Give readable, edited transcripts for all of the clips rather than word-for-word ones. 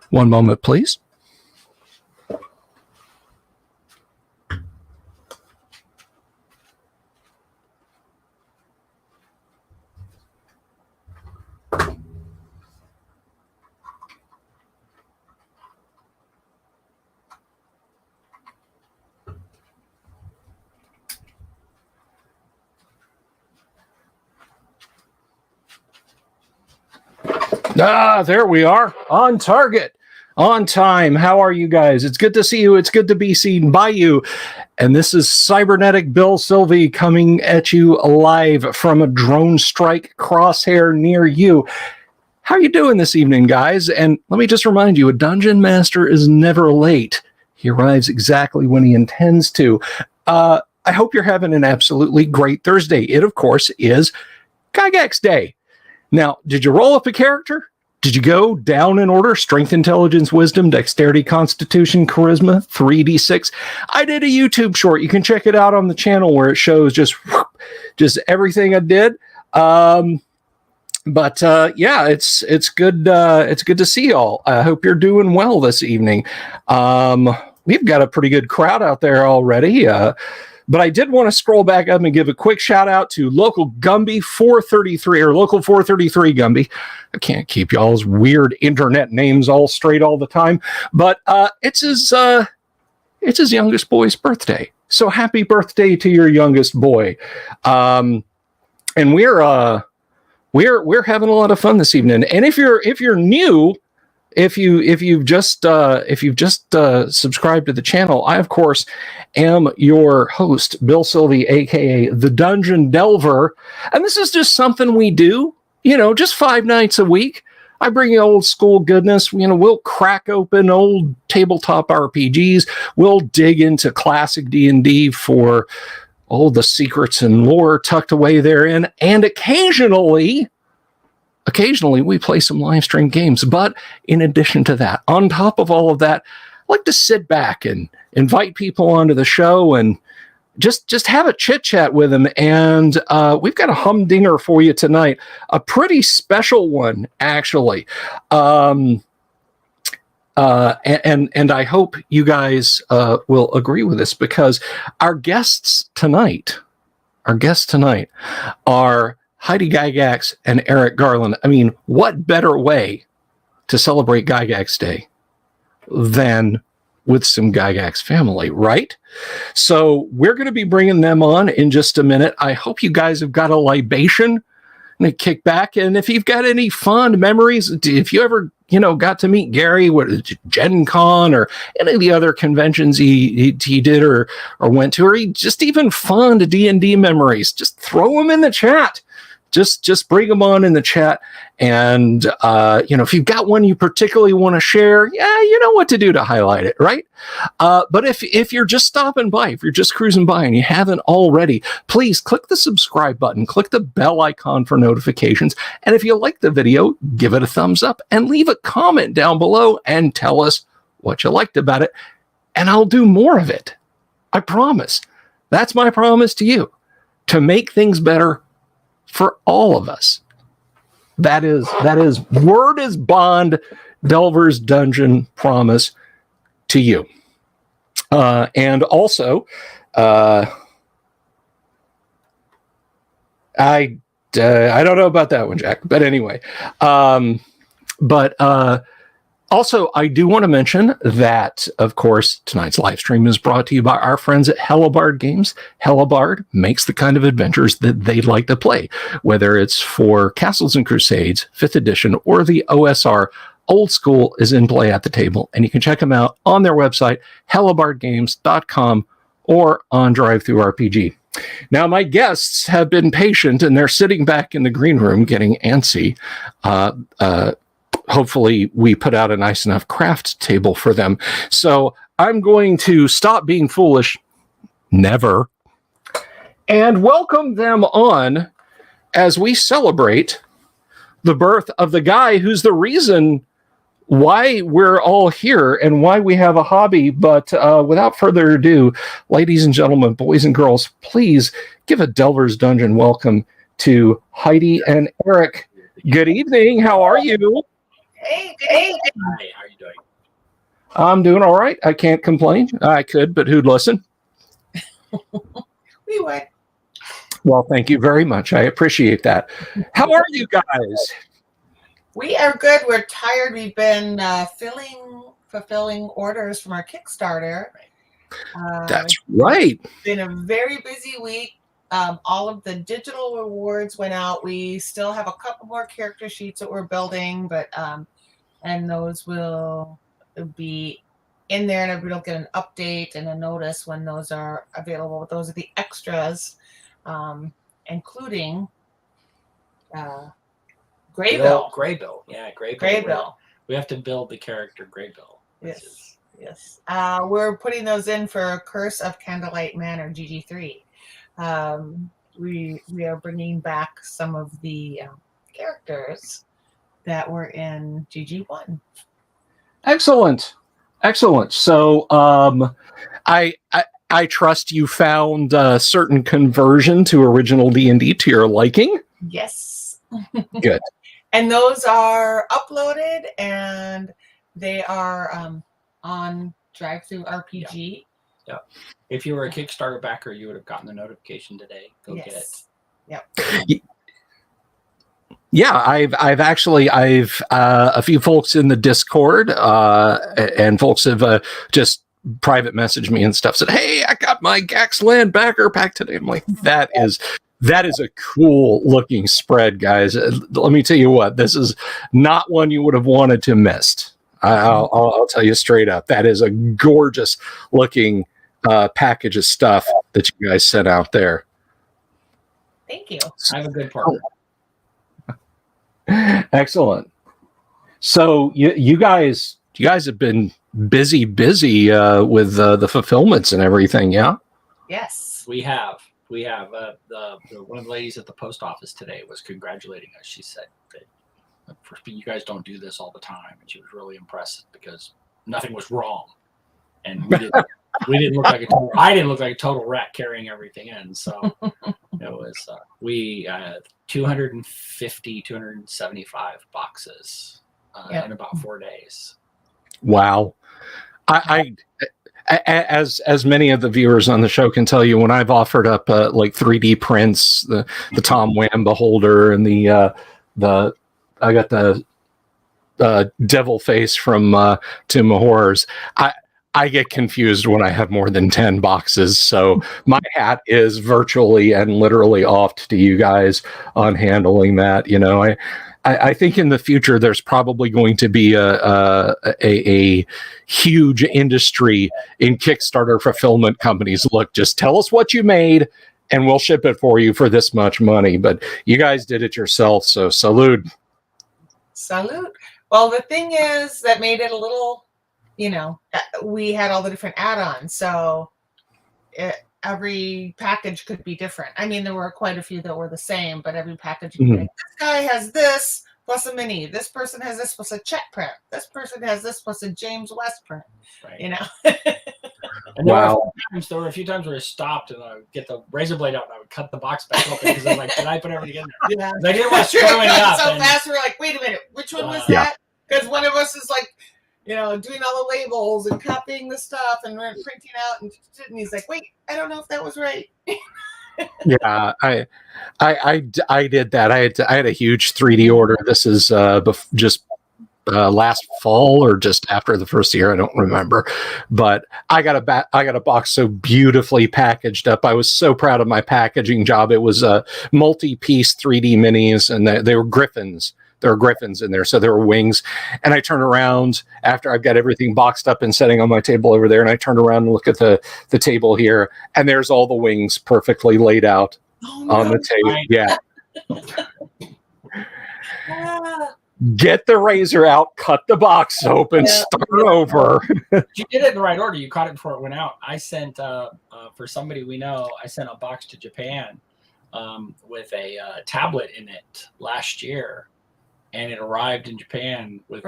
One moment, please. There we are. On target. On time. How are you guys? It's good to see you. It's good to be seen by you. And this is Cybernetic Bill Sylvie coming at you live from a drone strike crosshair near you. How are you doing this evening, guys? And let me just remind you, a dungeon master is never late. He arrives exactly when he intends to. I hope you're having an absolutely great Thursday. It, of course, is GYGAX Day. Now, did you roll up a character? Did you go down in order? Strength, intelligence, wisdom, dexterity, constitution, charisma, 3d6. I did a YouTube short. You can check it out on the channel where it shows just everything I did. Yeah, it's good. It's good to see y'all. I hope you're doing well this evening. We've got a pretty good crowd out there already. But I did want to scroll back up and give a quick shout out to local Gumby 433 or local 433 Gumby. I can't keep y'all's weird internet names all straight all the time, but it's his youngest boy's birthday. So happy birthday to your youngest boy. And we're having a lot of fun this evening. And if you're new, if you've just subscribed to the channel, I of course am your host, Bill Sylvie, aka the Dungeon Delver, and this is just something we do, just 5 nights a week. I bring you old school goodness. We'll crack open old tabletop RPGs. We'll dig into classic D&D for all the secrets and lore tucked away therein, and occasionally we play some live stream games. But in addition to that, on top of all of that, I like to sit back and invite people onto the show and just have a chit chat with them. And we've got a humdinger for you tonight, a pretty special one, actually. And I hope you guys will agree with this, because our guests tonight are Heidi GYGAX and Eric Garland. I mean, what better way to celebrate GYGAX Day than with some GYGAX family, right? So we're going to be bringing them on in just a minute. I hope you guys have got a libation and kick back. And if you've got any fond memories, if you ever, got to meet Gary at Gen Con or any of the other conventions he did or went to, or he just even fond D&D memories, just throw them in the chat. Just bring them on in the chat. And, if you've got one you particularly want to share, yeah, you know what to do to highlight it, right? But if you're just stopping by, if you're just cruising by and you haven't already, please click the subscribe button, click the bell icon for notifications. And if you like the video, give it a thumbs up and leave a comment down below and tell us what you liked about it. And I'll do more of it. I promise. That's my promise to you, to make things better for all of us. That is word is bond, Delver's Dungeon promise to you. And also, I don't know about that one, Jack, but anyway, also, I do want to mention that, of course, tonight's live stream is brought to you by our friends at Hellebarde Games. Hellebarde makes the kind of adventures that they'd like to play, whether it's for Castles and Crusades, 5th edition, or the OSR. Old School is in play at the table, and you can check them out on their website, hellebardegames.com, or on DriveThruRPG. Now, my guests have been patient, and they're sitting back in the green room getting antsy. Hopefully we put out a nice enough craft table for them. So I'm going to stop being foolish, never, and welcome them on as we celebrate the birth of the guy who's the reason why we're all here and why we have a hobby. But without further ado, ladies and gentlemen, boys and girls, please give a Delver's Dungeon welcome to Heidi and Eric. Good evening. How are you? Hey, good evening. Hi, how are you doing? I'm doing all right. I can't complain. I could, but who'd listen? We would. Well, thank you very much. I appreciate that. How are you guys? We are good. We're tired. We've been fulfilling orders from our Kickstarter. That's right. It's been a very busy week. All of the digital rewards went out. We still have a couple more character sheets that we're building, but and those will be in there, and everybody will get an update and a notice when those are available. Those are the extras, including Graybill. Graybill. Yeah, Graybill. Graybill. We have to build the character Graybill. Yes. We're putting those in for Curse of Candlelight Manor GG3. We are bringing back some of the characters that were in GG1. Excellent. So, I trust you found a certain conversion to original D&D to your liking. Yes. Good. And those are uploaded, and they are on Drive-Thru RPG. Yeah. If you were a Kickstarter backer, you would have gotten the notification today. Go get it. Yep. Yeah, I've a few folks in the Discord, and folks have just private messaged me and stuff, said, "Hey, I got my GYGAX land backer pack today." I'm like, that is a cool looking spread, guys. Let me tell you what, this is not one you would have wanted to miss. I'll tell you straight up, that is a gorgeous looking package of stuff that you guys sent out there. Thank you. I have a good partner. Excellent. So you guys have been busy with the fulfillments and everything, yeah? Yes. We have. The one of the ladies at the post office today was congratulating us. She said that you guys don't do this all the time, and she was really impressed because nothing was wrong, and we didn't look like I didn't look like a total wreck carrying everything in. So it was 275 boxes in about 4 days. Wow. I as many of the viewers on the show can tell you, when I've offered up like 3D prints, the Tom Wham beholder and I got the devil face from Tomb of Horrors, I get confused when I have more than 10 boxes. So my hat is virtually and literally off to you guys on handling that. You know, I think in the future there's probably going to be a huge industry in Kickstarter fulfillment companies. Look, just tell us what you made and we'll ship it for you for this much money. But you guys did it yourself, so salute. Well, the thing is that made it a little, we had all the different add-ons, so every package could be different. I mean, there were quite a few that were the same, but every package, like, this guy has this plus a mini. This person has this plus a Chet print. This person has this plus a James West print. Right. And there were a few times where I stopped and I would get the razor blade out and I would cut the box back open because I'm like, did I put everything in there? Yeah. I didn't want to screw it up. So fast, we're like, wait a minute, which one was that? Because one of us is like, doing all the labels and copying the stuff and we're printing out, and he's like, wait, I don't know if that was right. Yeah, I did that. I had a huge 3D order. This is just last fall or just after the first year, I don't remember. But I got a box so beautifully packaged up. I was so proud of my packaging job. It was multi-piece 3D minis, and they were griffins. There were griffins in there, so there were wings. And I turn around after I've got everything boxed up and setting on my table over there, and I turn around and look at the table here, and there's all the wings perfectly laid out on the table. Yeah. Get the razor out, cut the box open, start over. You did it in the right order. You caught it before it went out. I sent, for somebody we know, I sent a box to Japan with a tablet in it last year. And it arrived in Japan with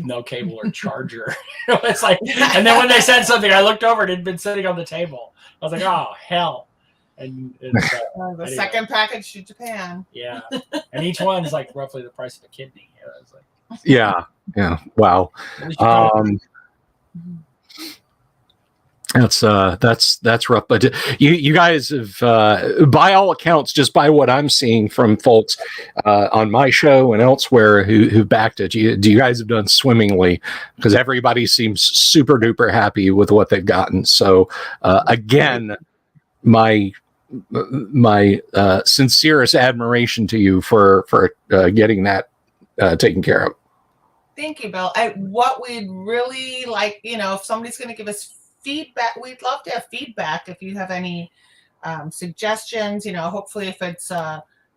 no cable or charger. It's like, and then when they said something, I looked over and it had been sitting on the table. I was like, oh, hell. And second package to Japan. Yeah. And each one's like roughly the price of a kidney. It's like, Yeah. Wow. At least you caught it. That's rough. But you guys have, by all accounts, just by what I'm seeing from folks on my show and elsewhere who backed it, you guys have done swimmingly, because everybody seems super duper happy with what they've gotten. So again, my sincerest admiration to you for getting that taken care of. Thank you, Bill. What we'd really like, if somebody's going to give us feedback, we'd love to have feedback. If you have any suggestions, hopefully if it's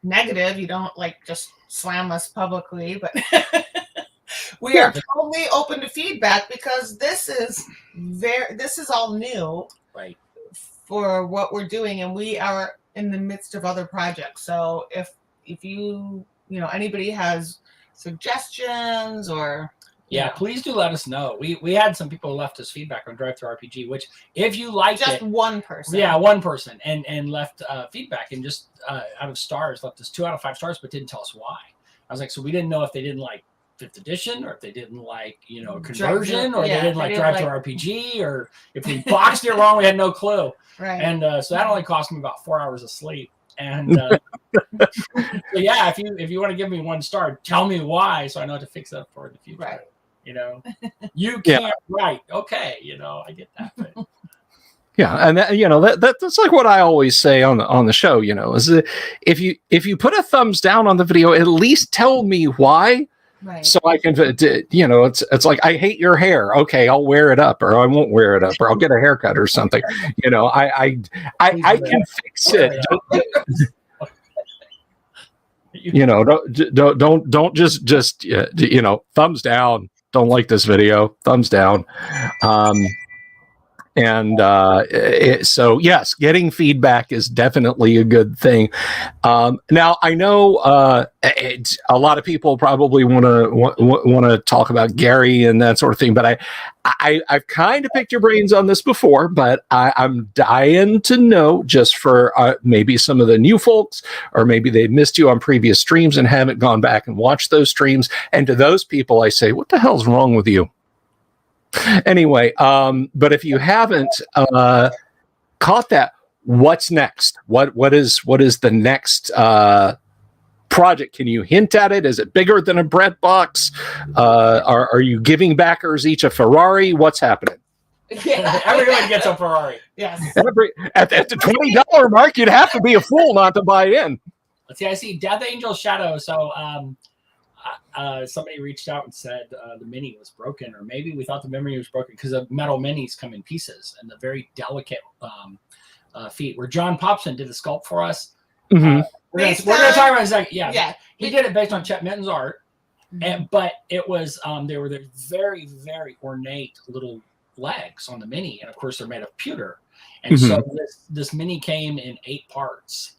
negative, you don't just slam us publicly, but we are totally open to feedback, because this is all new, right, for what we're doing, and we are in the midst of other projects. So if you anybody has suggestions, or please do let us know. We had some people who left us feedback on Drive Through RPG, which if you liked just it, one person, one person, and left feedback, and just out of stars left us 2 out of 5 stars, but didn't tell us why. I was like, so we didn't know if they didn't like 5th edition, or if they didn't like conversion, or they didn't like Drive Through RPG, or if we boxed it wrong. We had no clue. Right. And so that only cost me about 4 hours of sleep. And so if you want to give me 1 star, tell me why, so I know how to fix that for the future. Right. You can't write. Okay, I get that. But. Yeah, and that's like what I always say on the show. Is that if you put a thumbs down on the video, at least tell me why. Right. So I can, it's like, I hate your hair. Okay, I'll wear it up, or I won't wear it up, or I'll get a haircut or something. I can fix it. Don't just thumbs down. Don't like this video. Thumbs down. So yes, getting feedback is definitely a good thing. Now I know a lot of people probably want to talk about Gary and that sort of thing, but I've kind of picked your brains on this before, but I'm dying to know, just for maybe some of the new folks, or maybe they missed you on previous streams and haven't gone back and watched those streams. And to those people, I say, what the hell's wrong with you? Anyway, but if you haven't caught that, what's next? What is the next project? Can you hint at it? Is it bigger than a bread box? Are you giving backers each a Ferrari? What's happening? Yeah, everyone gets a Ferrari. Yes. At the $20 mark, you'd have to be a fool not to buy in. Let's see. I see Death Angel Shadow. So somebody reached out and said the mini was broken, or maybe we thought the memory was broken, because the metal minis come in pieces, and the very delicate feet, where John Popson did the sculpt for us. Mm-hmm. We're going to talk about it in a second. Yeah. He did it based on Chet Minton's art, but it was they were the very, very ornate little legs on the mini, and of course they're made of pewter, and so this mini came in 8 parts.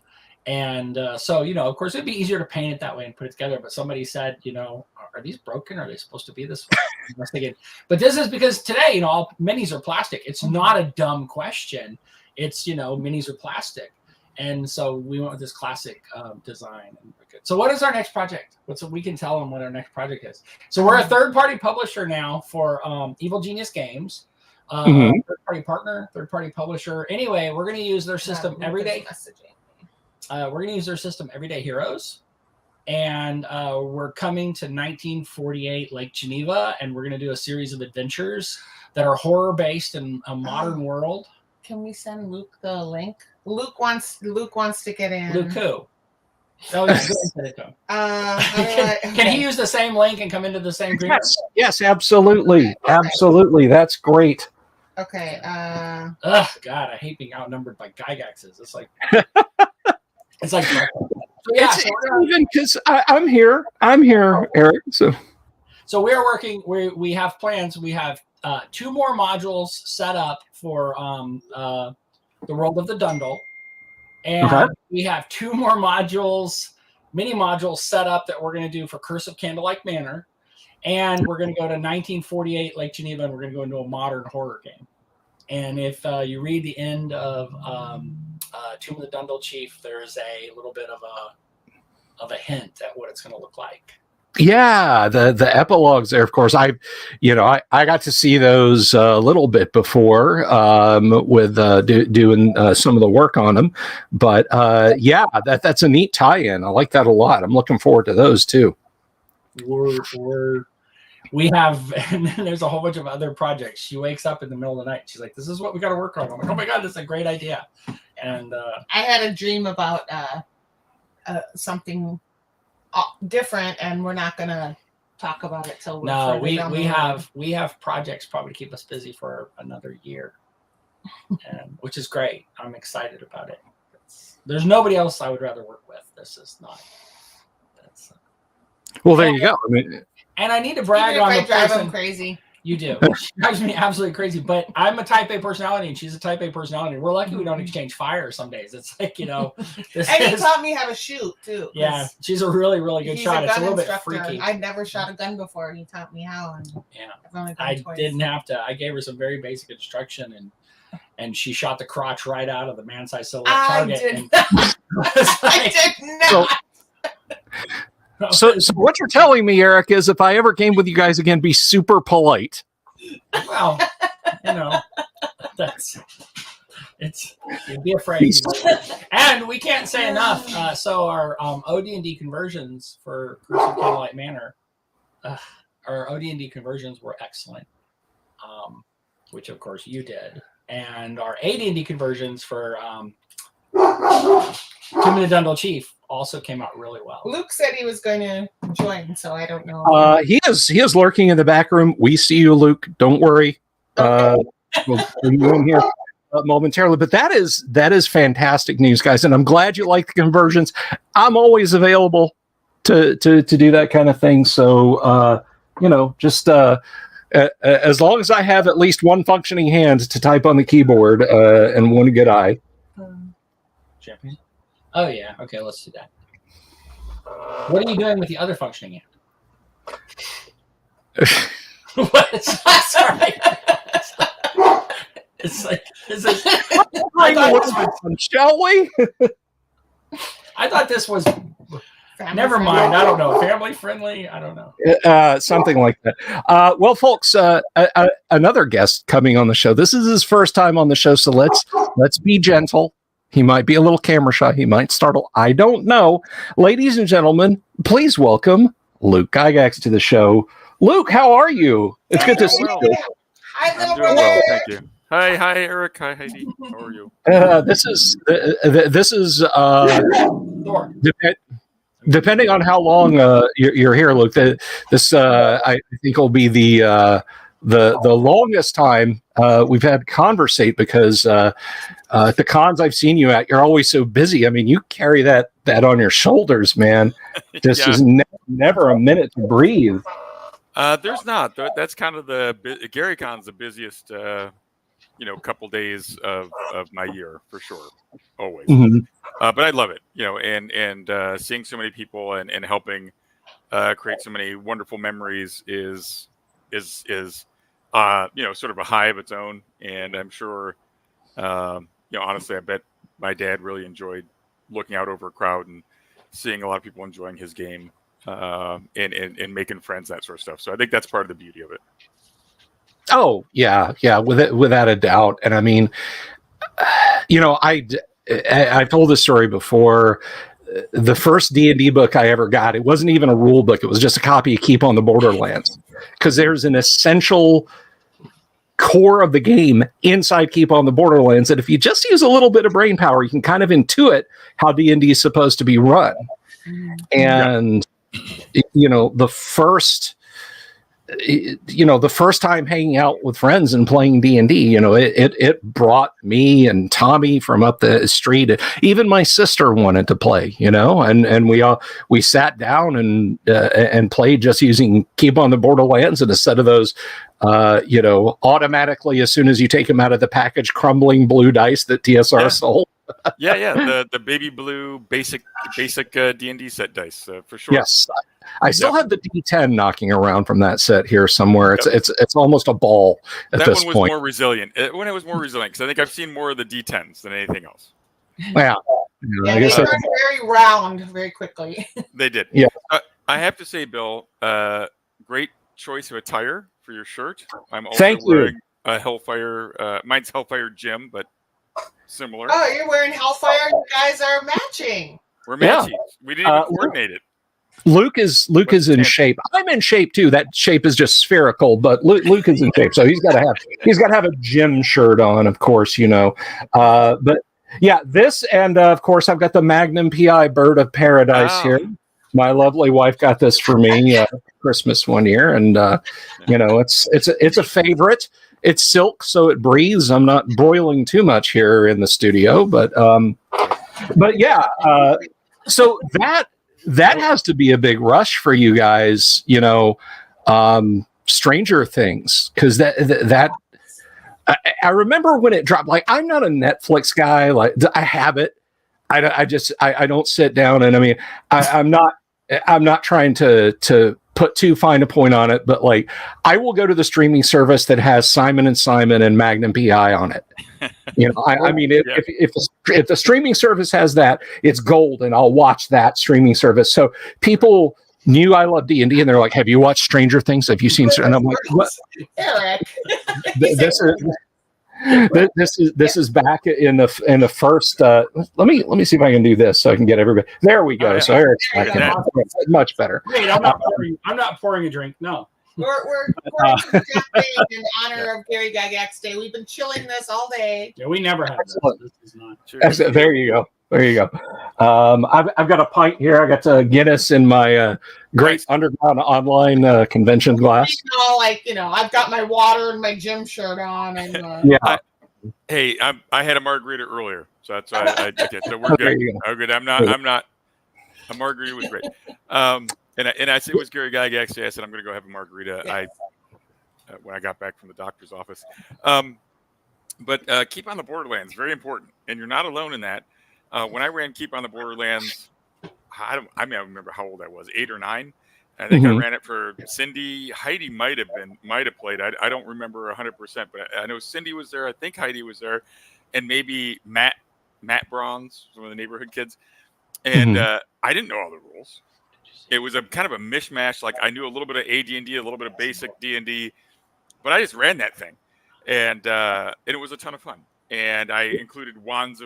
And so, of course, it'd be easier to paint it that way and put it together. But somebody said, are these broken? Are they supposed to be this way? I was thinking, but this is because today, all minis are plastic. It's not a dumb question. It's, minis are plastic. And so we went with this classic design. So what is our next project? We can tell them what our next project is. So we're a third-party publisher now for Evil Genius Games. Third-party partner, third-party publisher. Anyway, we're going to use their system every day. We're going to use their system, Everyday Heroes, and we're coming to 1948 Lake Geneva, and we're going to do a series of adventures that are horror-based in a modern world. Can we send Luke the link? Luke wants to get in. Luke who? Oh, yeah, send it to him. Can he use the same link and come into the same group? Yes, absolutely. Okay. Absolutely. That's great. Okay. God, I hate being outnumbered by GYGAXs. It's like... It's like, so it's even because I'm here, Eric. So we are working. We have plans. We have 2 more modules set up for the World of the Dundle, and we have 2 more mini modules set up that we're going to do for Curse of Candlelight Manor, and we're going to go to 1948 Lake Geneva, and we're going to go into a modern horror game. And if you read the end of Tomb of the Dundle Chief, there's a little bit of a hint at what it's going to look like. Yeah, the epilogues there, of course. I got to see those a little bit before with doing some of the work on them. But yeah, that's a neat tie-in. I like that a lot. I'm looking forward to those too. We have, and then there's a whole bunch of other projects. She wakes up in the middle of the night. She's like, "This is what we got to work on." I'm like, "Oh my god, this is a great idea!" And I had a dream about something different, and we're not gonna talk about it till we're we have projects probably to keep us busy for another year, and which is great. I'm excited about it. There's nobody else I would rather work with. This is not. Well, there you go. I mean, and I need to brag on the drive person. him crazy. You do. She drives me absolutely crazy. But I'm a Type A personality, and she's a Type A personality. We're lucky we don't exchange fire some days. It's like, you know. And he taught me how to shoot, too. Yeah, she's a really, really good shot. It's a little instructor. bit freaky. I'd never shot a gun before, and he taught me how. And yeah, I didn't have to. I gave her some very basic instruction, and she shot the crotch right out of the man-sized silhouette target. I did not. So what you're telling me, Eric, is if I ever came with you guys again, be super polite. Well, you know, you'd be afraid. And we can't say enough. So our OD&D conversions for Curse of Candlelight Manor, our OD&D conversions were excellent, which of course you did. And our AD&D conversions for Tim and the Dundle Chief also came out really well. Luke said he was going to join, so I don't know. He is lurking in the back room. We see you, Luke. Don't worry. We'll bring you in here momentarily. But that is fantastic news, guys, and I'm glad you like the conversions. I'm always available to do that kind of thing. So just as long as I have at least one functioning hand to type on the keyboard and one good eye. Champion. Oh yeah. Okay, let's do that. What are you doing with the other functioning hand? What? Sorry. It's like shall we? I thought this was. Never friendly. mind. I don't know. Family friendly. I don't know. Something like that. Well, folks, another guest coming on the show. This is his first time on the show, so let's be gentle. He might be a little camera shy. He might startle. I don't know. Ladies and gentlemen, please welcome Luke GYGAX to the show. Luke, how are you? It's good to see you. Hi, little I'm doing brother. well, thank you. Hi, Eric. Hi, Heidi. How are you? This is depending on how long you're here, Luke. This I think will be the longest time we've had conversate because at the cons I've seen you at, you're always so busy. I mean, you carry that on your shoulders, man. This is never a minute to breathe. There's not. That's kind of GaryCon's the busiest, couple days of my year for sure, always. Mm-hmm. But I love it, and seeing so many people and helping create so many wonderful memories is sort of a high of its own. And I'm sure, honestly, I bet my dad really enjoyed looking out over a crowd and seeing a lot of people enjoying his game and making friends, that sort of stuff. So I think that's part of the beauty of it. Oh yeah, without a doubt. And I mean, I've told this story before. The first D&D book I ever got, it wasn't even a rule book. It was just a copy of Keep on the Borderlands, because there's an essential core of the game inside Keep on the Borderlands that if you just use a little bit of brain power, you can kind of intuit how D&D is supposed to be run. And the first time hanging out with friends and playing D&D, it brought me and Tommy from up the street. Even my sister wanted to play, and we sat down and played just using Keep on the Borderlands and a set of those, automatically as soon as you take them out of the package, crumbling blue dice that TSR sold. Yeah. The baby blue basic D&D set dice for sure. Yes, I still have the D10 knocking around from that set here somewhere. It's almost a ball at that this one was point. More resilient. When it was more resilient, because I think I've seen more of the D10s than anything else. Yeah, I guess they turned very round very quickly. They did. Yeah. I have to say, Bill, great choice of attire for your shirt. I'm also Thank you. wearing a Hellfire. Mine's Hellfire Gym, but similar. Oh, you're wearing Hellfire. You guys are matching. We're Yeah. matching. We didn't even coordinate it. Luke is in shape. I'm in shape too. That shape is just spherical, but Luke is in shape, so he's got to have a gym shirt on, of course, you know. But yeah, this and of course I've got the Magnum PI Bird of Paradise here. My lovely wife got this for me Christmas one year, and you know it's a favorite. It's silk, so it breathes. I'm not broiling too much here in the studio, but yeah. So that has to be a big rush for you guys, you know, Stranger Things, because that I remember when it dropped. Like, I'm not a Netflix guy. Like, I have it. I just don't sit down, and I mean, I'm not trying to put too fine a point on it, but like, I will go to the streaming service that has Simon and Simon and Magnum PI on it. You know, I mean, if the streaming service has that, it's gold, and I'll watch that streaming service. So people knew I love D&D, and they're like, "Have you watched Stranger Things? Have you seen?" And I'm like, "What?" Eric. This is back in the first. Let me see if I can do this so I can get everybody. There we go. So Eric's back. Much better. Wait, I'm not pouring a drink. No. We're in honor of Gary Gygax Day. We've been chilling this all day. Yeah, we never have Excellent. This is not. Excellent. There you go. I've got a pint here. I got Guinness in my great underground online convention glass. I've got my water and my gym shirt on. And I had a margarita earlier, so that's why I did. So we're good. We're good. I'm not. A margarita was great. And I said it was Gary Gygax Day. I said I'm going to go have a margarita. Yes. When I got back from the doctor's office. But Keep on the Borderlands, very important, and you're not alone in that. When I ran Keep on the Borderlands, I remember how old I was, 8 or 9. I think I ran it for Cindy. Heidi might have played. I don't remember 100%, but I know Cindy was there. I think Heidi was there, and maybe Matt Bronze, one of the neighborhood kids. And I didn't know all the rules. It was a kind of a mishmash. Like, I knew a little bit of AD&D, a little bit of basic D&D, but I just ran that thing, and it was a ton of fun. And I included a wand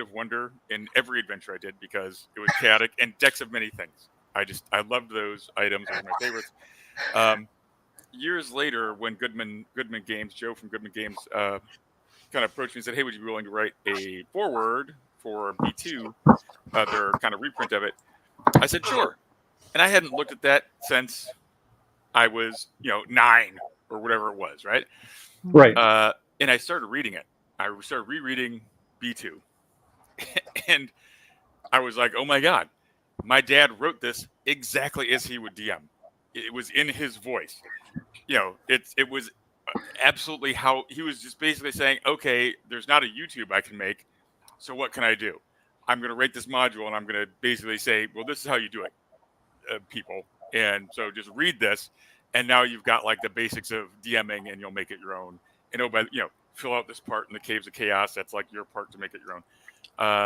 of wonder in every adventure I did because it was chaotic, and decks of many things. I loved those items. They were my favorites. Years later, when Goodman Games, Joe from Goodman Games, kind of approached me and said, "Hey, would you be willing to write a foreword for B2, their kind of reprint of it?" I said, "Sure." And I hadn't looked at that since I was, 9 or whatever it was, right? Right. And I started reading it. I started rereading B2. And I was like, oh my God, my dad wrote this exactly as he would DM. It was in his voice. It was absolutely how he was just basically saying, okay, there's not a YouTube I can make. So what can I do? I'm going to rate this module, and I'm going to basically say, well, this is how you do it, people. And so just read this. And now you've got like the basics of DMing, and you'll make it your own. And fill out this part in the Caves of Chaos. That's like your part to make it your own.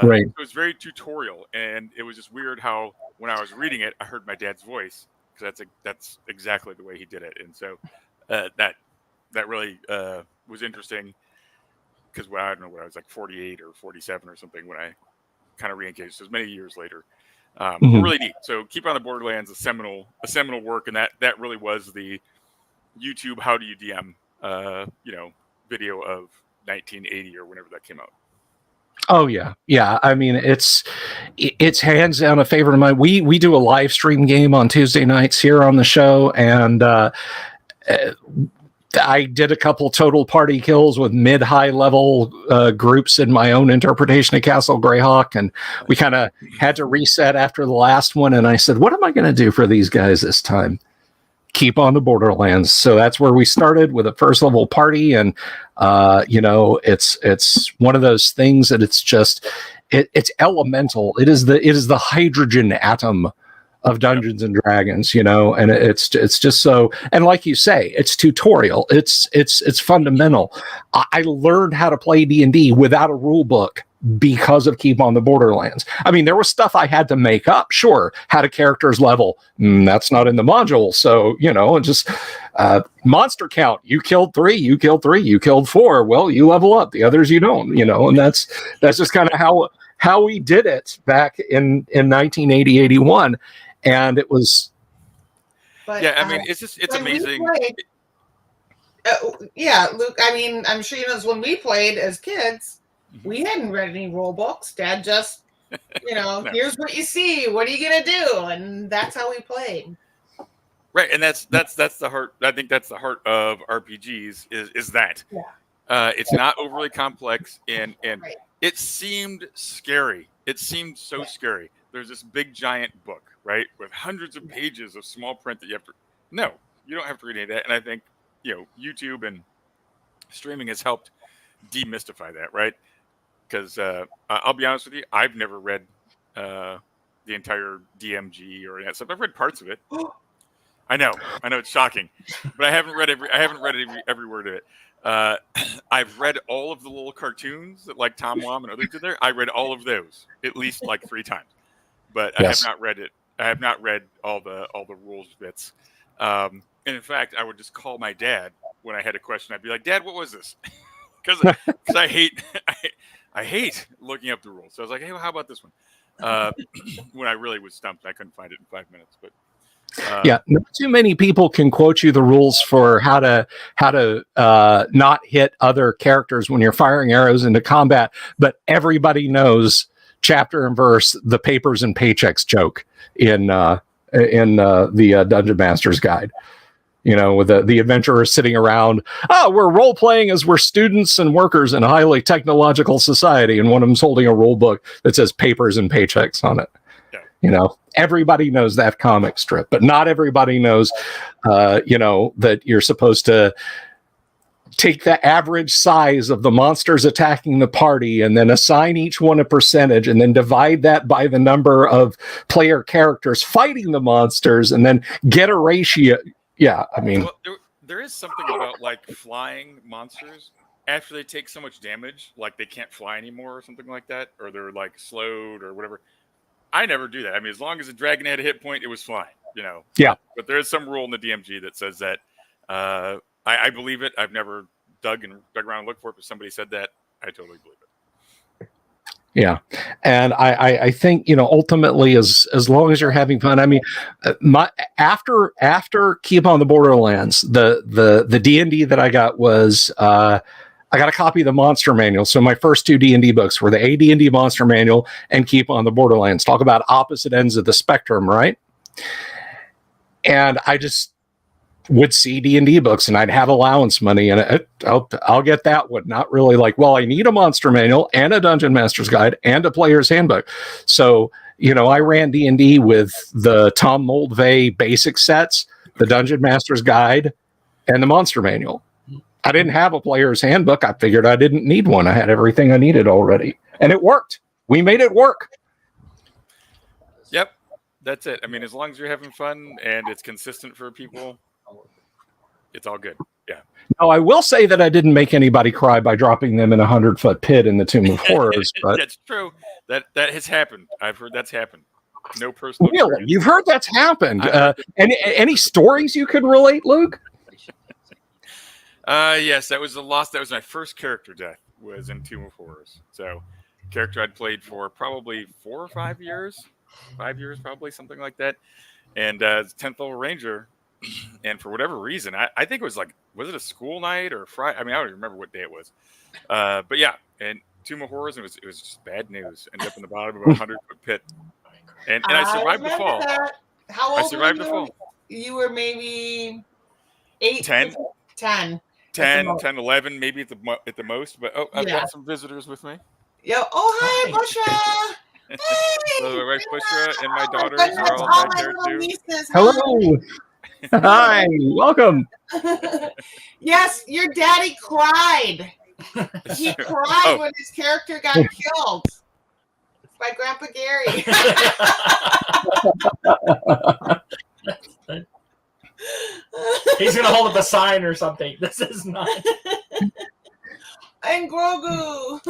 Right. It was very tutorial, and it was just weird how when I was reading it, I heard my dad's voice, because that's exactly the way he did it. And so that really was interesting, because I don't know what I was like 48 or 47 or something when I kind of re-engaged. So it was many years later. Really neat. So Keep on the Borderlands, a seminal work, and that really was the YouTube how do you DM video of 1980 or whenever that came out. Oh yeah. I mean, it's hands down a favorite of mine. We do a live stream game on Tuesday nights here on the show, and I did a couple total party kills with mid-high level groups in my own interpretation of Castle Greyhawk, and we kind of had to reset after the last one. And I said, what am I going to do for these guys this time? Keep on the Borderlands. So that's where we started with a first level party, and it's one of those things that it's just it's elemental. It is the hydrogen atom of Dungeons and Dragons, and it's just so, and like you say, it's tutorial. It's fundamental. I learned how to play D&D without a rule book because of Keep on the Borderlands. I mean, there was stuff I had to make up. Sure, had a character's level. That's not in the module. So, and just monster count. You killed 3, you killed 3, you killed 4. Well, you level up. The others you don't, and that's just kind of how we did it back in 1980, 81. And it was... But, yeah, I mean, it's amazing. Yeah, Luke, I mean, I'm sure you know this, when we played as kids, we hadn't read any rule books. Dad just, No. Here's what you see. What are you going to do? And that's how we played. Right, and that's the heart. I think that's the heart of RPGs is that. Yeah. It's not overly complex, and Right. it seemed scary. It seemed so scary. There's this big giant book, right, with hundreds of pages of small print that you have to... No, you don't have to read any of that. And I think, YouTube and streaming has helped demystify that, right? Because I'll be honest with you, I've never read the entire DMG or that stuff. I've read parts of it. I know it's shocking, but I haven't read every word of it. I've read all of the little cartoons that like Tom Wom and others did there. I read all of those at least like 3 times, but Yes. I have not read it. I have not read all the rules bits. And in fact, I would just call my dad when I had a question. I'd be like, "Dad, what was this?" Because I hate looking up the rules. So I was like, "Hey, well, how about this one?" When I really was stumped, I couldn't find it in 5 minutes. But yeah, not too many people can quote you the rules for how to not hit other characters when you're firing arrows into combat, but everybody knows chapter and verse the papers and paychecks joke in the Dungeon Master's Guide. With the adventurers sitting around. Oh, we're role playing as we're students and workers in a highly technological society, and one of them's holding a rule book that says papers and paychecks on it. Yeah. Everybody knows that comic strip, but not everybody knows, that you're supposed to take the average size of the monsters attacking the party and then assign each one a percentage and then divide that by the number of player characters fighting the monsters and then get a ratio. Yeah, I mean... Well, there is something about, like, flying monsters. After they take so much damage, like, they can't fly anymore or something like that, or they're, like, slowed or whatever. I never do that. I mean, as long as the dragon had a hit point, it was fine, Yeah. But there is some rule in the DMG that says that. I believe it. I've never dug around and looked for it, but somebody said that. I totally believe it. Yeah. And I think, ultimately, as long as you're having fun, I mean, after Keep on the Borderlands, the D&D that I got was, I got a copy of the Monster Manual. So my first 2 D&D books were the AD&D Monster Manual and Keep on the Borderlands. Talk about opposite ends of the spectrum, right? And I just would see D&D books and I'd have allowance money and I'll get that one. Not really like, well, I need a Monster Manual and a Dungeon Master's Guide and a Player's Handbook. So, I ran D&D with the Tom Moldvay basic sets, the Dungeon Master's Guide, and the Monster Manual. I didn't have a Player's Handbook. I figured I didn't need one. I had everything I needed already. And it worked. We made it work. Yep. That's it. I mean, as long as you're having fun and it's consistent for people, it's all good. Yeah. Now, I will say that I didn't make anybody cry by dropping them in a 100-foot pit in the Tomb of Horrors. But that's true. That has happened. I've heard that's happened. No personal really, experience. you've heard that's happened. Any stories you could relate, Luke? Yes, that was my first character death was in Tomb of Horrors. So, character I'd played for probably 4 or 5 years, 5 years probably, something like that. And 10th level ranger, and for whatever reason, I think it was was it a school night or Friday? I mean, I don't even remember what day it was. But yeah, and Tomb of Horrors, it was just bad news. Ended up in the bottom of a 100-foot pit, and I survived the fall. That. How old I survived were the you? fall. You were maybe 8, 10. 10. 10, 11, maybe at the most. But I've got some visitors with me. Yo, hi, Bushra. Hey. So my wife Bushra and my daughters goodness, are all all back my there little too. nieces. Hello. Hi. Welcome. Yes, your daddy cried. He cried when his character got killed by Grandpa Gary. He's gonna hold up a sign or something. This is not. And Grogu.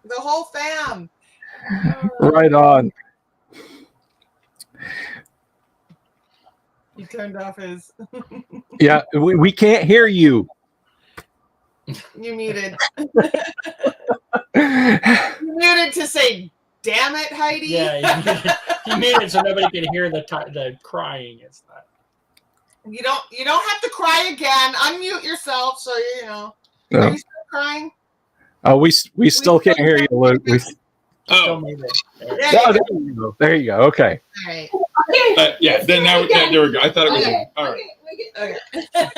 The whole fam. Right on. He turned off his. Yeah, we can't hear you. You muted. You muted to say, "Damn it, Heidi." Yeah, he made it so nobody could hear the crying. It's not. You don't have to cry again. Unmute yourself so you know. No. Are you still crying? Oh, we still can't hear you, Luke. Still made it. There you go. Okay. All right. Yeah. Then now, there we go. I thought it was. All right. Okay. 1, 2,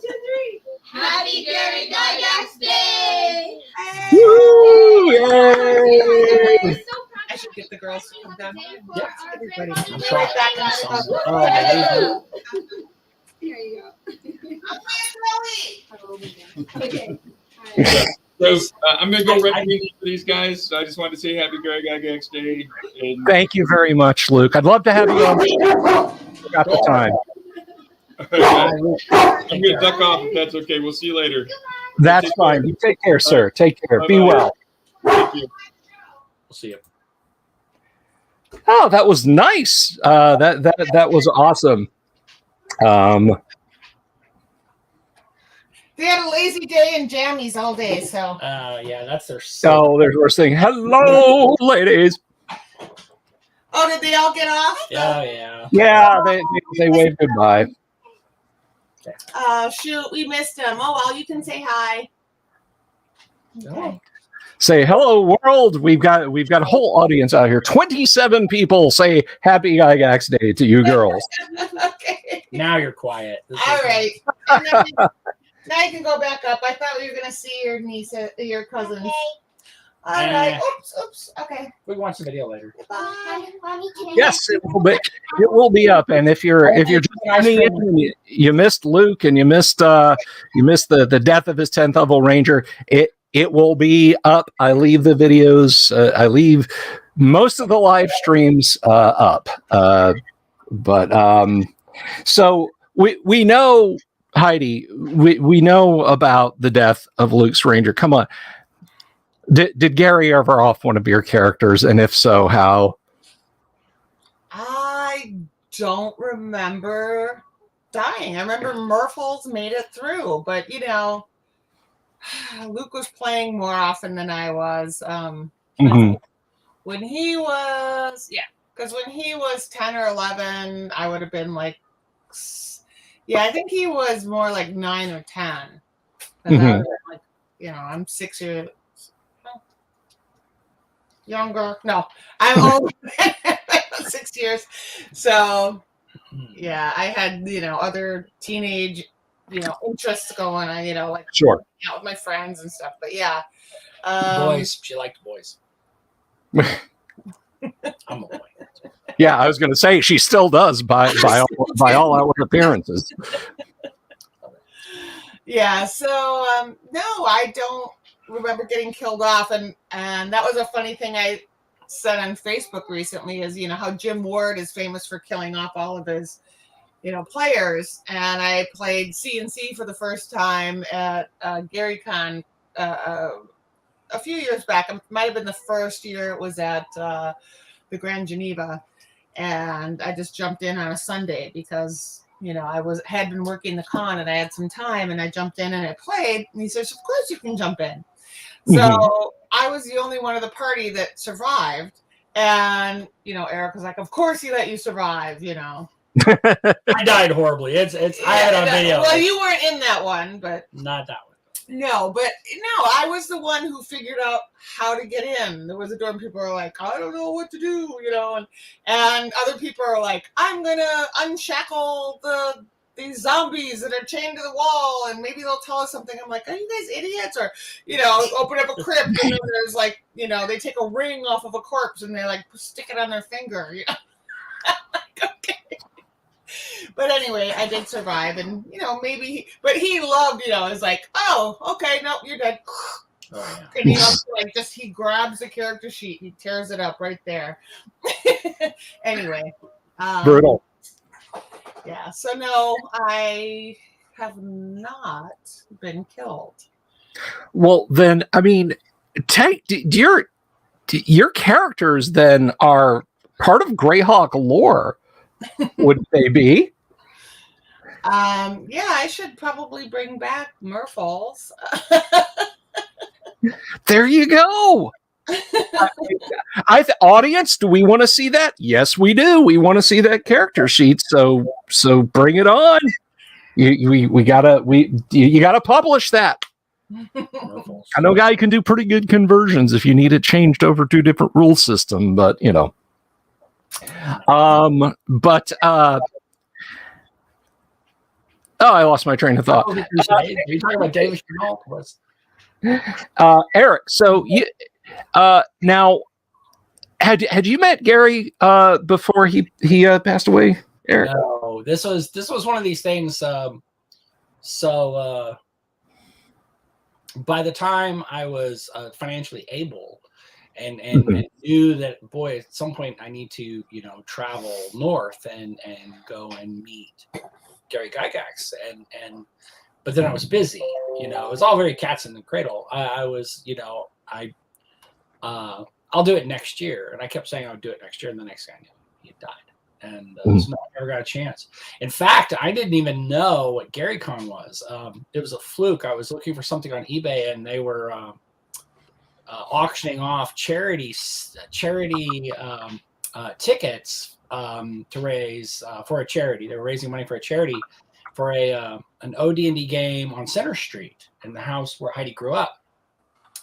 3. Happy GYGAX Day! Woo! Yay! I should get the girls to come down. Yeah. Everybody. I'm Be trying. right back. I'm just gonna- Oh, Here you go. Okay. Okay. So I'm going to go recommend for these guys. So I just wanted to say Happy GYGAX Day. And Thank you very much, Luke. I'd love to have you on. Got the time. I'm going to duck off if that's okay. We'll see you later. That's Take fine. care. You take care, sir. Take care. Be Bye-bye. well. Thank you. we'll see you. Oh, that was nice. That was awesome. They had a lazy day and jammies all day, so. Yeah, that's their. So we're saying hello, ladies. Oh, did they all get off? Yeah. Yeah, they waved goodbye. Oh, shoot, we missed them. Oh, well, you can say hi. Okay. Say hello, world. We've got a whole audience out here. 27 people say Happy GYGAX Day to you girls. Okay. Now you're quiet. This All is- right. Now you can go back up. I thought we were going to see your niece, your cousins. All right. Oops. Okay. We can watch the video later. Bye. Yes, it will be up. And if you're just tuning in, and you missed Luke and you missed the death of his 10th level ranger, it will be up. I leave the videos. I leave most of the live streams up. So we know, Heidi, we know about the death of Luke's ranger. Come on. Did Gary ever off one of your characters? And if so, how? I don't remember dying. I remember Murphles made it through, but Luke was playing more often than I was. When he was, because when he was 10 or 11, I would have been like, I think he was more like 9 or 10. And I was like, I'm 6 years younger. No, I'm older. 6 years. So, I had, other teenage, interests going on, like Sure. out with my friends and stuff. But Boys. She liked boys. I'm a boy. Yeah, I was going to say she still does by all outward appearances. Yeah. So, no, I don't remember getting killed off, and that was a funny thing I said on Facebook recently is how Jim Ward is famous for killing off all of his players, and I played CNC for the first time at GaryCon a few years back. It might have been the first year it was at the Grand Geneva, and I just jumped in on a Sunday because I had been working the con and I had some time, and I jumped in and I played, and he says, "Of course you can jump in." So I was the only one of the party that survived. And, Eric was like, "Of course he let you survive, I died horribly. It's I had on video. Well, you weren't in that one, but Not that one. no, I was the one who figured out how to get in. There was a door and people were like, "I don't know what to do," and other people are like, "I'm gonna unshackle these zombies that are chained to the wall, and maybe they'll tell us something." I'm like, "Are you guys idiots?" Or, open up a crypt, and then there's like, they take a ring off of a corpse and they like stick it on their finger. Like, okay. But anyway, I did survive, and maybe but he loved, is like, "Oh, okay, nope, you're dead." Oh, yeah. And he grabs the character sheet, he tears it up right there. Anyway, Brutal. Yeah, so no, I have not been killed. Well, then, I mean, your characters then are part of Greyhawk lore, would they be? Yeah, I should probably bring back Merfolds. There you go. Audience, do we want to see that? Yes, we do. We want to see that character sheet. So bring it on. You gotta publish that. I know, guy, you can do pretty good conversions if you need it changed over to a different rule system, but you know. Oh, I lost my train of thought. Are you talking about David Chenault? Eric, so you now had you met Gary before he passed away, Eric? No, this was one of these things. So by the time I was financially able and knew that, boy, at some point I need to, travel north and go and meet Gary Gygax, but then I was busy, it was all very cats in the cradle. I was, I'll do it next year. And I kept saying I would do it next year. And the next guy knew he had died. And so I never got a chance. In fact, I didn't even know what GaryCon was. It was a fluke. I was looking for something on eBay, and they were auctioning off charity tickets to raise for a charity. They were raising money for a charity for an OD&D game on Center Street in the house where Heidi grew up.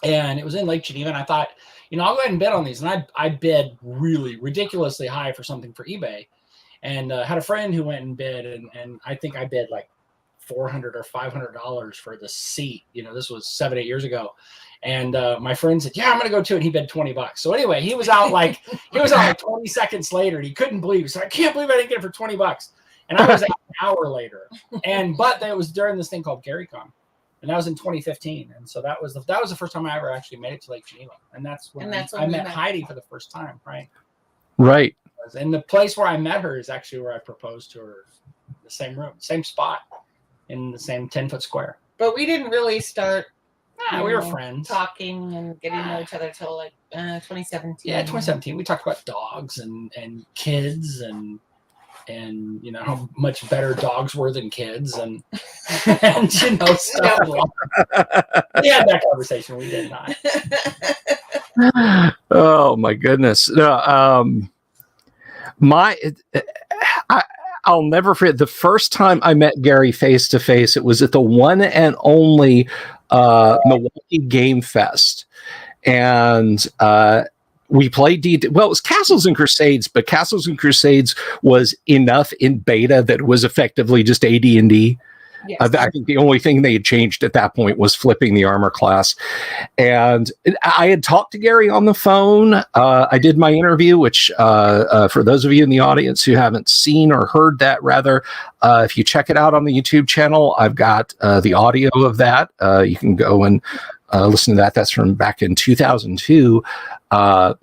And it was in Lake Geneva. And I thought, I'll go ahead and bid on these. And I bid really ridiculously high for something for eBay. And had a friend who went and bid. And I think I bid like $400 or $500 for the seat. This was 7-8 years ago. And my friend said, yeah, I'm going to go too. And he bid $20. So anyway, he was out like 20 seconds later. And he couldn't believe it. So I can't believe I didn't get it for $20. And I was out an hour later. But it was during this thing called GaryCon. And that was in 2015. And so that was the first time I ever actually made it to Lake Geneva. And that's when I met Heidi for the first time, right? Right. And the place where I met her is actually where I proposed to her. The same room, same spot, in the same 10-foot square. But we didn't really start. We were friends, talking and getting to know each other till like 2017. Yeah, 2017. We talked about dogs and kids and how much better dogs were than kids and stuff. We had that conversation. We did not. Oh my goodness. No, I'll never forget the first time I met Gary face to face. It was at the one and only Milwaukee Game Fest, and we played well, it was Castles and Crusades, but Castles and Crusades was enough in beta that it was effectively just AD&D. Yes. I think the only thing they had changed at that point was flipping the armor class. And I had talked to Gary on the phone. I did my interview, which for those of you in the audience who haven't seen or heard that, rather, if you check it out on the YouTube channel, I've got the audio of that. You can go and listen to that. That's from back in 2002. And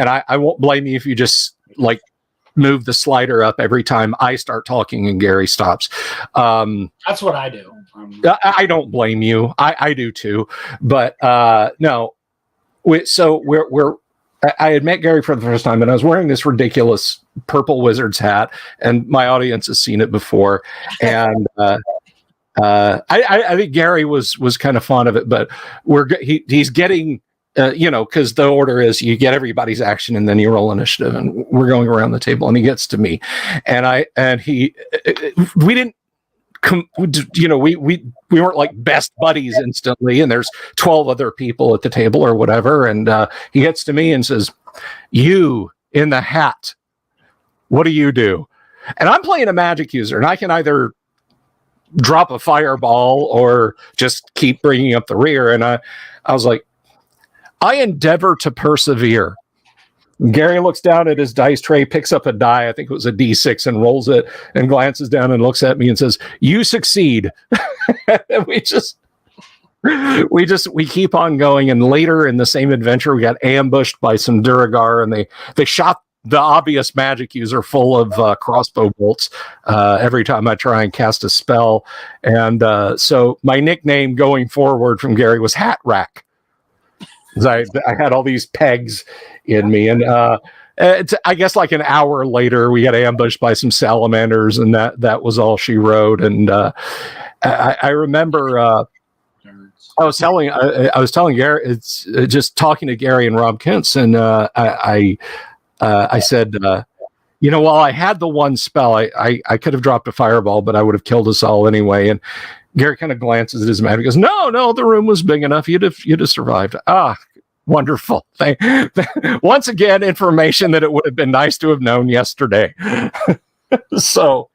I won't blame you if you just move the slider up every time I start talking and Gary stops. That's what I do. I don't blame you. I do too. But no. I had met Gary for the first time, and I was wearing this ridiculous purple Wizards hat, and my audience has seen it before. And I think Gary was kind of fond of it, but he's getting. Because the order is you get everybody's action and then you roll initiative, and we're going around the table, and he gets to me, we didn't, we weren't like best buddies instantly, and there's 12 other people at the table or whatever, and he gets to me and says, "You in the hat, what do you do?" And I'm playing a magic user, and I can either drop a fireball or just keep bringing up the rear, and I was like, I endeavor to persevere. Gary looks down at his dice tray, picks up a die, I think it was a D6, and rolls it, and glances down and looks at me and says, "You succeed." we keep on going. And later in the same adventure, we got ambushed by some Duragar, and they shot the obvious magic user full of crossbow bolts every time I try and cast a spell. And so my nickname going forward from Gary was Hat Rack. I had all these pegs in me. And I guess like an hour later, we got ambushed by some salamanders, and that was all she wrote. And I remember I was telling Gary, it's just talking to Gary and Rob Kentz, and I said, while I had the one spell, I could have dropped a fireball, but I would have killed us all anyway. And Gary kind of glances at his map and goes, no, the room was big enough. You'd have survived. Ah, wonderful. Once again, information that it would have been nice to have known yesterday. So,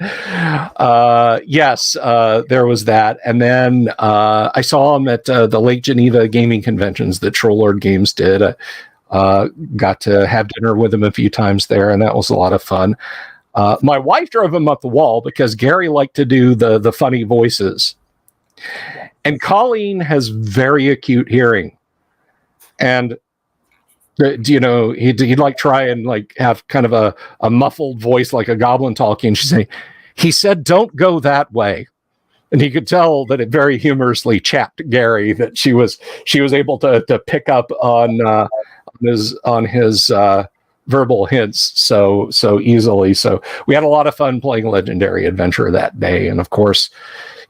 yes, there was that. And then I saw him at the Lake Geneva gaming conventions that Trollord Games did. Got to have dinner with him a few times there, and that was a lot of fun. My wife drove him up the wall because Gary liked to do the funny voices. And Colleen has very acute hearing. And he'd like try and like have kind of a muffled voice like a goblin talking. She'd say, he said, don't go that way. And he could tell that it very humorously chapped Gary that she was able to pick up on his verbal hints so easily. So we had a lot of fun playing Legendary Adventure that day. And of course,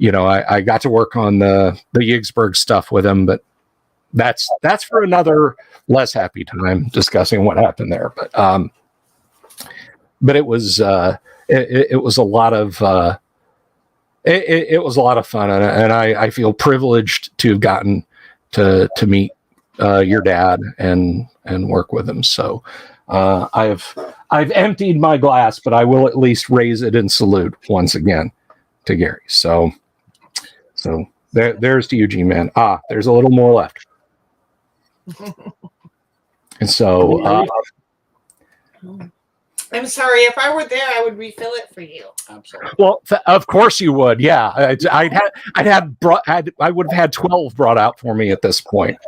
I got to work on the Yigsburg stuff with him, but that's for another less happy time discussing what happened there. But it was it was a lot of it was a lot of fun, and I feel privileged to have gotten to meet your dad and work with him. So I've emptied my glass, but I will at least raise it in salute once again to Gary. So there's to Eugene, man. There's a little more left. And so I'm sorry. If I were there, I would refill it for you. Absolutely. Well, of course you would. Yeah, I would have had 12 brought out for me at this point.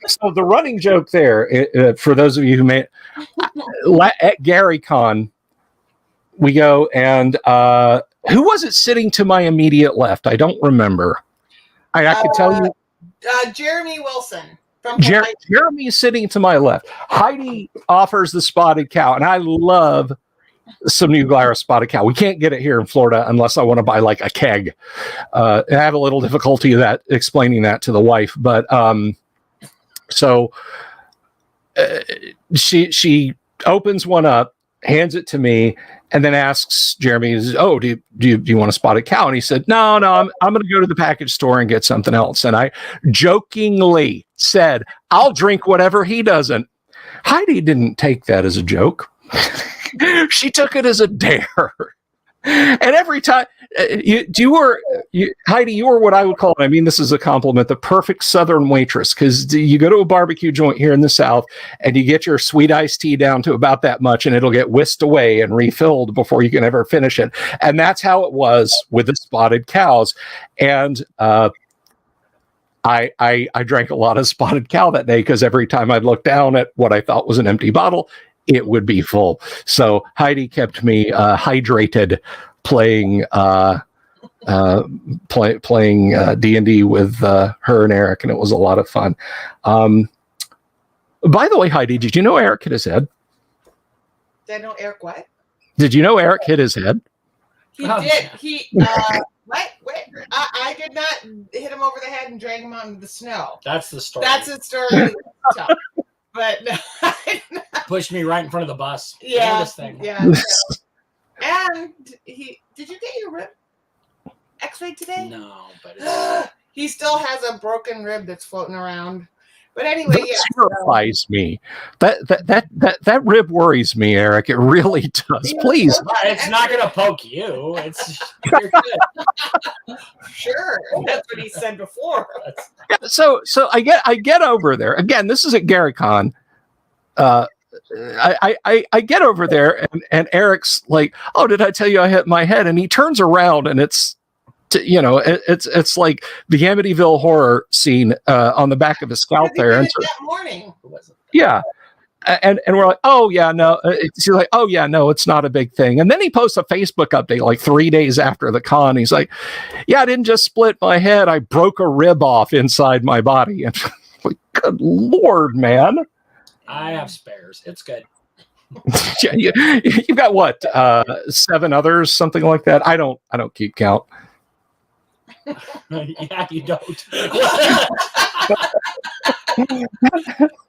So the running joke there, for those of you who may, at GaryCon, we go and who was it sitting to my immediate left? I don't remember. I could tell you. Jeremy Wilson. Jeremy is sitting to my left. Heidi offers the spotted cow, and I love some New Glarus spotted cow. We can't get it here in Florida unless I want to buy like a keg. I have a little difficulty explaining that to the wife, but so she opens one up, hands it to me, and then asks Jeremy, "Oh, do you want a spotted cow?" And he said, "No, I'm going to go to the package store and get something else." And I jokingly said, "I'll drink whatever he doesn't." Heidi didn't take that as a joke. She took it as a dare. And every time Heidi, you were what I would call, and I mean this is a compliment, the perfect Southern waitress, because you go to a barbecue joint here in the South and you get your sweet iced tea down to about that much, and it'll get whisked away and refilled before you can ever finish it. And that's how it was with the spotted cows. And I drank a lot of spotted cow that day because every time I'd look down at what I thought was an empty bottle, it would be full. So Heidi kept me hydrated playing D&D with her and Eric, and it was a lot of fun. By the way, Heidi, did you know Eric hit his head? Did I know Eric what? Did you know Eric hit his head? He did. He what? I did not hit him over the head and drag him out into the snow. That's the story. That's a story. But pushed me right in front of the bus. Yeah. This thing. Yeah. And did you get your rib x-rayed today? No, but he still has a broken rib that's floating around. But anyway, that terrifies me. That rib worries me, Eric. It really does. Please. It's not going to poke you. You're good. Sure, that's what he said before. So I get over there again. This is at GaryCon. I get over there and Eric's like, "Oh, did I tell you I hit my head?" And he turns around and it's like the Amityville horror scene on the back of his scalp there. And that morning. Yeah. and we're like, oh yeah, no. She's like, oh yeah, no, it's not a big thing. And then he posts a Facebook update like 3 days after the con. He's like, yeah, I didn't just split my head, I broke a rib off inside my body. And like, good Lord, man. I have spares. It's good. Yeah, you've got what, 7 others, something like that. I don't keep count. Yeah, you don't.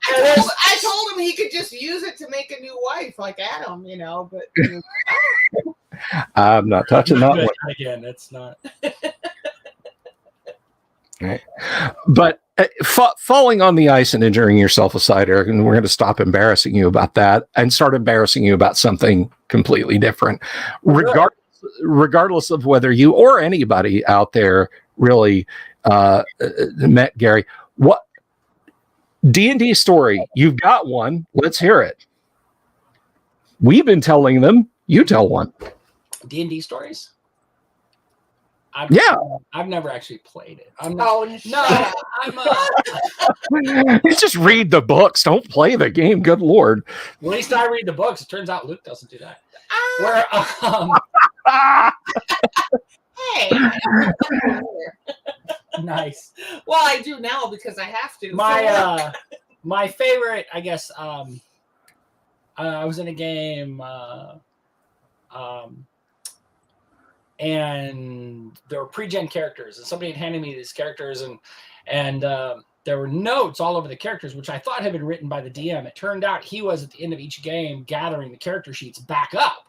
I told him he could just use it to make a new wife, like Adam, But I'm not touching that one. Again, it's not. Right. But falling on the ice and injuring yourself aside, Eric, and we're going to stop embarrassing you about that and start embarrassing you about something completely different. Regardless of whether you or anybody out there really met Gary, what D&D story? You've got one. Let's hear it. We've been telling them. You tell one. D&D stories? I've never actually played it. You just read the books. Don't play the game. Good Lord. At least I read the books. It turns out Luke doesn't do that. Hey. Nice. Well, I do now because I have to. My favorite, I guess. I was in a game. And there were pre-gen characters, and somebody had handed me these characters, and there were notes all over the characters, which I thought had been written by the DM. It turned out he was at the end of each game gathering the character sheets back up,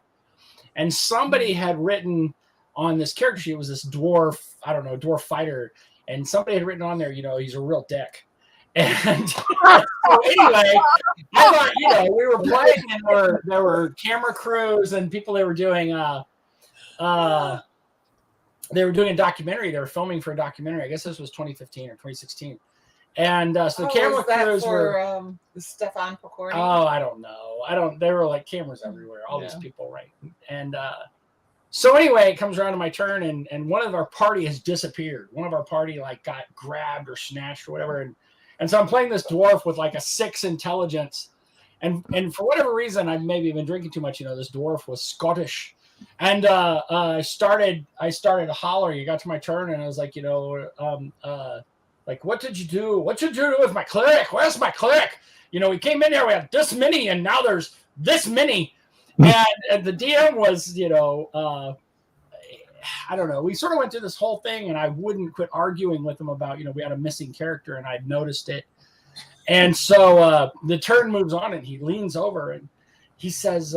and somebody had written on this character sheet, it was this dwarf, I don't know, dwarf fighter, and somebody had written on there, he's a real dick. And so anyway, I thought, we were playing, and there were camera crews and people that were doing a documentary. They were filming for a documentary. I guess this was 2015 or 2016. And so the camera crews were the Stefan Pecori. Oh, I don't know. There were like cameras everywhere. All these people, right? And so anyway, it comes around to my turn, and one of our party has disappeared. One of our party got grabbed or snatched or whatever. And so I'm playing this dwarf with like a 6 intelligence, and for whatever reason, I've maybe been drinking too much. This dwarf was Scottish. And I started to holler. You got to my turn, and I was like, what did you do? What did you do with my cleric? Where's my cleric? We came in here, we have this many, and now there's this many. And the DM was, I don't know. We sort of went through this whole thing, and I wouldn't quit arguing with him about, we had a missing character, and I'd noticed it. And so the turn moves on, and he leans over, and he says,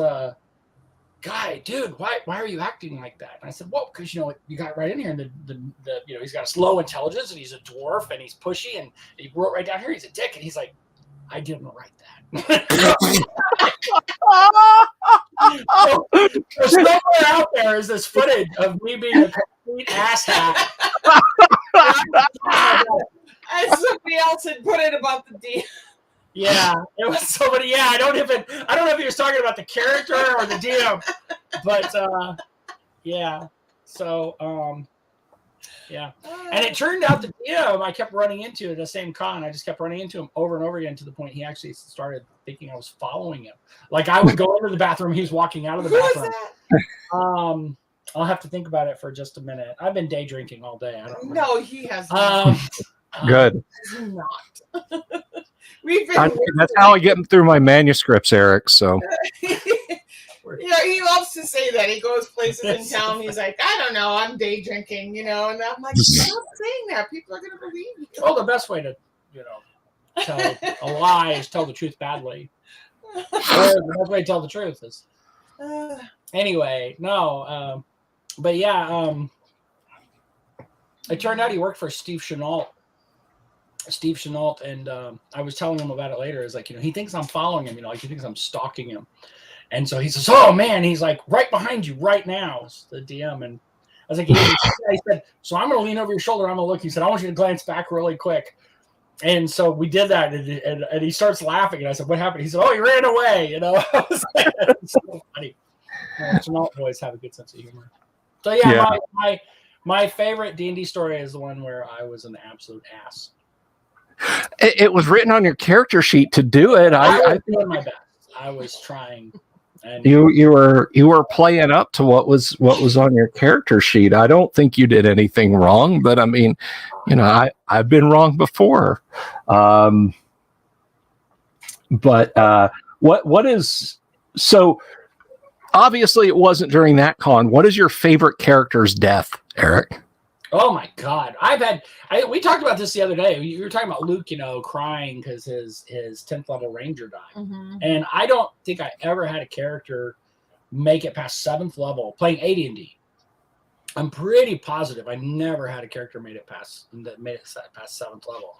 Guy, dude, why are you acting like that? And I said, well, because you got right in here, and the he's got a slow intelligence, and he's a dwarf, and he's pushy, and he wrote right down here he's a dick, and he's like, I didn't write that. So somewhere out there is this footage of me being a complete asshat. And somebody else had put it about the DM. Yeah, it was somebody. Yeah, I don't know if he was talking about the character or the DM, but yeah. So yeah, and it turned out the DM I kept running into at the same con. I just kept running into him over and over again to the point he actually started thinking I was following him. Like I would go into the bathroom, he's walking out of the bathroom. I'll have to think about it for just a minute. I've been day drinking all day. I don't remember. No, he has not. Good. Not. That's how I get through my manuscripts, Eric. So he loves to say that. He goes places in town. He's like, I don't know, I'm day drinking, and I'm like, stop saying that. People are going to believe you. Well, the best way to, tell a lie is tell the truth badly. Or the best way to tell the truth is. Anyway, no, but yeah, it turned out he worked for Steve Chenault, and I was telling him about it later. It's like, he thinks I'm following him, he thinks I'm stalking him. And so he says, oh man, he's like right behind you right now. It's the DM. And I was like, he said, so I'm going to lean over your shoulder. I'm going to look. He said, I want you to glance back really quick. And so we did that. And he starts laughing. And I said, what happened? He said, oh, he ran away. I was like, it's so funny. Chenault boys have a good sense of humor. So yeah. My favorite D&D story is the one where I was an absolute ass. It was written on your character sheet to do it. I I was doing my best. I was trying. And you were playing up to what was on your character sheet. I don't think you did anything wrong, but I mean, I've been wrong before. But what is so? Obviously, it wasn't during that con. What is your favorite character's death, Eric? oh my God, we talked about this the other day. You were talking about Luke, crying because his 10th level ranger died. Mhm. And I don't think I ever had a character make it past 7th level playing AD&D. I'm pretty positive I never had a character made it past 7th level.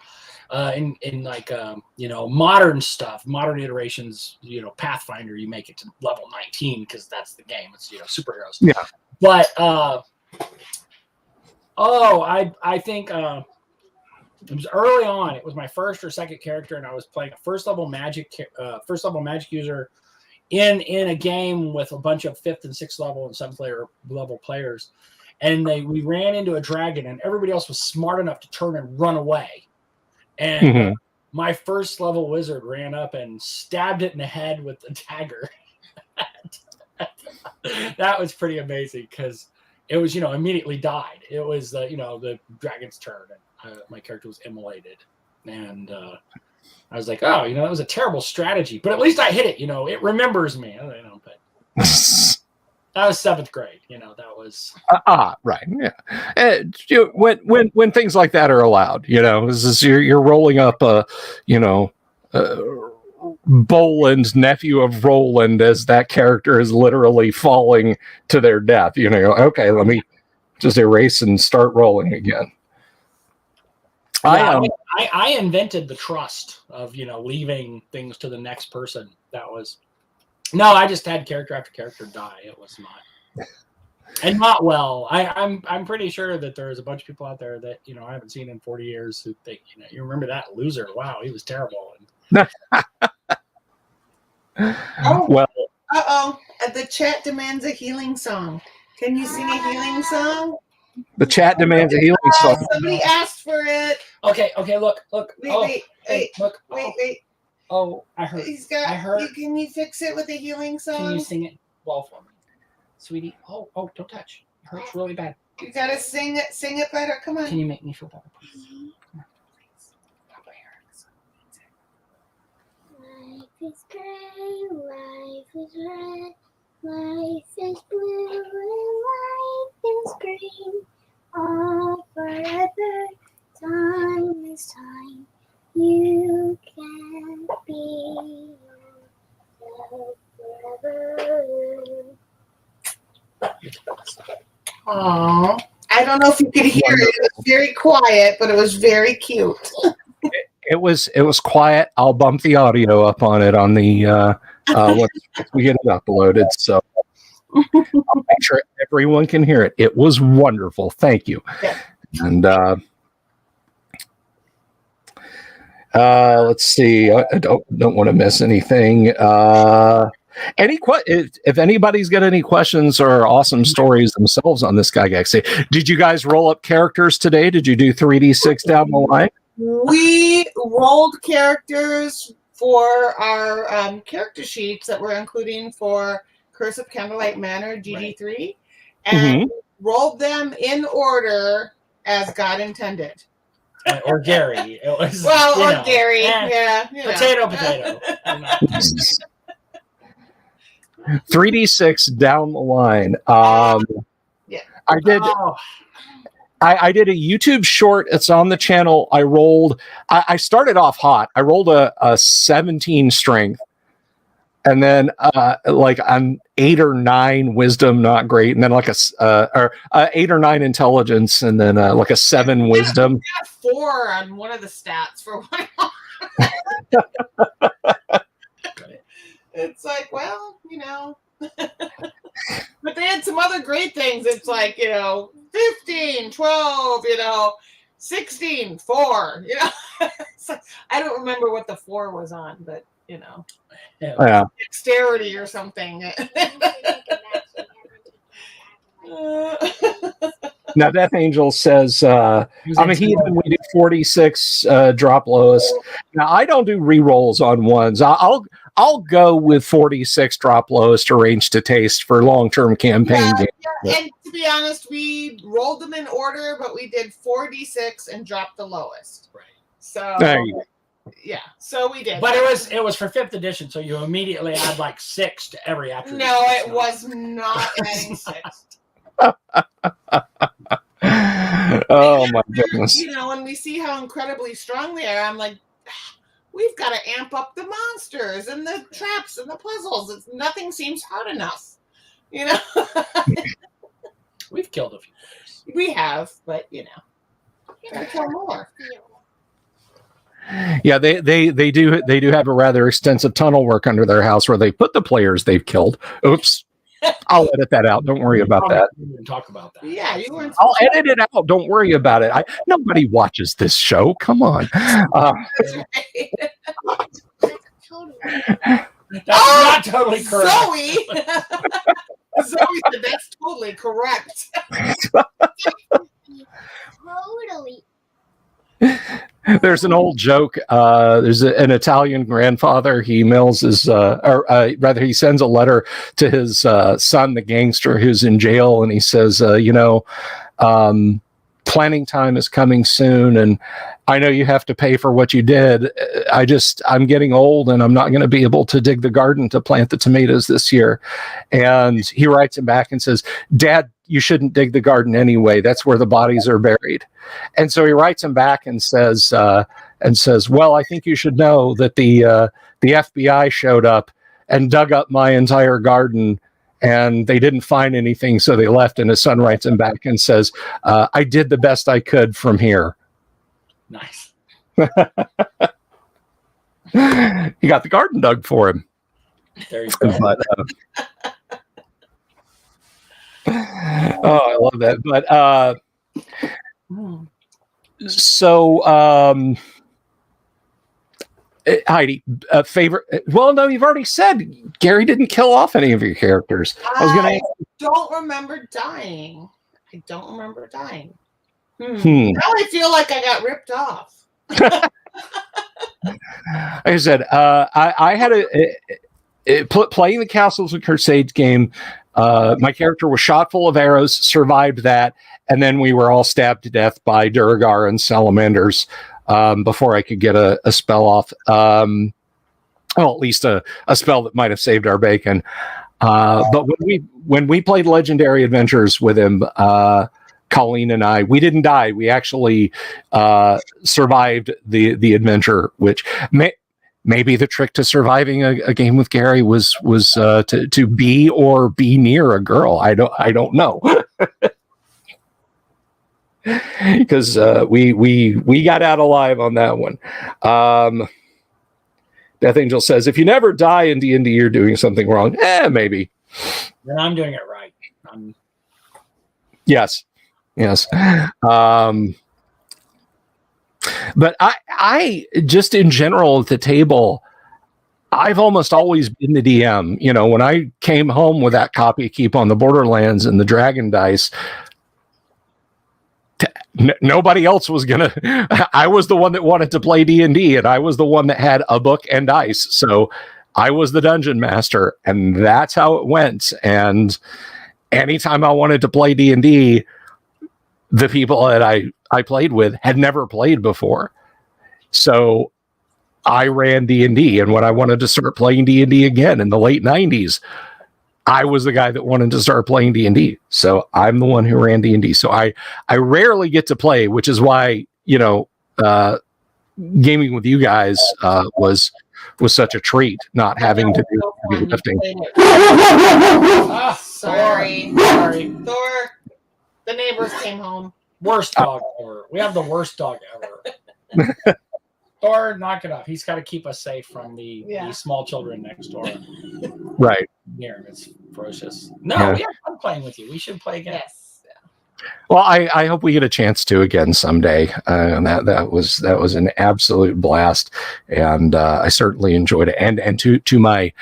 In like modern stuff, modern iterations, Pathfinder, you make it to level 19 because that's the game. It's superheroes. Yeah. But I think it was early on. It was my first or second character, and I was playing a first level magic user in a game with a bunch of 5th and 6th level and 7th level players. And we ran into a dragon, and everybody else was smart enough to turn and run away. And my first level wizard ran up and stabbed it in the head with a dagger. That was pretty amazing because it was, immediately died. It was, the dragon's turn, and my character was immolated. And I was like, oh, that was a terrible strategy, but at least I hit it. It remembers me. But that was 7th grade. That was right. Yeah. When things like that are allowed, you're rolling up Boland's nephew of Roland as that character is literally falling to their death. Okay, let me just erase and start rolling again. Yeah, I invented the trust of leaving things to the next person. I just had character after character die. It was not, and not well. I'm pretty sure that there's a bunch of people out there that I haven't seen in 40 years who think you remember that loser. Wow, he was terrible. Well, the chat demands a healing song. Can you sing a healing song? the chat demands a healing song. Somebody asked for it. Okay, look. Wait. Look. Wait. Oh, I heard. I heard. Can you fix it with a healing song? Can you sing it well for me, sweetie? Oh, don't touch. It hurts really bad. You gotta sing it better. Come on. Can you make me feel better, please? Come on, please. Life is gray, life is red, life is blue, and life is green. All forever, time is time. You can be yourself forever. Aww. I don't know if you could hear it. It was very quiet, but it was very cute. It was quiet. I'll bump the audio up on it on the once we get it uploaded. So I'll make sure everyone can hear it. It was wonderful. Thank you. Yeah. And let's see. I don't want to miss anything. If anybody's got any questions or awesome stories themselves on this GYGAX, did you guys roll up characters today? Did you do 3d6 down the line? We rolled characters for our character sheets that we're including for Curse of Candlelight Manor GD3, and rolled them in order as God intended. Or Gary. It was or Gary. Potato. 3d6 down the line. Yeah. I did. I did a YouTube short. It's on the channel. I started off hot. I rolled a 17 strength, and then like I'm 8 or 9 wisdom, not great, and then like a 8 or 9 intelligence, and then like a 7 wisdom. We got 4 on one of the stats for one. It's like, well, but they had some other great things. It's like, 15, 12, 16, 4, So I don't remember what the 4 was on, but, Yeah. dexterity or something. Now, Death Angel says, I'm a heathen. We do 46 drop lowest. Now I don't do re-rolls on ones. I'll go with 46 drop lowest arranged to taste for long-term campaign games. Yeah. And to be honest, we rolled them in order, but we did 4d6 and dropped the lowest. Right. So There you go. yeah, so we did. But it was for 5th edition, so you immediately add like 6 to every attribute. No, it was not adding 6. Oh my goodness. You know, when we see how incredibly strong they are, I'm like, we've got to amp up the monsters and the traps and the puzzles. Nothing seems hard enough. You know, We've killed a few players. we have, but you know, gotta kill more. Yeah, they do have a rather extensive tunnel work under their house where they put the players they've killed. Oops. I'll edit that out. Don't worry about that. We didn't talk about that. Yeah, you weren't. I'll edit it out. Don't worry about it. Nobody watches this show. Come on. That's right. Totally. That's not totally correct. Zoe. Zoe said that's totally correct. Totally. There's an old joke. There's an Italian grandfather. He mails his, or rather, he sends a letter to his son, the gangster, who's in jail, and he says, planning time is coming soon, and I know you have to pay for what you did. I'm getting old, and I'm not going to be able to dig the garden to plant the tomatoes this year. And he writes him back and says, Dad, you shouldn't dig the garden anyway. That's where the bodies are buried. And so he writes him back and says, well, I think you should know that the FBI showed up and dug up my entire garden, and they didn't find anything, so they left. And his son writes him back and says, I did the best I could from here. Nice. He got the garden dug for him. There you go. But, I love that. But so Heidi, favorite? Well, no, you've already said Gary didn't kill off any of your characters. I don't remember dying. Now I feel like I got ripped off. Like I said, I had playing the Castles of Crusades game. My character was shot full of arrows, survived that, and then we were all stabbed to death by Durgar and salamanders before I could get a spell off. Well, at least a spell that might have saved our bacon. But when we played Legendary Adventures with him, Colleen and I, we didn't die. We actually survived the adventure, which maybe the trick to surviving a game with Gary was to be or be near a girl. I don't know. Because we got out alive on that one. Death Angel says, if you never die in D&D, you're doing something wrong. Maybe. Then I'm doing it right. Yes. But I just in general at the table, I've almost always been the DM. You know, when I came home with that copy keep on the Borderlands and the Dragon Dice, nobody else was gonna. I was the one that wanted to play D&D, and I was the one that had a book and dice. So I was the dungeon master, and that's how it went. And anytime I wanted to play D&D, the people that I played with had never played before. So I ran D&D, and when I wanted to start playing D&D again in the late 90s, I was the guy that wanted to start playing D&D. So I'm the one who ran D&D. So I rarely get to play, which is why, gaming with you guys was such a treat, not having to do heavy lifting. Sorry. Thor, the neighbors came home. Worst dog ever. We have the worst dog ever. Thor, knock it off. He's got to keep us safe from the small children next door. Right. Here, it's ferocious. No, we have fun playing with you. We should play again. Yes. Well, I hope we get a chance to again someday. And that was an absolute blast, and I certainly enjoyed it. And to my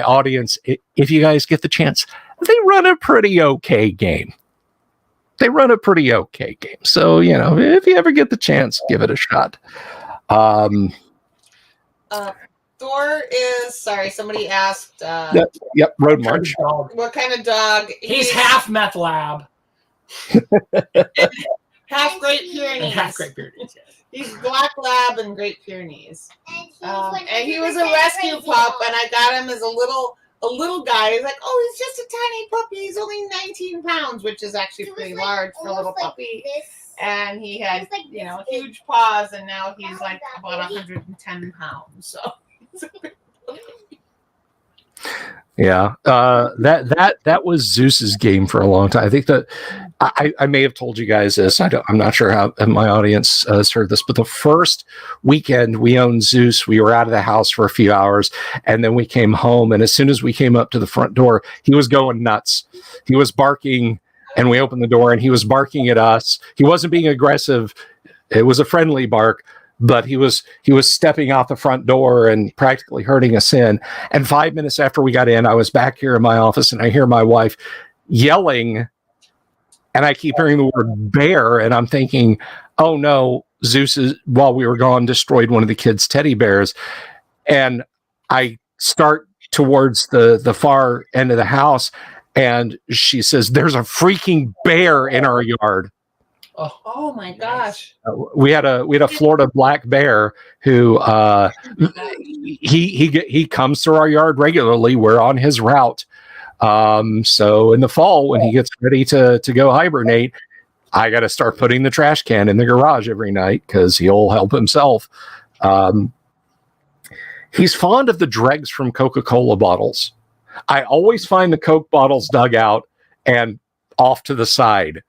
audience, if you guys get the chance, they run a pretty okay game. they run a pretty okay game. So, if you ever get the chance, give it a shot. Thor is sorry. Somebody asked. Yep, Road March. What kind of dog? He's half meth lab. Half Great Pyrenees. And half Great Pyrenees. Yes. He's Black Lab and Great Pyrenees. And he was a 100% rescue crazy pup, dog. and I got him as a little guy. He's like, oh, he's just a tiny puppy. He's only 19 pounds, which is actually He was pretty like large for a little almost like puppy. this. And he had, He was like this big. huge paws, and now he's was like that about big. 110 pounds. So. Yeah, that was Zeus's game for a long time. I think that I may have told you guys this. I'm not sure how my audience has heard this, but the first weekend we owned Zeus, we were out of the house for a few hours, and then we came home. And as soon as we came up to the front door, he was going nuts. He was barking, and we opened the door, and he was barking at us. He wasn't being aggressive; it was a friendly bark. But he was stepping out the front door and practically hurting us in. And 5 minutes after we got in, I was back here in my office, and I hear my wife yelling, and I keep hearing the word bear, and I'm thinking, oh no, Zeus is, while we were gone, destroyed one of the kids' teddy bears. And I start towards the far end of the house, and she says, there's a freaking bear in our yard. Oh my gosh! We had a Florida black bear who he comes through our yard regularly. We're on his route. So in the fall, when he gets ready to go hibernate, I got to start putting the trash can in the garage every night because he'll help himself. He's fond of the dregs from Coca-Cola bottles. I always find the Coke bottles dug out and off to the side.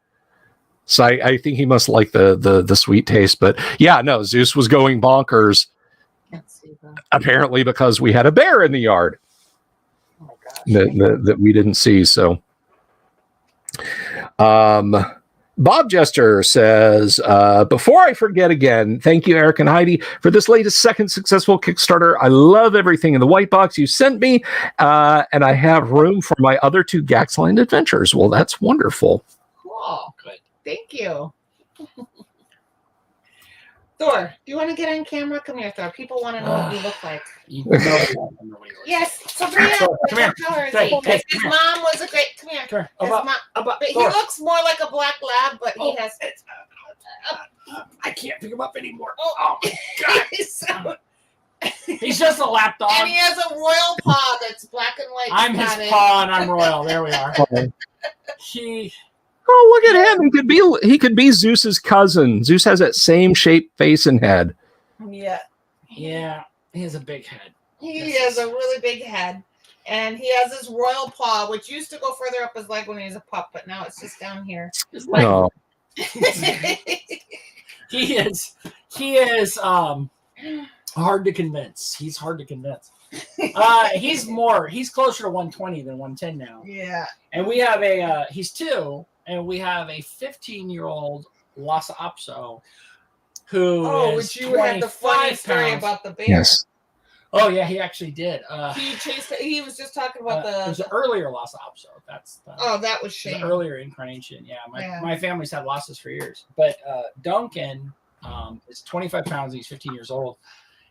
So I think he must like the sweet taste. But yeah, no, Zeus was going bonkers, apparently because we had a bear in the yard that we didn't see. So Bob Jester says, before I forget again, thank you, Eric and Heidi, for this latest second successful Kickstarter. I love everything in the white box you sent me, and I have room for my other 2 Gaxland adventures. Well, that's wonderful. Cool. Good. Thank you. Thor, do you want to get on camera? Come here, Thor. People want to know what you look like. Yes, Sabrina. Come here. His mom was a great. Come here. Come here. His mom, but he looks more like a black lab, but he has. I can't pick him up anymore. Oh my God. He's just a lap dog. And he has a royal paw that's black and white. I'm his paw, and I'm royal. There we are. Oh, look at him! He could be Zeus's cousin. Zeus has that same shape, face, and head. Yeah. Yeah. He has a big head. He has a really big head, and he has his royal paw, which used to go further up his leg when he was a pup, but now it's just down here. Oh. He is hard to convince. He's hard to convince. He's closer to 120 than 110 now. Yeah. And we have he's 2, and we have a 15-year-old Lhasa Apso who is which you had the funny story about the bear. Yes. Oh yeah, he actually did. He was just talking about it was an earlier Lhasa Apso. That was Shane. The earlier incarnation. Yeah, my family's had Lhasas for years. But Duncan is 25 pounds. He's 15 years old,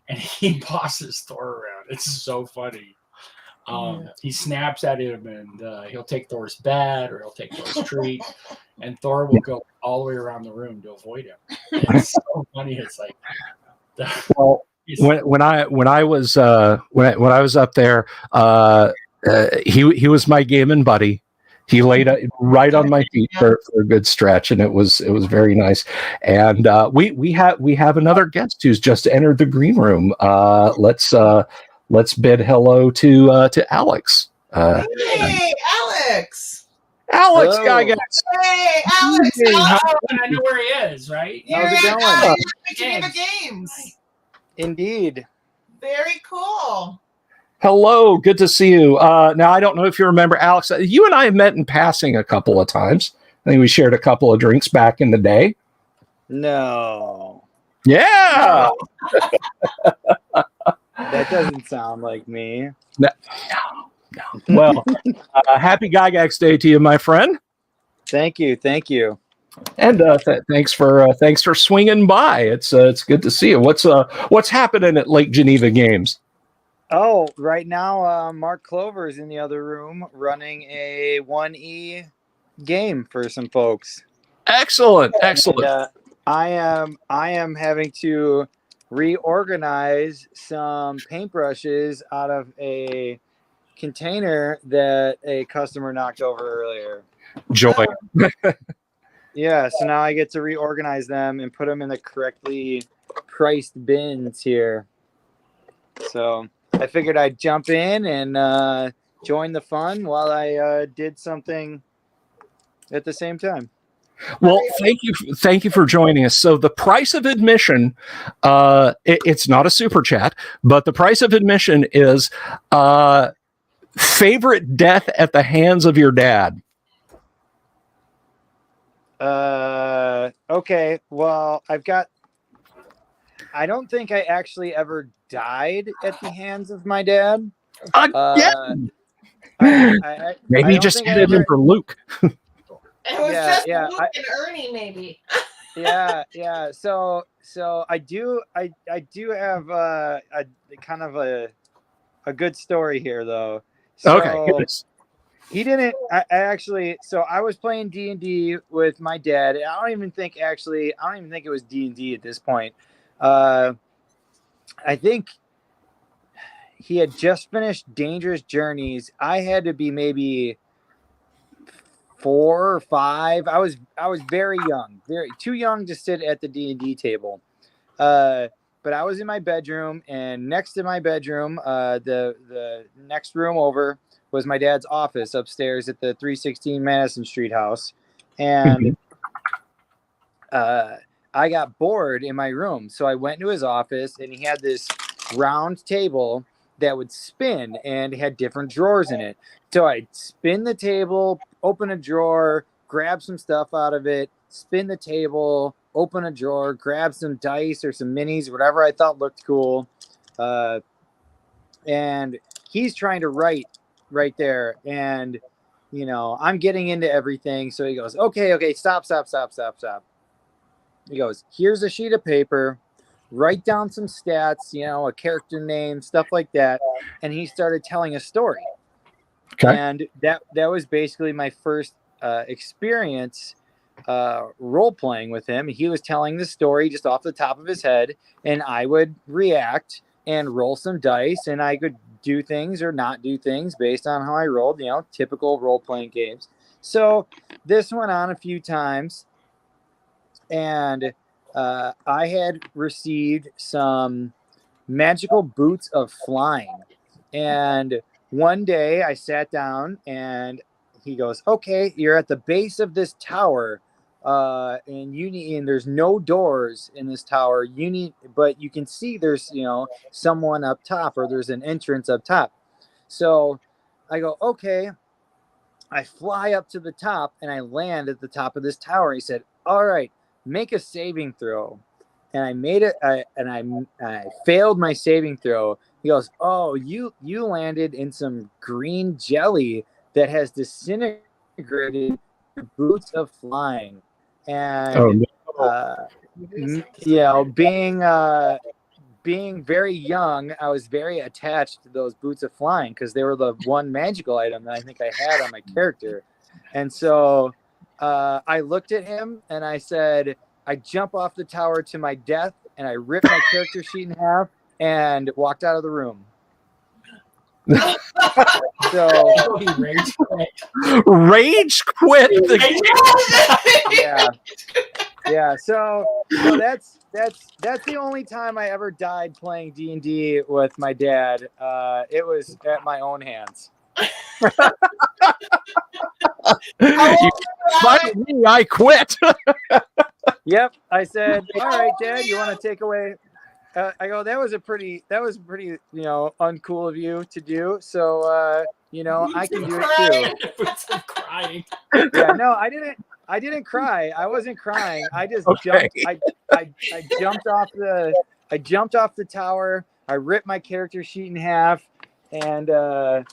and he bosses Thor around. It's so funny. He snaps at him, and he'll take Thor's bat or he'll take Thor's treat, and Thor will go all the way around the room to avoid him. It's so funny. It's like, well, when I was up there, he was my gaming buddy. He laid right on my feet for a good stretch, and it was very nice. And we have another guest who's just entered the green room. Let's bid hello to Alex. Hey, Alex! Alex, GYGAX. Hey, Alex! I know where he is, right? How's it going? King of the games. Indeed. Very cool. Hello, good to see you. Now, I don't know if you remember, Alex. You and I have met in passing a couple of times. I think we shared a couple of drinks back in the day. No. Yeah. That doesn't sound like me. No. Well, happy GYGAX Day to you, my friend. Thank you. And thanks for swinging by. It's good to see you. What's happening at Lake Geneva Games? Oh, right now, Mark Clover is in the other room running a 1E game for some folks. Excellent. And, I am having to reorganize some paintbrushes out of a container that a customer knocked over earlier. Joy. Yeah, so now I get to reorganize them and put them in the correctly priced bins here. So I figured I'd jump in and join the fun while I did something at the same time. Well, thank you for joining us. So the price of admission, it's not a super chat, but the price of admission is favorite death at the hands of your dad. Okay, well, I don't think I actually ever died at the hands of my dad. Maybe you just had it in for Luke. It was just Luke and Ernie, maybe. yeah. So I do have a kind of a good story here, though. So Okay. he didn't. I actually. So I was playing D&D with my dad. I don't even think it was D&D at this point. I think he had just finished Dangerous Journeys. I had to be maybe 4 or 5. I was very young, too young to sit at the D&D table. But I was in my bedroom, and next to my bedroom, the next room over was my dad's office upstairs at the 316 Madison Street house. And I got bored in my room, so I went to his office, and he had this round table that would spin and had different drawers in it. So I'd spin the table, open a drawer, grab some stuff out of it, spin the table, open a drawer, grab some dice or some minis, whatever I thought looked cool. And he's trying to write right there. And, I'm getting into everything. So he goes, okay, stop. He goes, here's a sheet of paper. Write down some stats, a character name, stuff like that. And he started telling a story. Okay. And that was basically my first experience role playing with him. He was telling the story just off the top of his head, and I would react and roll some dice, and I could do things or not do things based on how I rolled, typical role playing games. So this went on a few times, and I had received some magical boots of flying. And one day I sat down and he goes, okay, you're at the base of this tower. And there's no doors in this tower. But you can see there's, someone up top, or there's an entrance up top. So I go, okay. I fly up to the top and I land at the top of this tower. He said, all right, make a saving throw. And I made it, and I failed my saving throw. He goes, oh, you landed in some green jelly that has disintegrated your boots of flying. And being very young, I was very attached to those boots of flying because they were the one magical item that I think I had on my character. And so I looked at him and I said, I jump off the tower to my death, and I ripped my character sheet in half and walked out of the room. So he rage quit. Rage quit. Yeah. So that's the only time I ever died playing D&D with my dad. It was at my own hands. I quit. Yep. I said, all right, Dad, you want to take away? I go, that was pretty, uncool of you to do. So, I can do it too. Crying. Yeah, no, I didn't cry. I wasn't crying. I just jumped. I jumped off the tower. I ripped my character sheet in half, and I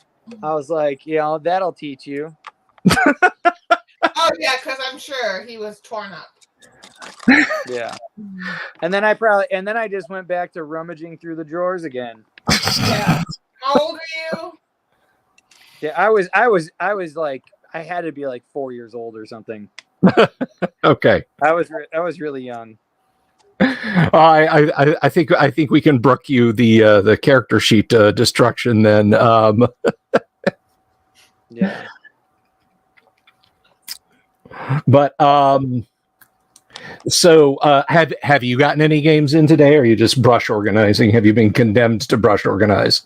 was like, that'll teach you. Oh, yeah, because I'm sure he was torn up. Yeah. And then I just went back to rummaging through the drawers again. Yeah. How old are you? Yeah, I was like, I had to be like 4 years old or something. Okay. I was really young. I think we can brook you the character sheet destruction then. Yeah. But so have you gotten any games in today, or are you just brush organizing? Have you been condemned to brush organize?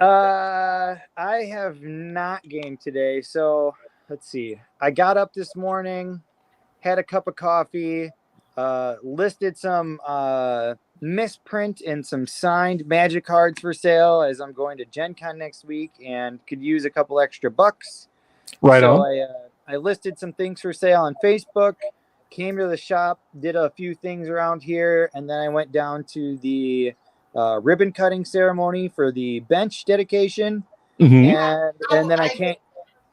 I have not gamed today, so let's see. I got up this morning, had a cup of coffee, listed some misprint and some signed Magic cards for sale, as I'm going to Gen Con next week and could use a couple extra bucks. Right so on. I listed some things for sale on Facebook, came to the shop, did a few things around here, and then I went down to the ribbon cutting ceremony for the bench dedication. Mm-hmm. And then I can't.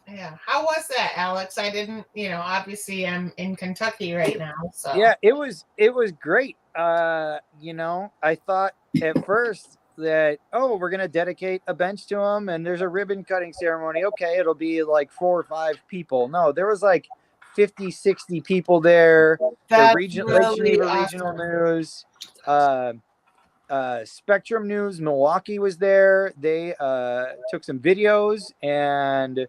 Yeah. How was that, Alex? I didn't, obviously I'm in Kentucky right now. So Yeah, it was great. I thought at first that, we're going to dedicate a bench to him and there's a ribbon cutting ceremony. Okay, it'll be like 4 or 5 people. No, there was like 50, 60 people there. That's The Lake really Geneva awesome. Regional News, Spectrum News Milwaukee was there. They took some videos and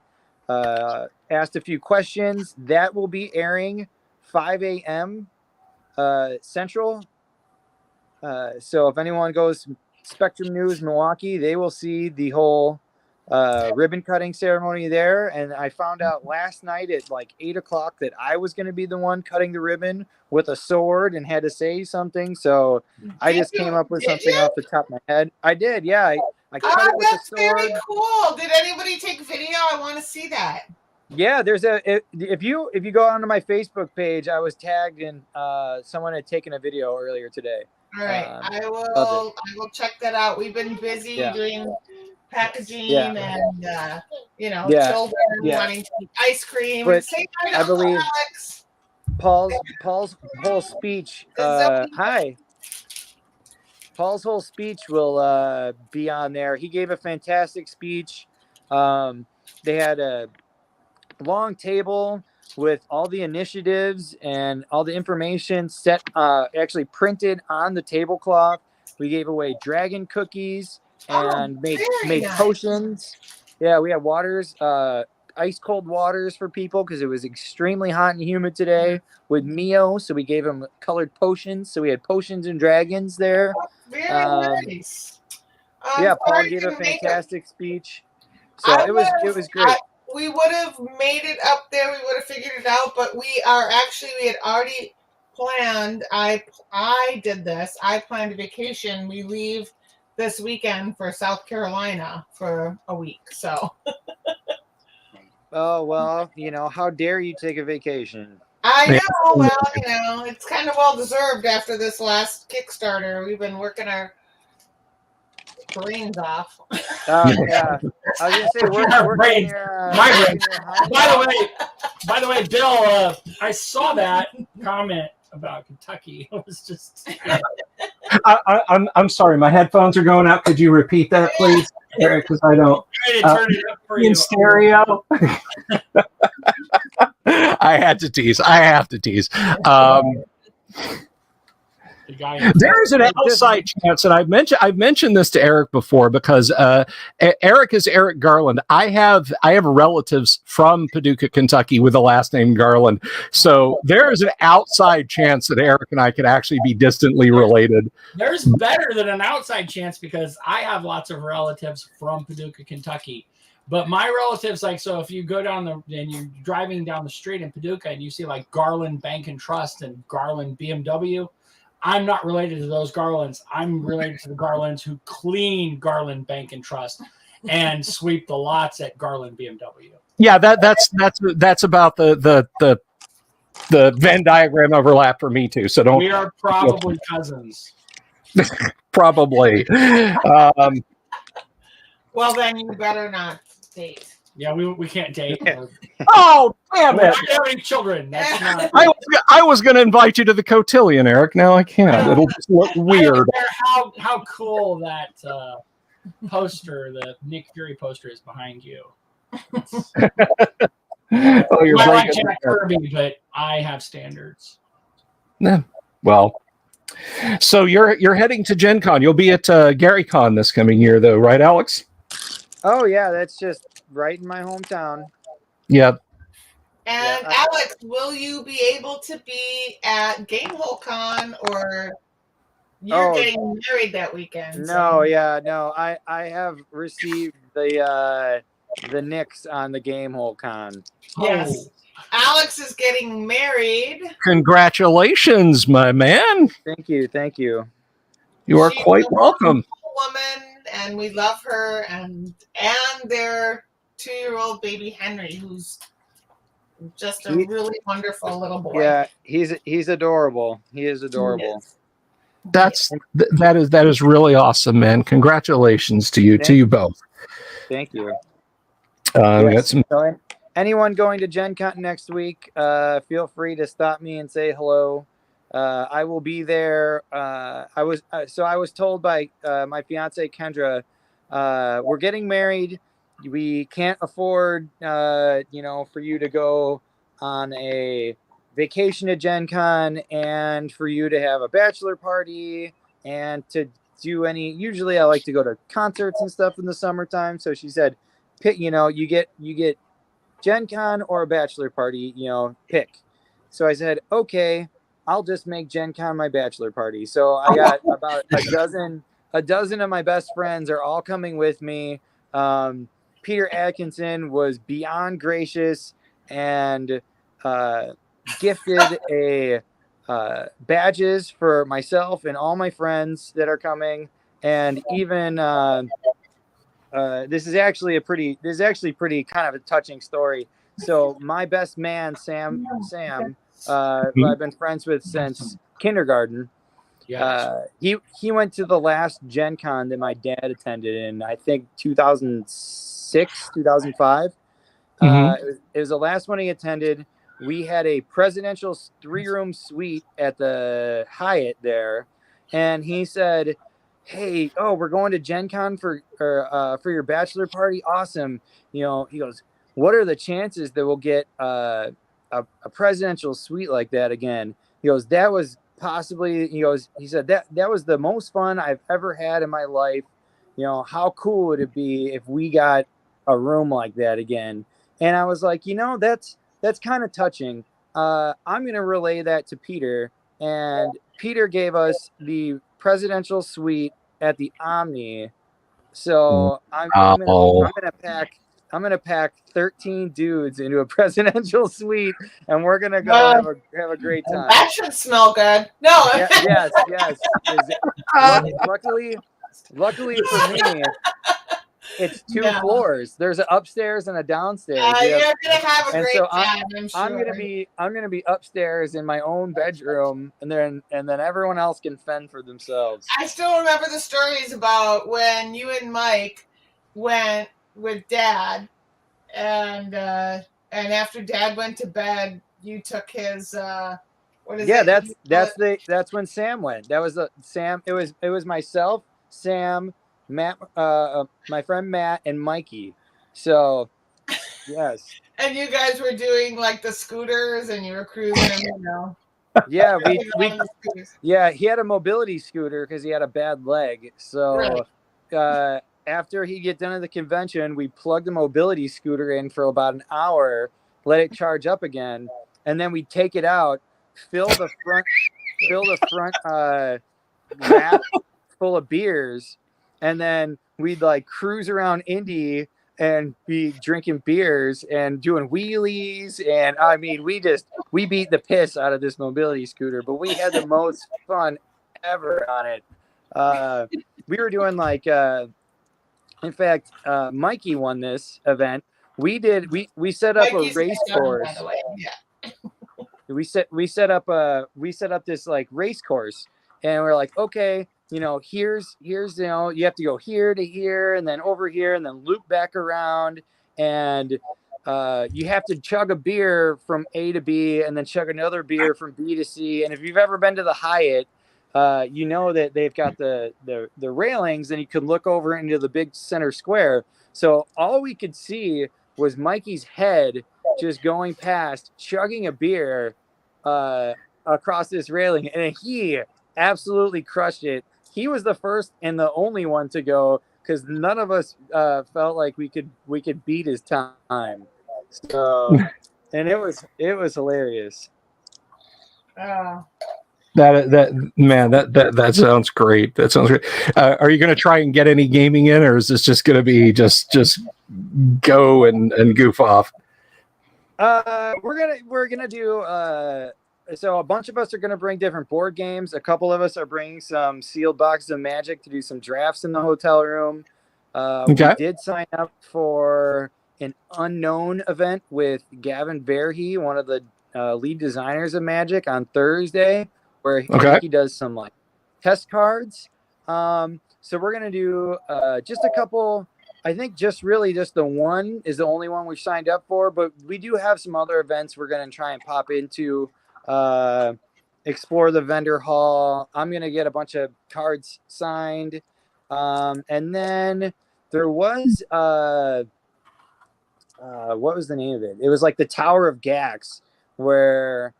asked a few questions. That will be airing 5 a.m. Central. So if anyone goes Spectrum News Milwaukee, they will see the whole ribbon cutting ceremony there. And I found out last night at like 8 o'clock that I was going to be the one cutting the ribbon with a sword and had to say something. So I just came up with something off the top of my head. I did. Yeah. I cut it with a sword. Very cool. Did anybody take video? I want to see that. Yeah, if you go onto my Facebook page, I was tagged and someone had taken a video earlier today. All right, I will check that out. We've been busy doing packaging and children wanting to eat ice cream. But say hi I believe Alex. Paul's whole speech. Hi. Paul's whole speech will be on there. He gave a fantastic speech. They had a long table with all the initiatives and all the information set, actually printed on the tablecloth. We gave away dragon cookies and made nice. Potions. Yeah, we had waters, ice cold waters for people because it was extremely hot and humid today with Mio. So we gave them colored potions. So we had potions and dragons there. Very nice. Yeah, Paul gave a fantastic speech. So it was great. We would have made it up there. We would have figured it out, but we had already planned. I did this. I planned a vacation. We leave this weekend for South Carolina for a week. So. Oh, well, how dare you take a vacation? I know. Well, it's kind of well deserved after this last Kickstarter. We've been working our brains off. Yeah. I was gonna say we're brains. My brains. By the way, Bill, I saw that comment about Kentucky. It was just. I'm sorry, my headphones are going out. Could you repeat that, please, Eric? Because I don't. Turn it up for in you. Stereo. I have to tease. There is an outside chance, and I've mentioned this to Eric before because Eric is Eric Garland. I have relatives from Paducah, Kentucky, with the last name Garland. So there is an outside chance that Eric and I could actually be distantly related. There's better than an outside chance because I have lots of relatives from Paducah, Kentucky. But my relatives, so if you go down and you're driving down the street in Paducah and you see like Garland Bank and Trust and Garland BMW. I'm not related to those Garlands. I'm related to the Garlands who clean Garland Bank and Trust and sweep the lots at Garland BMW. Yeah, that's about the Venn diagram overlap for me too. So don't. We are probably cousins. Probably. Well, then you better not date. Yeah, we can't date. Yeah. Oh, damn We're it! not having children. That's not. I was going to invite you to the cotillion, Eric. Now I can't. It'll just look I don't weird. care how cool that poster, the Nick Fury poster, is behind you. Oh, you're I right. like Jack Kirby, but I have standards. Yeah. Well, so you're heading to Gen Con. You'll be at Gary Con this coming year, though, right, Alex? Oh yeah, that's just right in my hometown. Yeah. And Yeah, Alex, will you be able to be at Gamehole Con, or you're getting married that weekend? No, yeah, no. I have received the Knicks on the Gamehole Con. Yes. Alex is getting married. Congratulations, my man. Thank you, thank you. You are She's quite a welcome. woman, and we love her, and their 2-year-old baby Henry, who's just a really wonderful little boy. Yeah, he's adorable. He is adorable. That is really awesome, man. Congratulations to you both. Thank you. We got some. So anyone going to Gen Con next week, feel free to stop me and say hello. I will be there. I was told by my fiance Kendra, we're getting married. We can't afford, for you to go on a vacation to Gen Con and for you to have a bachelor party and to do any. Usually, I like to go to concerts and stuff in the summertime. So she said, pick. You get Gen Con or a bachelor party. Pick. So I said, okay. I'll just make Gen Con my bachelor party. So I got about a dozen of my best friends are all coming with me. Peter Atkinson was beyond gracious and gifted badges for myself and all my friends that are coming. And even this is actually pretty kind of a touching story. So my best man, Sam, who I've been friends with since kindergarten. He went to the last Gen Con that my dad attended in, I think, 2006, 2005. It was the last one he attended. We had a presidential 3-room suite at the Hyatt there, and he said, "Hey, we're going to Gen Con for your bachelor party. Awesome." He goes, "What are the chances that we'll get a presidential suite like that again?" He goes, "That was possibly," he said that was the most fun I've ever had in my life. How cool would it be if we got a room like that again? And I was like, that's kind of touching. I'm going to relay that to Peter, and Peter gave us the presidential suite at the Omni. So I'm gonna pack 13 dudes into a presidential suite, and we're gonna go have a great time. That should smell good. No. Yes. Luckily for me, it's 2 floors. There's an upstairs and a downstairs. You're gonna have a great time. I'm gonna be upstairs in my own bedroom, and then everyone else can fend for themselves. I still remember the stories about when you and Mike went with Dad, and after Dad went to bed, you took his that's when Sam went. That was Sam. It was myself, Sam, Matt, my friend Matt, and Mikey. So, yes. And you guys were doing like the scooters, and you were cruising, Yeah, he had a mobility scooter because he had a bad leg. So, after he get done at the convention, we plugged the mobility scooter in for about an hour, let it charge up again, and then we take it out, fill the front rack full of beers, and then we'd like cruise around Indy and be drinking beers and doing wheelies. And I mean, we beat the piss out of this mobility scooter, but we had the most fun ever on it. We were doing like, in fact, Mikey won this event. We set up Mikey's a race course. By the way. Yeah. We set up this like race course, and we're like, okay, here's you have to go here to here and then over here and then loop back around, and you have to chug a beer from A to B and then chug another beer from B to C. And if you've ever been to the Hyatt, you know that they've got the railings, and you can look over into the big center square. So all we could see was Mikey's head just going past, chugging a beer across this railing, and he absolutely crushed it. He was the first and the only one to go, because none of us felt like we could beat his time. So, and it was hilarious. That sounds great. That sounds great. Are you going to try and get any gaming in, or is this just going to be just go and goof off? We're gonna do. So a bunch of us are gonna bring different board games. A couple of us are bringing some sealed boxes of Magic to do some drafts in the hotel room. Okay. We did sign up for an unknown event with Gavin Verhey, one of the lead designers of Magic, on Thursday, where he does some like test cards. So we're gonna do just a couple. I think just the one is the only one we've signed up for, but we do have some other events we're going to try and pop into, explore the vendor hall. I'm going to get a bunch of cards signed. And then there was, what was the name of it? It was like the Tower of Gax, where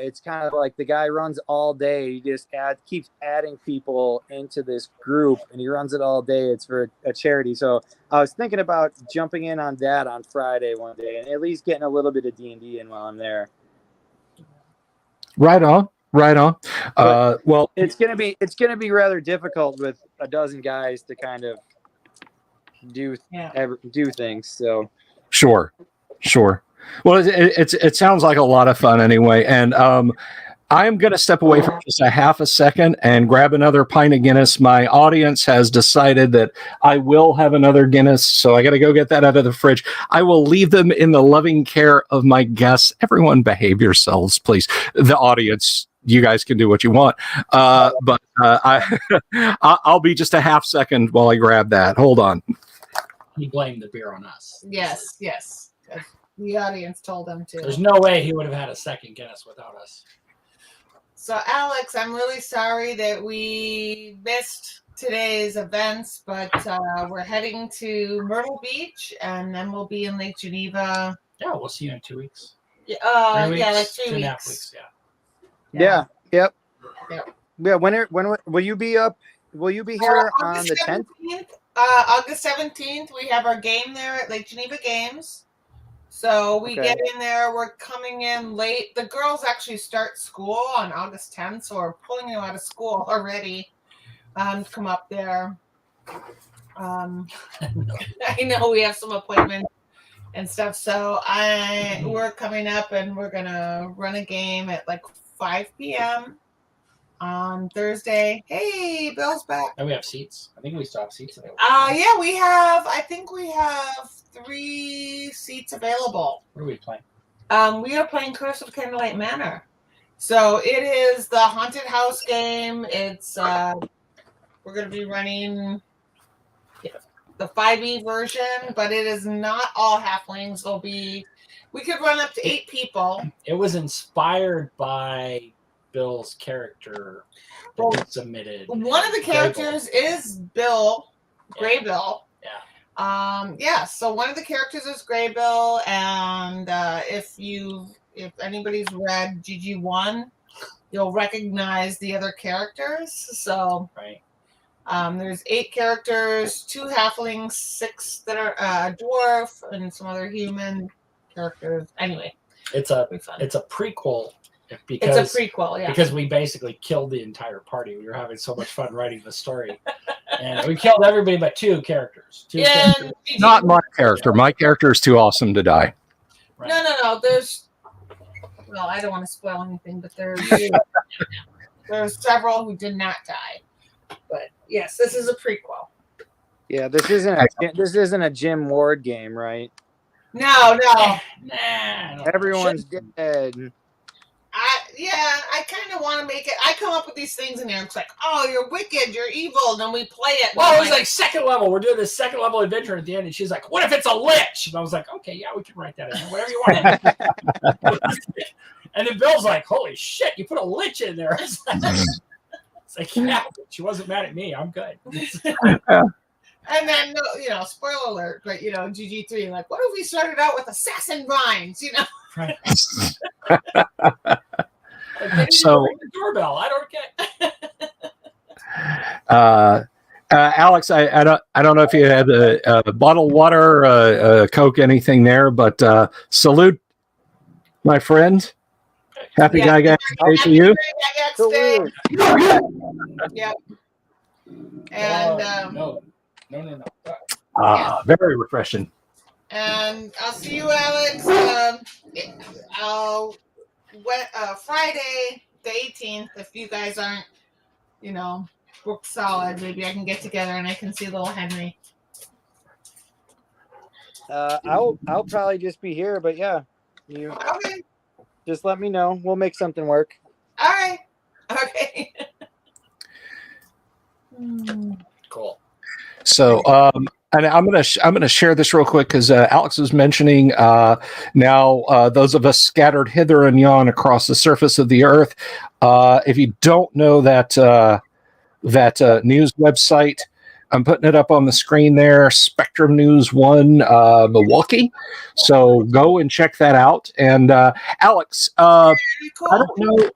it's kind of like the guy runs all day. He just keeps adding people into this group, and he runs it all day. It's for a charity. So I was thinking about jumping in on that on Friday one day, and at least getting a little bit of D&D in while I'm there. Right on. Well, it's gonna be rather difficult with a dozen guys to kind of do things. So sure. Well, it sounds like a lot of fun anyway, and I'm going to step away for just a half a second and grab another pint of Guinness. My audience has decided that I will have another Guinness, so I got to go get that out of the fridge. I will leave them in the loving care of my guests. Everyone behave yourselves, please. The audience, you guys can do what you want, but I'll be just a half second while I grab that. Hold on. He blamed the beer on us. Yes. The audience told him to. There's no way he would have had a second Guinness without us. So, Alex, I'm really sorry that we missed today's events, but we're heading to Myrtle Beach, and then we'll be in Lake Geneva. Yeah, we'll see you in 2 weeks. Yeah, 3 weeks, like 3 2.5 weeks. weeks. Yeah. Yep. Yeah. When will you be up? Will you be here on the 10th? August 17th, we have our game there at Lake Geneva Games. So we get in there. We're coming in late. The girls actually start school on August 10th, so we're pulling them out of school already to come up there. I know we have some appointments and stuff, so we're coming up, and we're gonna run a game at like 5 p.m. on Thursday. Hey, Bill's back. And we have seats. I think we still have seats available. Yeah, we have. I think we have 3 seats available. What are we playing? We are playing Curse of Candlelight Manor. So it is the haunted house game. It's we're going to be running the 5e version, but it is not all halflings. We could run up to 8 people. It was inspired by Bill's character that he submitted. One of the characters is Bill, Grey Bill. Yeah. So one of the characters is Grey Bill, and if anybody's read GG1, you'll recognize the other characters. So right. There's 8 characters, 2 halflings, 6 that are dwarf, and some other human characters. Anyway, it's a prequel. It's a prequel, yeah. Because we basically killed the entire party. We were having so much fun writing the story. And we killed everybody but 2 characters. Not my character. My character is too awesome to die. Right. No. Well, I don't want to spoil anything, but there's several who did not die. But yes, this is a prequel. Yeah, this isn't a Jim Ward game, right? No. Nah. Everyone's dead. I kind of want to make it. I come up with these things, and Eric's like, "Oh, you're wicked, you're evil." And then we play it. Well, it was like second level. We're doing this second level adventure at the end, and she's like, "What if it's a lich?" And I was like, "Okay, yeah, we can write that in there, whatever you want." And then Bill's like, "Holy shit, you put a lich in there!" It's like, yeah, she wasn't mad at me. I'm good. And then, spoiler alert, but GG3, like, what if we started out with assassin vines? Right. So ring the doorbell. I don't get. Alex, I don't know if you had a bottle of water, Coke, anything there, but salute, my friend. Happy GYGAX Day to you. GYGAX Day. Yep. And No. Very refreshing. And I'll see you, Alex. Friday the 18th. If you guys aren't, booked solid, maybe I can get together and I can see little Henry. I'll probably just be here, but yeah, you Okay. just let me know. We'll make something work. All right. Okay. Cool. So, and I'm gonna share this real quick because Alex was mentioning now those of us scattered hither and yon across the surface of the earth. If you don't know that news website, I'm putting it up on the screen there. Spectrum News 1 Milwaukee. So go and check that out. And Alex, Very cool. I don't know.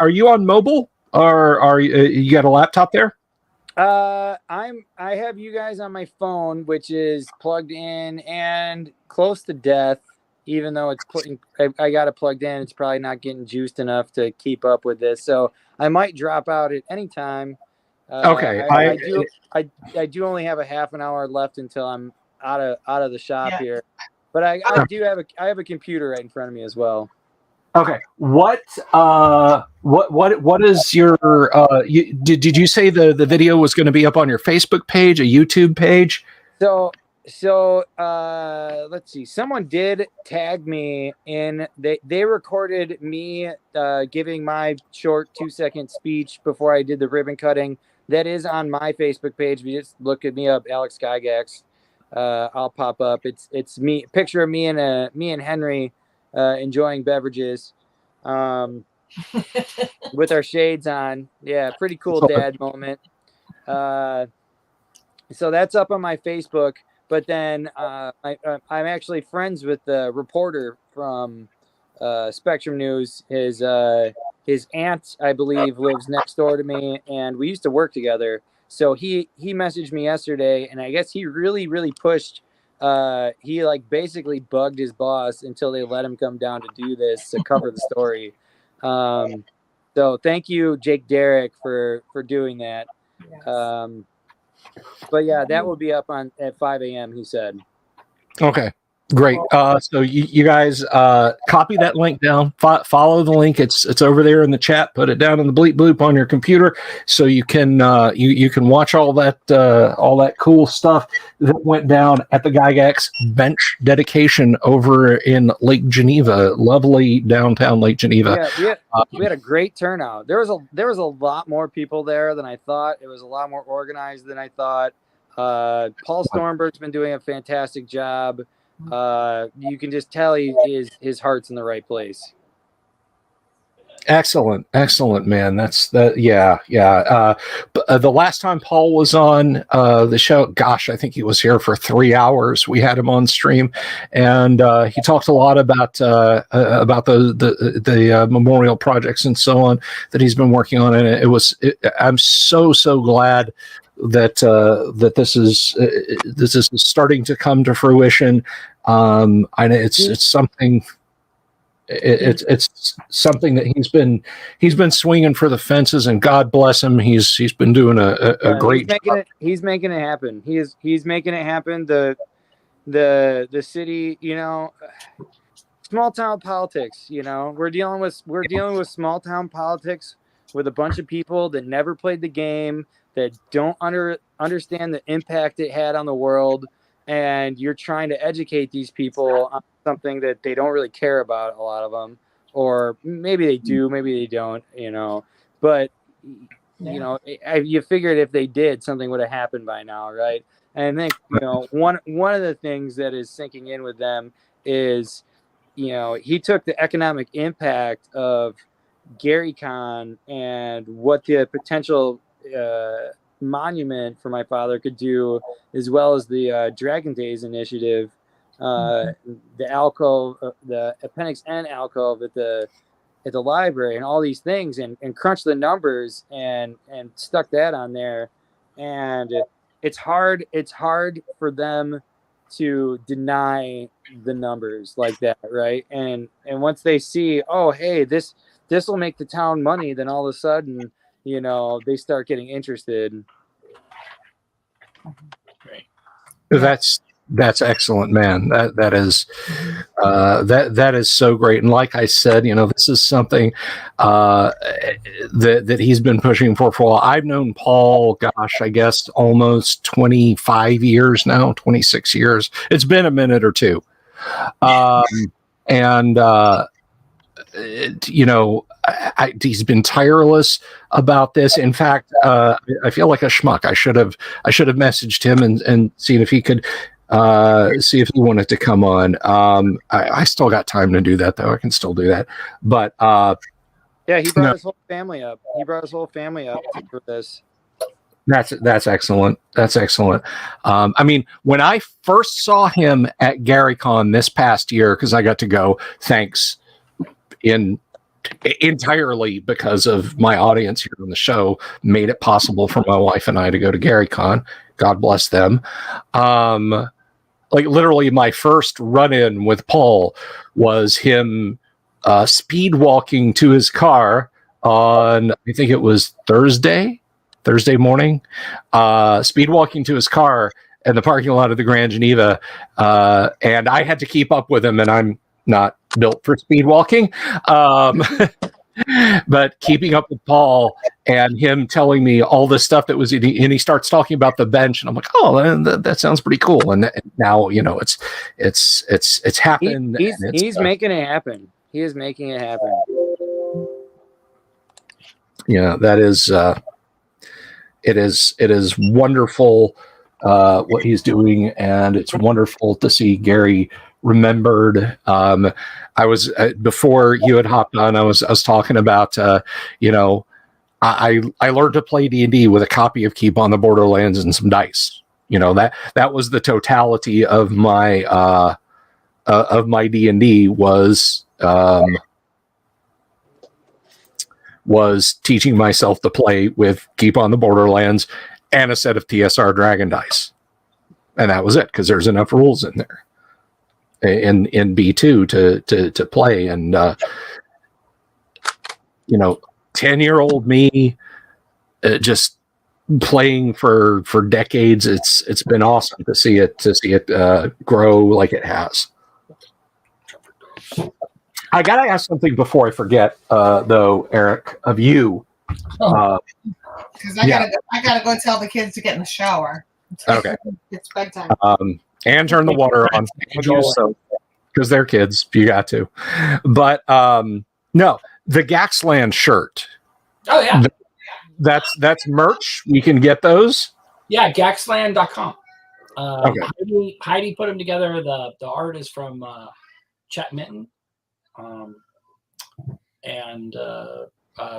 Are you on mobile or are you got a laptop there? I have you guys on my phone, which is plugged in and close to death. Even though it's I got it plugged in, it's probably not getting juiced enough to keep up with this. So I might drop out at any time. Okay, I do only have a half an hour left until I'm out of the shop here, but I have a computer right in front of me as well. Okay. What is your did you say the video was going to be up on your Facebook page, a YouTube page? So let's see. Someone did tag me in. They recorded me giving my short 2-second speech before I did the ribbon cutting. That is on my Facebook page. If you just look at me up, Alex GYGAX, I'll pop up. It's me, picture of me and Henry enjoying beverages with our shades on. Yeah, pretty cool dad moment. So that's up on my Facebook. But then I'm actually friends with the reporter from Spectrum News. His aunt, I believe, lives next door to me, and we used to work together. So he messaged me yesterday, and I guess he really, really pushed. He basically bugged his boss until they let him come down to do this, to cover the story. So thank you, Jake Derrick, for doing that. Yes. But yeah, that will be up at 5 a.m. He said. Okay, great. So you guys copy that link down. Follow the link. It's over there in the chat. Put it down in the bleep bloop on your computer, so you can you can watch all that cool stuff that went down at the GYGAX bench dedication over in Lake Geneva, lovely downtown Lake Geneva. Yeah, we had a great turnout. There was a lot more people there than I thought. It was a lot more organized than I thought. Paul Stormberg's been doing a fantastic job. You can just tell his heart's in the right place. Excellent, man. That's that. Yeah. The last time Paul was on the show, gosh, I think he was here for 3 hours. We had him on stream, and he talked a lot about the memorial projects and so on that he's been working on. And I'm so glad that this is starting to come to fruition. And it's something. It's something that he's been swinging for the fences, and God bless him. He's been doing a great job. He's making it happen. He's making it happen. The city, small town politics. We're dealing with small town politics with a bunch of people that never played the game, that don't understand the impact it had on the world. And you're trying to educate these people on something that they don't really care about, a lot of them, or maybe they do, maybe they don't, but you figured if they did, something would have happened by now, right? And I think one of the things that is sinking in with them is he took the economic impact of GaryCon and what the potential monument for my father could do, as well as the Dragon Days initiative, the alcove, the Appendix N alcove at the library, and all these things, and crunched the numbers and stuck that on there. And it's hard for them to deny the numbers like that, right? And once they see, oh, hey, this will make the town money, then all of a sudden, they start getting interested. Right. That's excellent, man. That is that is so great. And like I said, this is something that he's been pushing for a while. I've known Paul, gosh, I guess almost 25 years now, 26 years. It's been a minute or two. He's been tireless about this. In fact, I feel like a schmuck. I should have messaged him and seen if he could see if he wanted to come on. I still got time to do that, though. I can still do that. But yeah, he brought his whole family up. He brought his whole family up for this. That's excellent. That's excellent. When I first saw him at GaryCon this past year, because I got to go, thanks entirely because of my audience here on the show, made it possible for my wife and I to go to GaryCon. God bless them. Literally my first run-in with Paul was him speed walking to his car on, I think it was Thursday morning, speed walking to his car in the parking lot of the Grand Geneva. And I had to keep up with him, and I'm not built for speed walking. But keeping up with Paul and him telling me all the stuff that was, and he starts talking about the bench, and I'm like, oh, that sounds pretty cool. And now, it's happened. He's making it happen. He is making it happen. Yeah, that is, it is wonderful what he's doing, and it's wonderful to see Gary remembered. I was before you had hopped on, I was talking about I learned to play D&D with a copy of Keep on the Borderlands and some dice. That was the totality of my D&D was teaching myself to play with Keep on the Borderlands and a set of TSR Dragon dice. And that was it, because there's enough rules in there in B2 to play. And 10-year-old me just playing for decades. It's been awesome to see it grow like it has. I gotta ask something before I forget, though, Eric, of you. Because I gotta go tell the kids to get in the shower. Okay. It's bedtime. And turn the water on, because they're kids. You got to. But no, the Gaxland shirt. Oh yeah, that's merch. We can get those. Yeah, gaxland.com. Okay. Heidi put them together. The art is from Chet Minton. And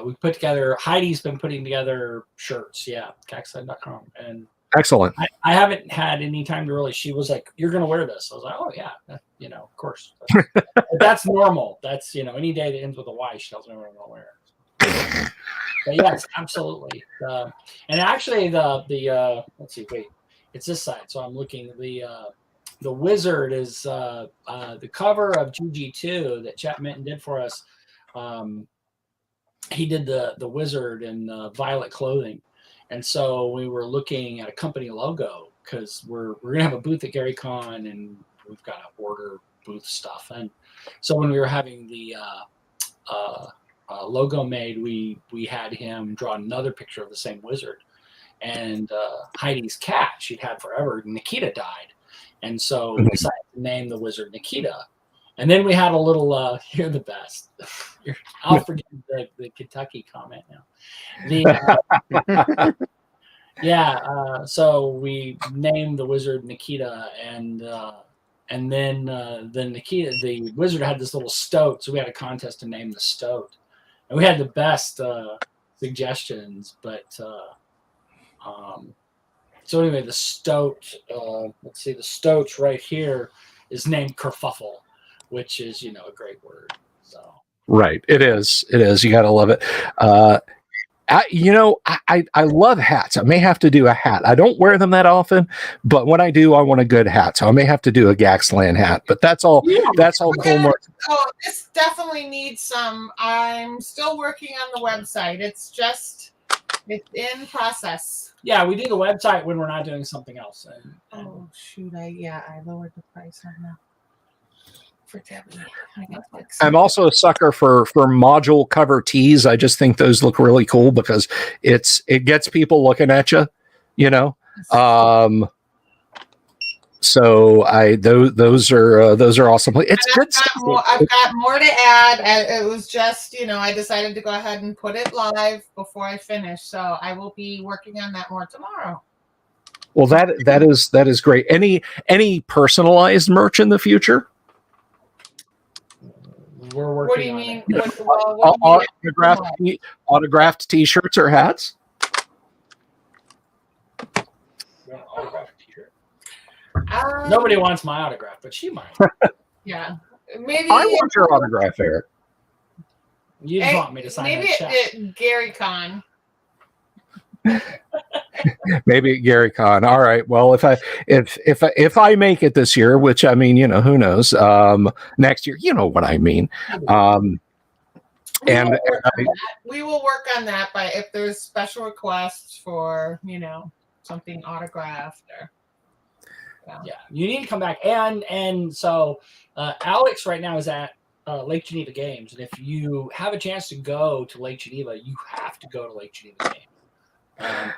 we put together, Heidi's been putting together shirts. Yeah, gaxland.com. And excellent. I haven't had any time to really, she was like, you're going to wear this. I was like, oh yeah, of course. That's normal. That's, any day that ends with a Y, she tells me what I'm going to wear. But yes, absolutely. And actually the let's see, wait, it's this side. So I'm looking, the wizard is the cover of GG2 that Chet Minton did for us. He did the wizard in violet clothing. And so we were looking at a company logo, because we're going to have a booth at GaryCon, and we've got to order booth stuff. And so when we were having the logo made, we had him draw another picture of the same wizard. And Heidi's cat she'd had forever, Nikita, died. And so we decided to name the wizard Nikita. And then we had a little. You're the best. I'll forget the Kentucky comment now. So we named the wizard Nikita, and then the wizard had this little stoat, so we had a contest to name the stoat, and we had the best suggestions. But so anyway, the stoat. Let's see, the stoat right here is named kerfuffle, which is a great word. So right, it is. You got to love it. I love hats. I may have to do a hat. I don't wear them that often, but when I do, I want a good hat. So I may have to do a GYGAX hat. But that's all. Yeah. That's all cool. Oh, this definitely needs some. I'm still working on the website. It's in process. Yeah, we do the website when we're not doing something else. Oh shoot! I lowered the price on that. For Debbie. I'm also a sucker for module cover tees. I just think those look really cool because it gets people looking at you, So those are awesome. It's good. I've got more to add. It was just I decided to go ahead and put it live before I finish. So I will be working on that more tomorrow. Well, that is great. Any personalized merch in the future? We're working. What do you mean? What Autographed T-shirts or hats? Autographed T-shirt. Nobody wants my autograph, but she might. Yeah, maybe. I want your autograph, Eric. You just want me to sign maybe that check. Gary Con. Maybe at Gary Con. All right. Well, if I make it this year, which I mean, who knows? Next year, you know what I mean. We will work on that by if there's special requests for something autographed or. Yeah, you need to come back, and so Alex right now is at Lake Geneva Games, and if you have a chance to go to Lake Geneva, you have to go to Lake Geneva Games.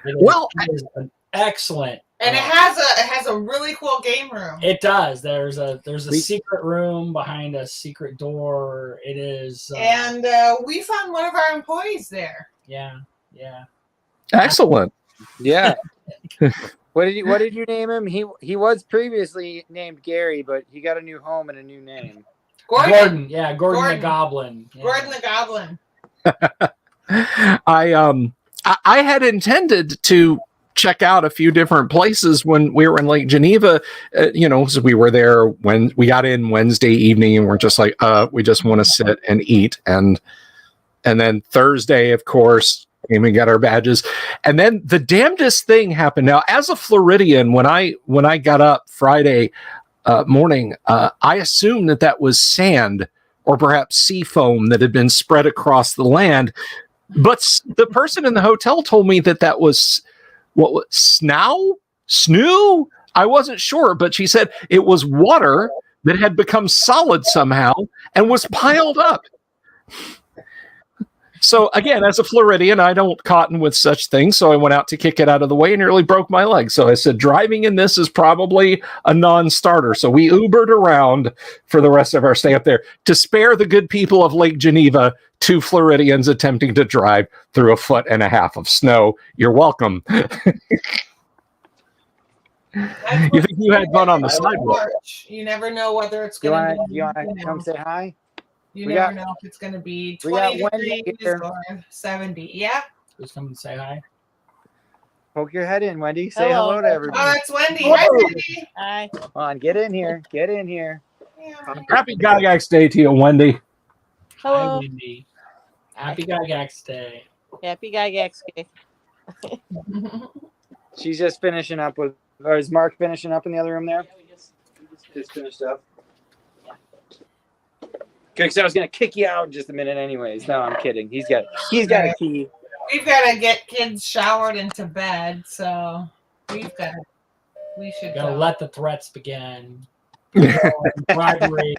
It is an excellent, and it has a really cool game room. It does. There's a secret room behind a secret door. It is, and we found one of our employees there. Yeah. Excellent. Yeah. What did you name him? He was previously named Gary, but he got a new home and a new name. Gordon. Yeah, Gordon the Goblin. Yeah. Gordon the Goblin. I had intended to check out a few different places when we were in Lake Geneva, so we were there when we got in Wednesday evening and we're just like, we just want to sit and eat. And then Thursday, of course, came and got our badges. And then the damnedest thing happened. Now, as a Floridian, when I got up Friday morning, I assumed that was sand or perhaps sea foam that had been spread across the land. But the person in the hotel told me that was snoo? I wasn't sure, but she said it was water that had become solid somehow and was piled up. So again, as a Floridian, I don't cotton with such things. So I went out to kick it out of the way and nearly broke my leg. So I said, driving in this is probably a non-starter. So we Ubered around for the rest of our stay up there to spare the good people of Lake Geneva, 2 Floridians attempting to drive through 1.5 feet of snow. You're welcome. You think you had fun on the sidewalk? You never know whether it's going to be. You want to come say hi? You never know if it's going to be 20 degrees or 70. Yeah. Just come and say hi. Poke your head in, Wendy. Say hello to everybody. Oh, it's Wendy. Hi, Wendy. Hi. Come on, get in here. Get in here. Yeah. Happy GYGAX Day to you, Wendy. Hi, Hello. Wendy. Happy GYGAX Day. Happy GYGAX Day. She's just finishing up with, or is Mark finishing up in the other room there? Just finished up. Okay, so I was gonna kick you out in just a minute, anyways. No, I'm kidding. He's got a key. We've got to get kids showered into bed, so we should Gotta go. let the threats begin. Bribery.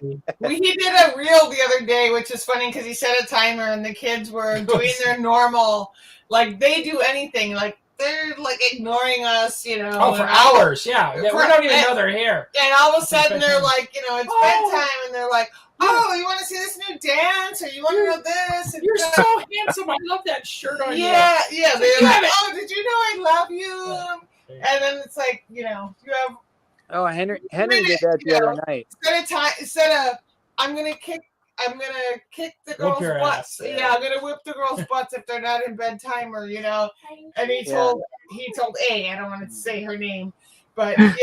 He did a reel the other day, which is funny because he set a timer and the kids were doing their normal, like they do anything, like they're like ignoring us, Oh, for hours, yeah. We don't even know they're here. And all of a sudden they're like, it's bedtime, and they're like, oh, you want to see this new dance, or you want to know this? And You're so handsome. I love that shirt on you. yeah. They're You like, have it. oh, did you know I love you? And then it's like, you have Oh, Henry did that the other night. instead of I'm gonna kick the girls' your butts. ass, yeah. Yeah, I'm gonna whip the girls' butts if they're not in bed timer, And he told A, I don't want to say her name, but and,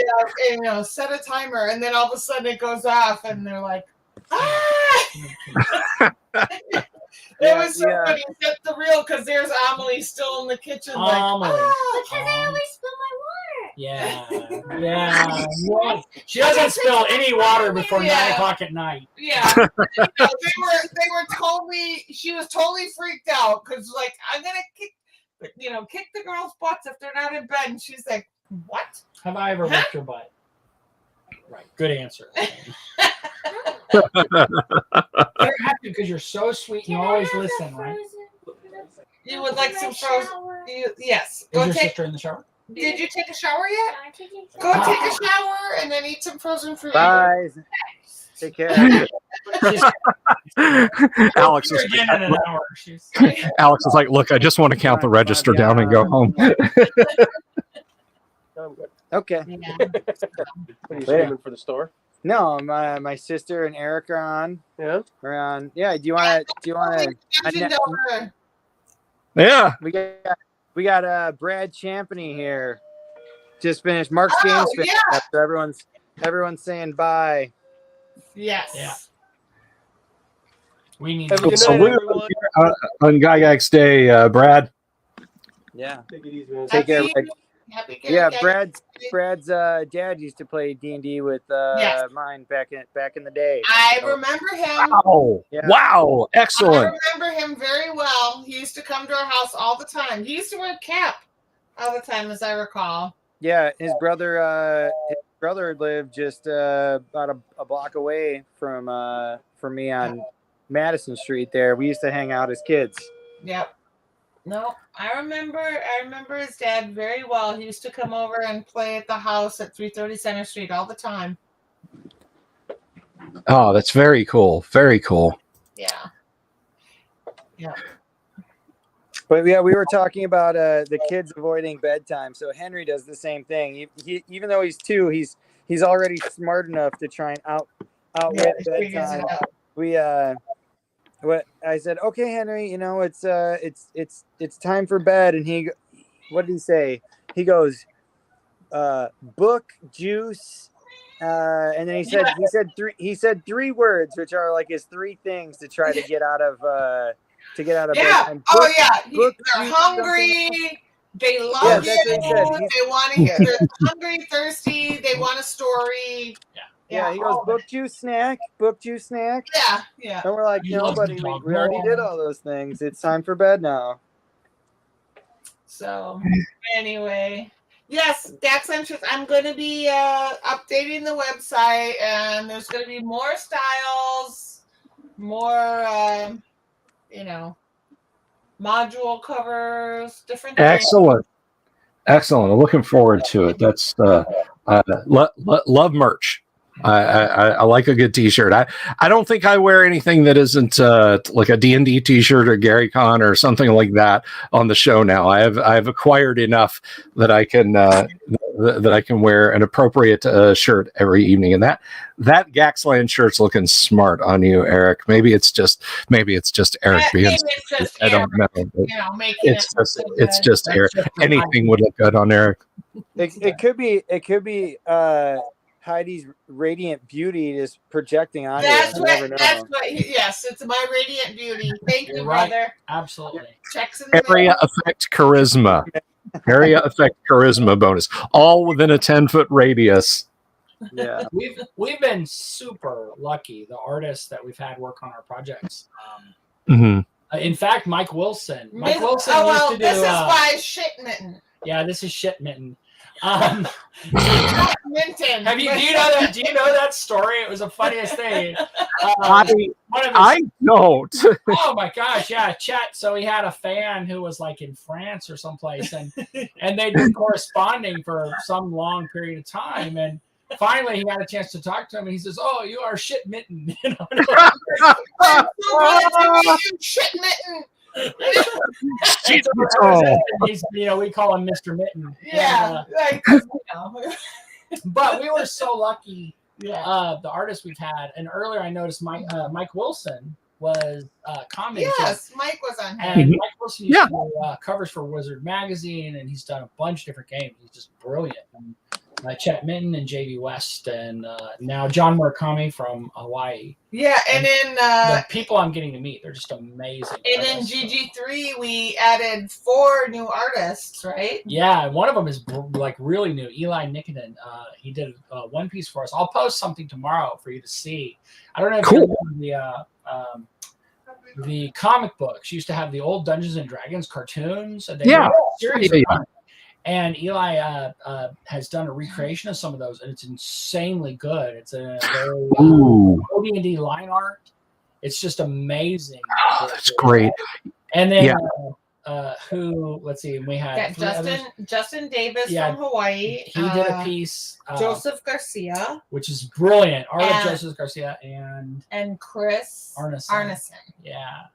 set a timer, and then all of a sudden it goes off, and they're like, ah! It was so funny. He set the reel because there's Amelie still in the kitchen, like, Because I always spill my water. Yeah. She doesn't spill any water before 9 o'clock at night. Yeah, they were totally. She was totally freaked out because, like, I'm gonna kick the girls' butts if they're not in bed. And she's like, "What? Have I ever whipped your butt?" Right. Good answer. You don't have to because you're so sweet and you always listen, right? You would like some frozen? Yes. Is your sister in the shower? Did you take a shower yet? Go take a shower and then eat some frozen fruit. Bye. Take care. Alex is Again in an hour. Alex is like, look, I just want to count the register down and go home. Okay. Yeah. What are you saving for the store? No, my sister and Eric are on. Yeah. We're on. Yeah. Do you want to? Yeah. We got Brad Champney here. Just finished. Mark's game's finished. Yeah. So everyone's saying bye. Yes. Yeah. We need Have a to good Salute night, on GYGAX Day, Brad. Yeah. Take it easy, man. Take care. Happy Yeah, Brad's dad used to play D&D with mine back in the day. I remember him. Wow. Yeah. Wow. Excellent. I remember him very well. He used to come to our house all the time. He used to wear a cap all the time, as I recall. Yeah, his brother lived just about a block away from me on Madison Street. There, we used to hang out as kids. Yep. No, I remember his dad very well. He used to come over and play at the house at 330 Center Street all the time. Oh, that's very cool. Very cool. Yeah. Yeah. But yeah, we were talking about the kids avoiding bedtime. So Henry does the same thing. He even though he's 2, he's already smart enough to try and outwit bedtime. What I said, okay, Henry, it's time for bed, and what did he say? He goes, book, juice, and then he said 3 words, which are like his 3 things to try to get out of bedtime. Book, they're hungry. They love you. They want to. They're hungry, thirsty. They want a story. Yeah, he goes, book juice snack. Yeah. And we're like, no, buddy, we already did all those things. It's time for bed now. So, anyway, yes, GYGAX Entrance. I'm going to be updating the website, and there's going to be more styles, more, module covers, different things. Excellent. I'm looking forward to it. That's love merch. I like a good t-shirt. I don't think I wear anything that isn't like a D&D t-shirt or Gary Con or something like that on the show now. I've acquired enough that I can wear an appropriate shirt every evening, and that Gaxland shirt's looking smart on you, Eric. Maybe it's just Eric being. I don't know. It's just Eric. Anything would look good on Eric. It could be Heidi's radiant beauty is projecting on Yes, it's my radiant beauty. Thank you, brother. Absolutely. Checks in the Area effect charisma. Area effect charisma bonus. All within a 10-foot radius. Yeah. We've been super lucky, the artists that we've had work on our projects. In fact, Mike Wilson. Used to do. This is by Shit Mitten. Yeah, this is Shit Mitten. Do you know that story? It was the funniest thing. I don't. Oh my gosh, yeah, Chet. So he had a fan who was like in France or someplace, and they'd been corresponding for some long period of time, and finally he had a chance to talk to him, and he says, "Oh, you are shit mitten." You know? I'm so glad to meet you, shit mitten. And so ever since then, he's, we call him Mr. Mitten. Yeah, But we were so lucky. Yeah. The artists we've had, and earlier I noticed Mike Wilson was commenting. Yes, Mike was on here. And Mike Wilson used to do covers for Wizard Magazine, and he's done a bunch of different games. He's just brilliant. And, Chet Mitten and JB West, and now John Murakami from Hawaii. Yeah, and then the people I'm getting to meet, they're just amazing. And in GG3, we added 4 new artists, right? Yeah, one of them is like really new. Eli Nikodin. He did one piece for us. I'll post something tomorrow for you to see. I don't know if you remember the comic books used to have the old Dungeons and Dragons cartoons. And they were series of and Eli has done a recreation of some of those, and it's insanely good. It's a very OD&D line art. It's just amazing. Oh, that's great. And then let's see, we had Justin Davis from Hawaii. He did a piece. Joseph Garcia, which is brilliant. Art of Joseph Garcia and Chris Arneson. Yeah.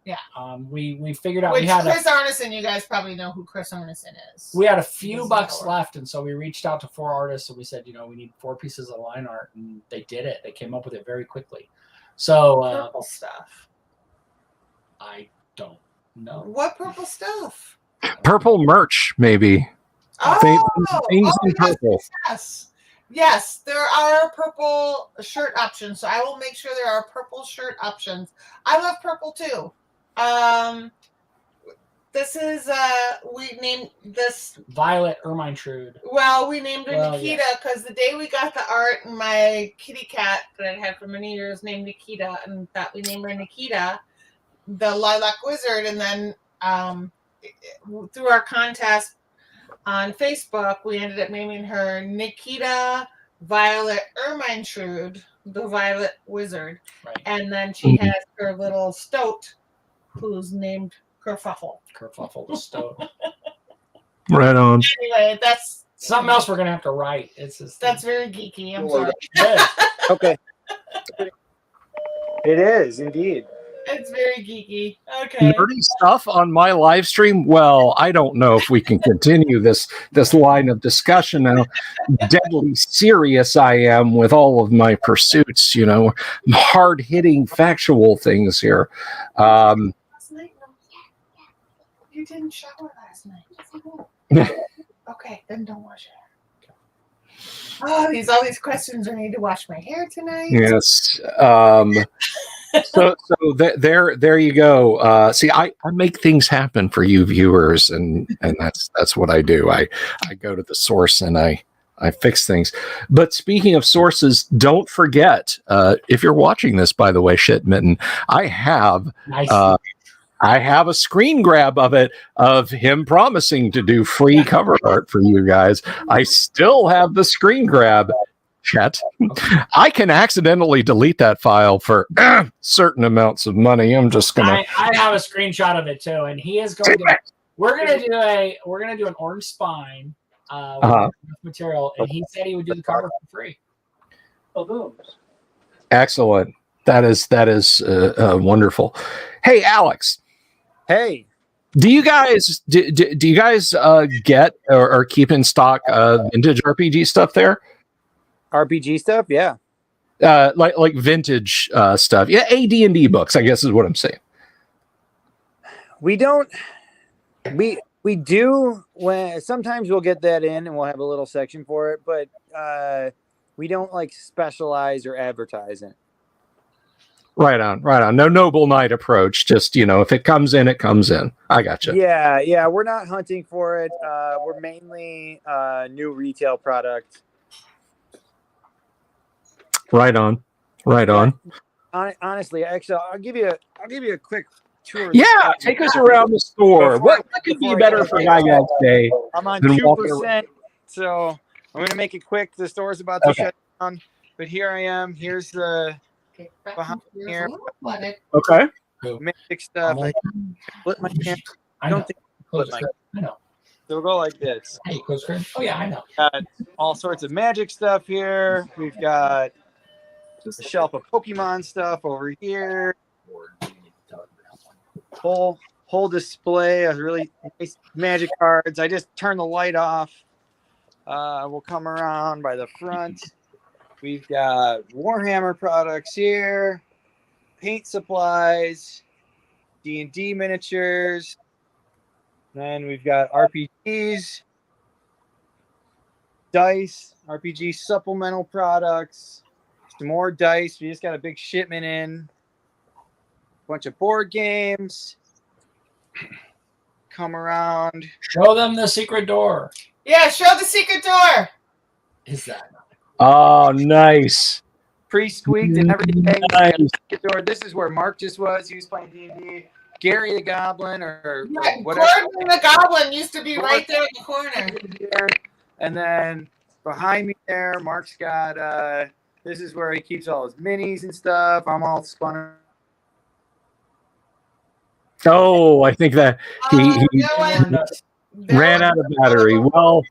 We figured out Chris Arneson. You guys probably know who Chris Arneson is. We had a few bucks left, and so we reached out to 4 artists, and we said, we need 4 pieces of line art, and they did it. They came up with it very quickly. So purple stuff. I don't know. What purple stuff? Purple merch, maybe. Things in purple. Yes, there are purple shirt options. So I will make sure there are purple shirt options. I love purple too. This is we named this Violet Ermine-Trude. Well, we named her Nikita because the day we got the art, my kitty cat that I had for many years named Nikita, and that we named her Nikita, the Lilac Wizard, and then through our contest on Facebook, we ended up naming her Nikita Violet Ermine-Trude, the Violet Wizard, and then she has her little stoat, who's named Kerfuffle the stoat. Right on. Anyway, that's something else we're gonna have to write. That's very geeky. I'm sorry. Okay. It is indeed. It's very geeky. Okay. Nerdy stuff on my live stream. Well, I don't know if we can continue this line of discussion now. Deadly serious I am with all of my pursuits. Hard hitting factual things here. You didn't shower last night. Okay, then don't wash your hair. Oh, all these questions. I need to wash my hair tonight. Yes. So there you go. See, I make things happen for you viewers, and that's what I do. I go to the source and I fix things. But speaking of sources, don't forget, if you're watching this, by the way, Shit Mitten, I have a screen grab of him promising to do free cover art for you guys. I still have the screen grab. Chet. I can accidentally delete that file for certain amounts of money. I'm just gonna. I have a screenshot of it too, and he is going to. We're gonna do an orange spine material, and he said he would do the cover for free. Oh, boom! Excellent. That is wonderful. Hey, Alex. Hey. Do you guys get or keep in stock vintage RPG stuff there? RPG stuff, yeah. Like vintage stuff. Yeah, AD&D books, I guess is what I'm saying. We don't. We do when sometimes we'll get that in and we'll have a little section for it, but we don't like specialize or advertise it. Right on. No Noble Knight approach. Just, if it comes in, it comes in. I gotcha. Yeah. We're not hunting for it. We're mainly new retail product. Right on. Honestly, actually, I'll give you a quick tour. Yeah, take us around the store. What could be better for GYGAX Day? I'm on 2%, so I'm gonna make it quick. The store's about to shut down, but here I am. Here's the behind here. Okay. Magic stuff. I split my camera. I don't think I split my. So we'll go like this. Hey, close screen. Oh yeah, I know. Got all sorts of magic stuff here. We've got a shelf of Pokemon stuff over here. Whole display of really nice magic cards. I just turn the light off. We'll come around by the front. We've got Warhammer products here, paint supplies, D&D miniatures. Then we've got RPGs, dice, RPG supplemental products, some more dice. We just got a big shipment in. Bunch of board games. Come around. Show them the secret door. Yeah, show the secret door. Is that? Oh, nice. Pre-squeaked and everything. Nice. This is where Mark just was. He was playing D&D. Gary the Goblin or Yeah, whatever. Gordon the Goblin used to be right there in the corner. And then behind me there, Mark's got this is where he keeps all his minis and stuff. I'm all spun. Oh, I think that he ran out of battery. Well,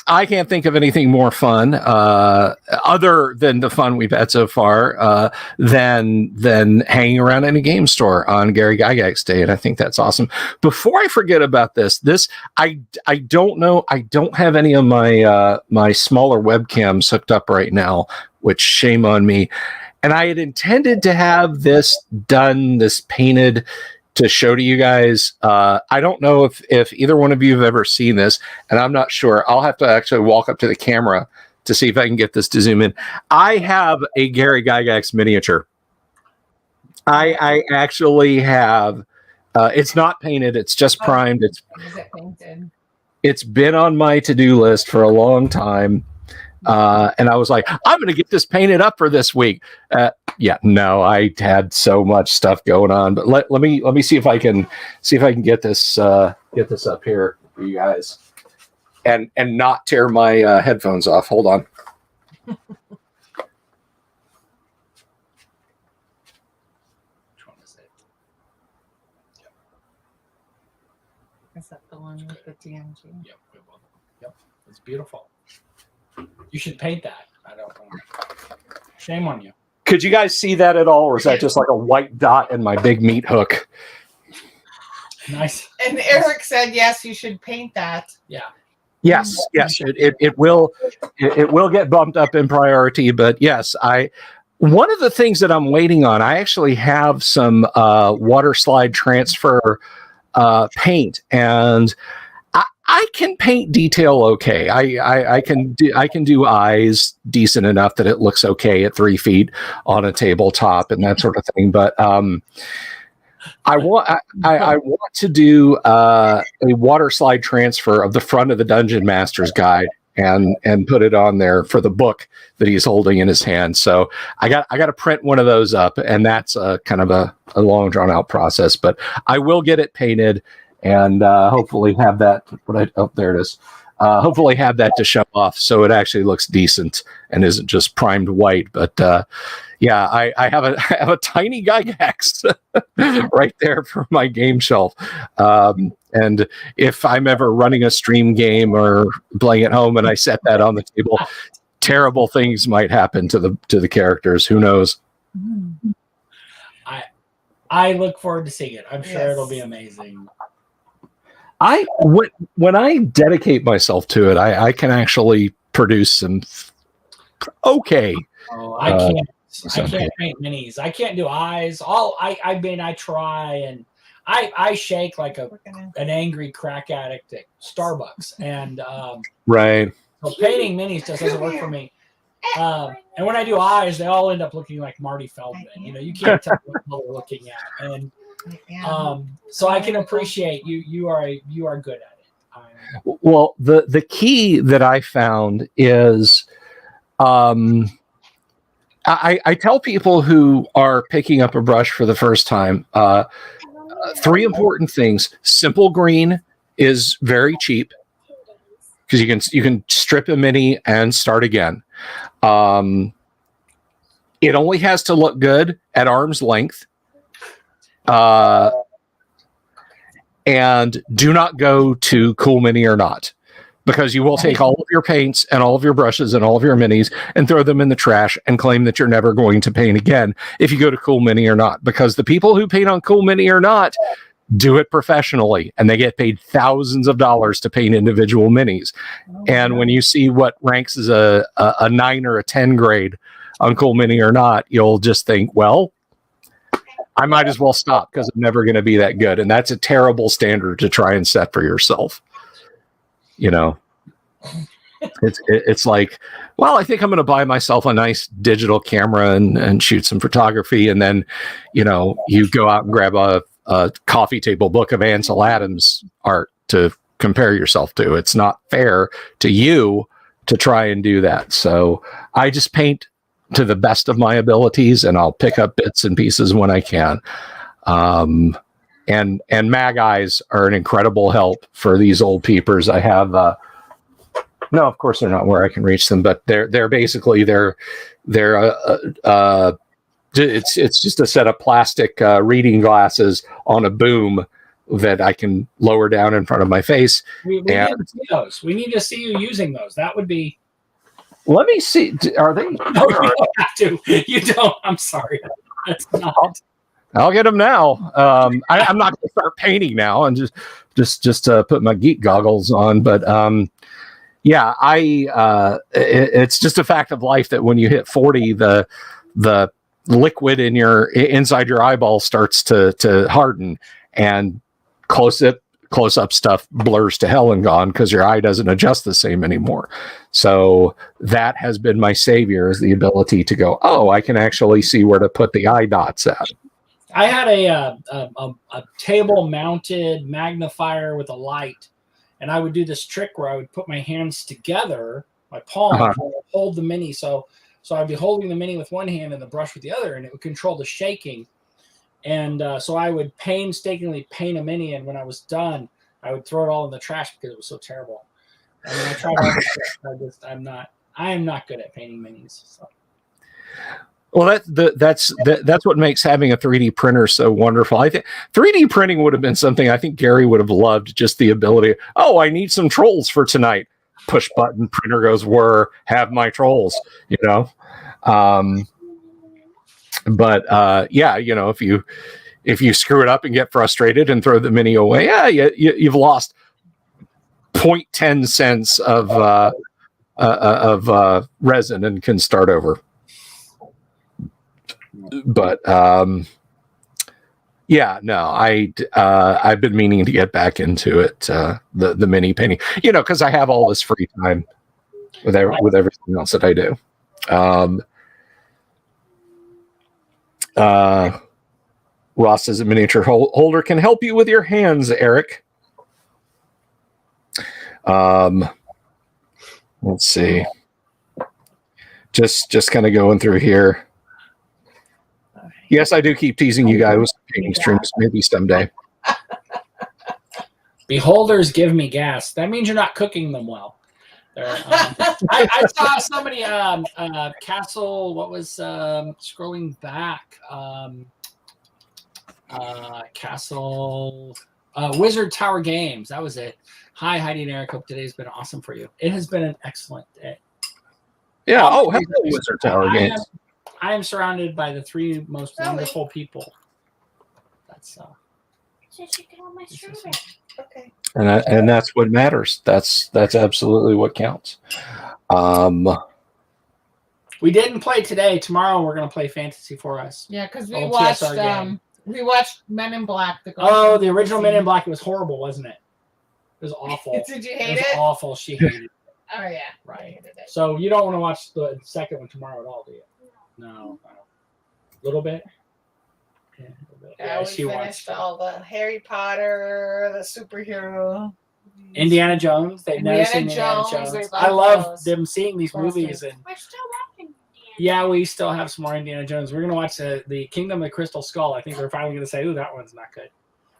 I can't think of anything more fun other than the fun we've had so far than hanging around in a game store on Gary Gygax Day, and I think that's awesome. Before I forget about this I don't know. I don't have any of my my smaller webcams hooked up right now, which shame on me. And I had intended to have this done, this painted, to show to you guys. I don't know if either one of you have ever seen this, and I'm not sure. I'll have to actually walk up to the camera to see if I can get this to zoom in. I have a Gary Gygax miniature. I actually have. It's not painted. It's just primed. Is it painted? It's been on my to-do list for a long time. And I was like, I'm going to get this painted up for this week. No, I had so much stuff going on, but let me see if I can get this up here for you guys, and not tear my headphones off. Hold on. Which one is it? Is that the one with the TNG? Yep. Yep. It's beautiful. You should paint that. I don't know. Shame on you. Could you guys see that at all, or is that just like a white dot in my big meat hook? Nice. And Eric said, yes, you should paint that. Yeah. Yes. It will get bumped up in priority, but yes, one of the things that I'm waiting on, I actually have some water slide transfer paint, and I can paint detail okay. I can do eyes decent enough that it looks okay at 3 feet on a tabletop and that sort of thing. But I want to do a water slide transfer of the front of the Dungeon Master's Guide and put it on there for the book that he's holding in his hand. So I got to print one of those up, and that's kind of a long drawn out process. But I will get it painted. And hopefully have that. There it is. Hopefully have that to show off, so it actually looks decent and isn't just primed white. But I have a tiny Gygax right there for my game shelf. And if I'm ever running a stream game or playing at home and I set that on the table, terrible things might happen to the characters. Who knows? I look forward to seeing it. I'm sure it'll be amazing. When I dedicate myself to it, I can actually produce some okay. Oh, I can't paint minis. I can't do eyes. I try, and I shake like an angry crack addict at Starbucks, and right. So painting minis just doesn't work for me. And when I do eyes, they all end up looking like Marty Feldman. You can't tell what they're looking at, and so I can appreciate you. You are good at it. Well, the key that I found is, I tell people who are picking up a brush for the first time, 3 important things. Simple green is very cheap because you can strip a mini and start again. It only has to look good at arm's length. And do not go to Cool Mini or Not, because you will take all of your paints and all of your brushes and all of your minis and throw them in the trash and claim that you're never going to paint again if you go to Cool Mini or Not, because the people who paint on Cool Mini or Not do it professionally, and they get paid thousands of dollars to paint individual minis. And when you see what ranks as a 9 or a 10 grade on Cool Mini or Not, you'll just think, well, I might as well stop, because I'm never going to be that good. And that's a terrible standard to try and set for yourself. You know, it's like, well, I think I'm going to buy myself a nice digital camera and shoot some photography. And then, you know, you go out and grab a coffee table book of Ansel Adams art to compare yourself to. It's not fair to you to try and do that. So I just paint to the best of my abilities, and I'll pick up bits and pieces when I can. And mag eyes are an incredible help for these old peepers. I have no, of course they're not where I can reach them, but they're basically it's just a set of plastic reading glasses on a boom that I can lower down in front of my face. We need to see those. We need to see you using those. That would be. Let me see. Are they? No, you don't have to. You don't. I'm sorry. That's not. I'll get them now. I'm not going to start painting now and just put my geek goggles on. But yeah, it's just a fact of life that when you hit 40, the liquid in inside your eyeball starts to harden, and close up stuff blurs to hell and gone, because your eye doesn't adjust the same anymore. So that has been my savior, is the ability to go, oh, I can actually see where to put the eye dots at. I had a table mounted magnifier with a light, and I would do this trick where I would put my hands together, my palms, and hold the mini. So I'd be holding the mini with one hand and the brush with the other, and it would control the shaking. And so I would painstakingly paint a mini, and when I was done, I would throw it all in the trash because it was so terrible. I mean, I tried all this stuff. I am not good at painting minis. So. Well, that's what makes having a 3D printer so wonderful. I think 3D printing would have been something I think Gary would have loved, just the ability. Oh, I need some trolls for tonight. Push button, printer goes whir, have my trolls, you know. But yeah, you know, if you screw it up and get frustrated and throw the mini away, yeah, you've lost 0.10 cents of resin and can start over. But yeah, no, I've been meaning to get back into it, the mini painting, you know, because I have all this free time with everything else that I do. Ross says a miniature holder can help you with your hands, Eric. Let's see. Just kind of going through here. Yes, I do keep teasing you guys with painting streams, maybe someday. Beholders give me gas. That means you're not cooking them well. I saw somebody Castle. What was scrolling back? Castle Wizard Tower Games. That was it. Hi, Heidi and Eric. Hope today's been awesome for you. It has been an excellent day. Yeah. Oh, hello, Wizard Tower Games. I am surrounded by the three most wonderful people. That's So she can have my strawberry. Okay. And that's what matters. That's absolutely what counts. We didn't play today. Tomorrow we're going to play Fantasy for us. Yeah, because we Old watched TSR game. we watched Men in Black. The original Men in Black. It was horrible, wasn't it? It was awful. Did you hate it? It was awful. She hated it. Oh yeah, right. So you don't want to watch the second one tomorrow at all, do you? No. A little bit. Yeah, yeah, we finished all the Harry Potter, the superhero, Indiana Jones. They've never seen Indiana Jones. I love them seeing these movies, and We're still watching. yeah, we still have some more Indiana Jones. We're gonna watch the Kingdom of the Crystal Skull. I think we're finally gonna say, "Ooh, that one's not good."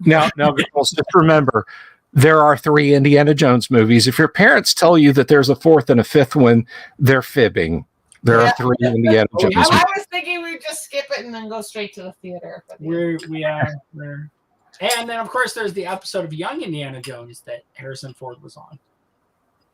Now, girls, just remember, there are 3 Indiana Jones movies. If your parents tell you that there's a 4th and a 5th one, they're fibbing. There are 3 Indiana Jones movies. I was thinking we'd just skip it and then go straight to the theater. But We're And then, of course, there's the episode of Young Indiana Jones that Harrison Ford was on.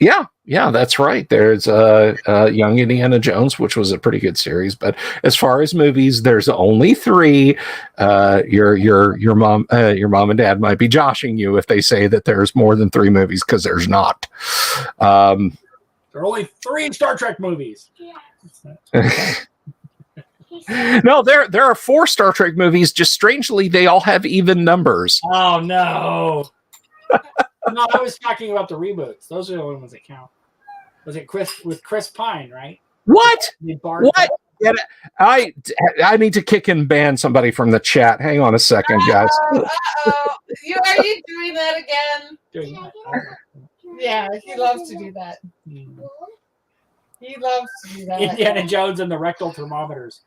Yeah, that's right. There's Young Indiana Jones, which was a pretty good series. But as far as movies, there's only 3. Your mom and dad might be joshing you if they say that there's more than 3 movies, because there's not. There are only 3 Star Trek movies. Yeah. No, there are 4 Star Trek movies. Just strangely, they all have even numbers. Oh no. No, I was talking about the reboots. Those are the only ones that count. Was it Chris Pine, right? What? What? I need to kick and ban somebody from the chat. Hang on a second, guys. Are you doing that again? Yeah, he loves to do that. He loves to do that. Indiana Jones and the rectal thermometers.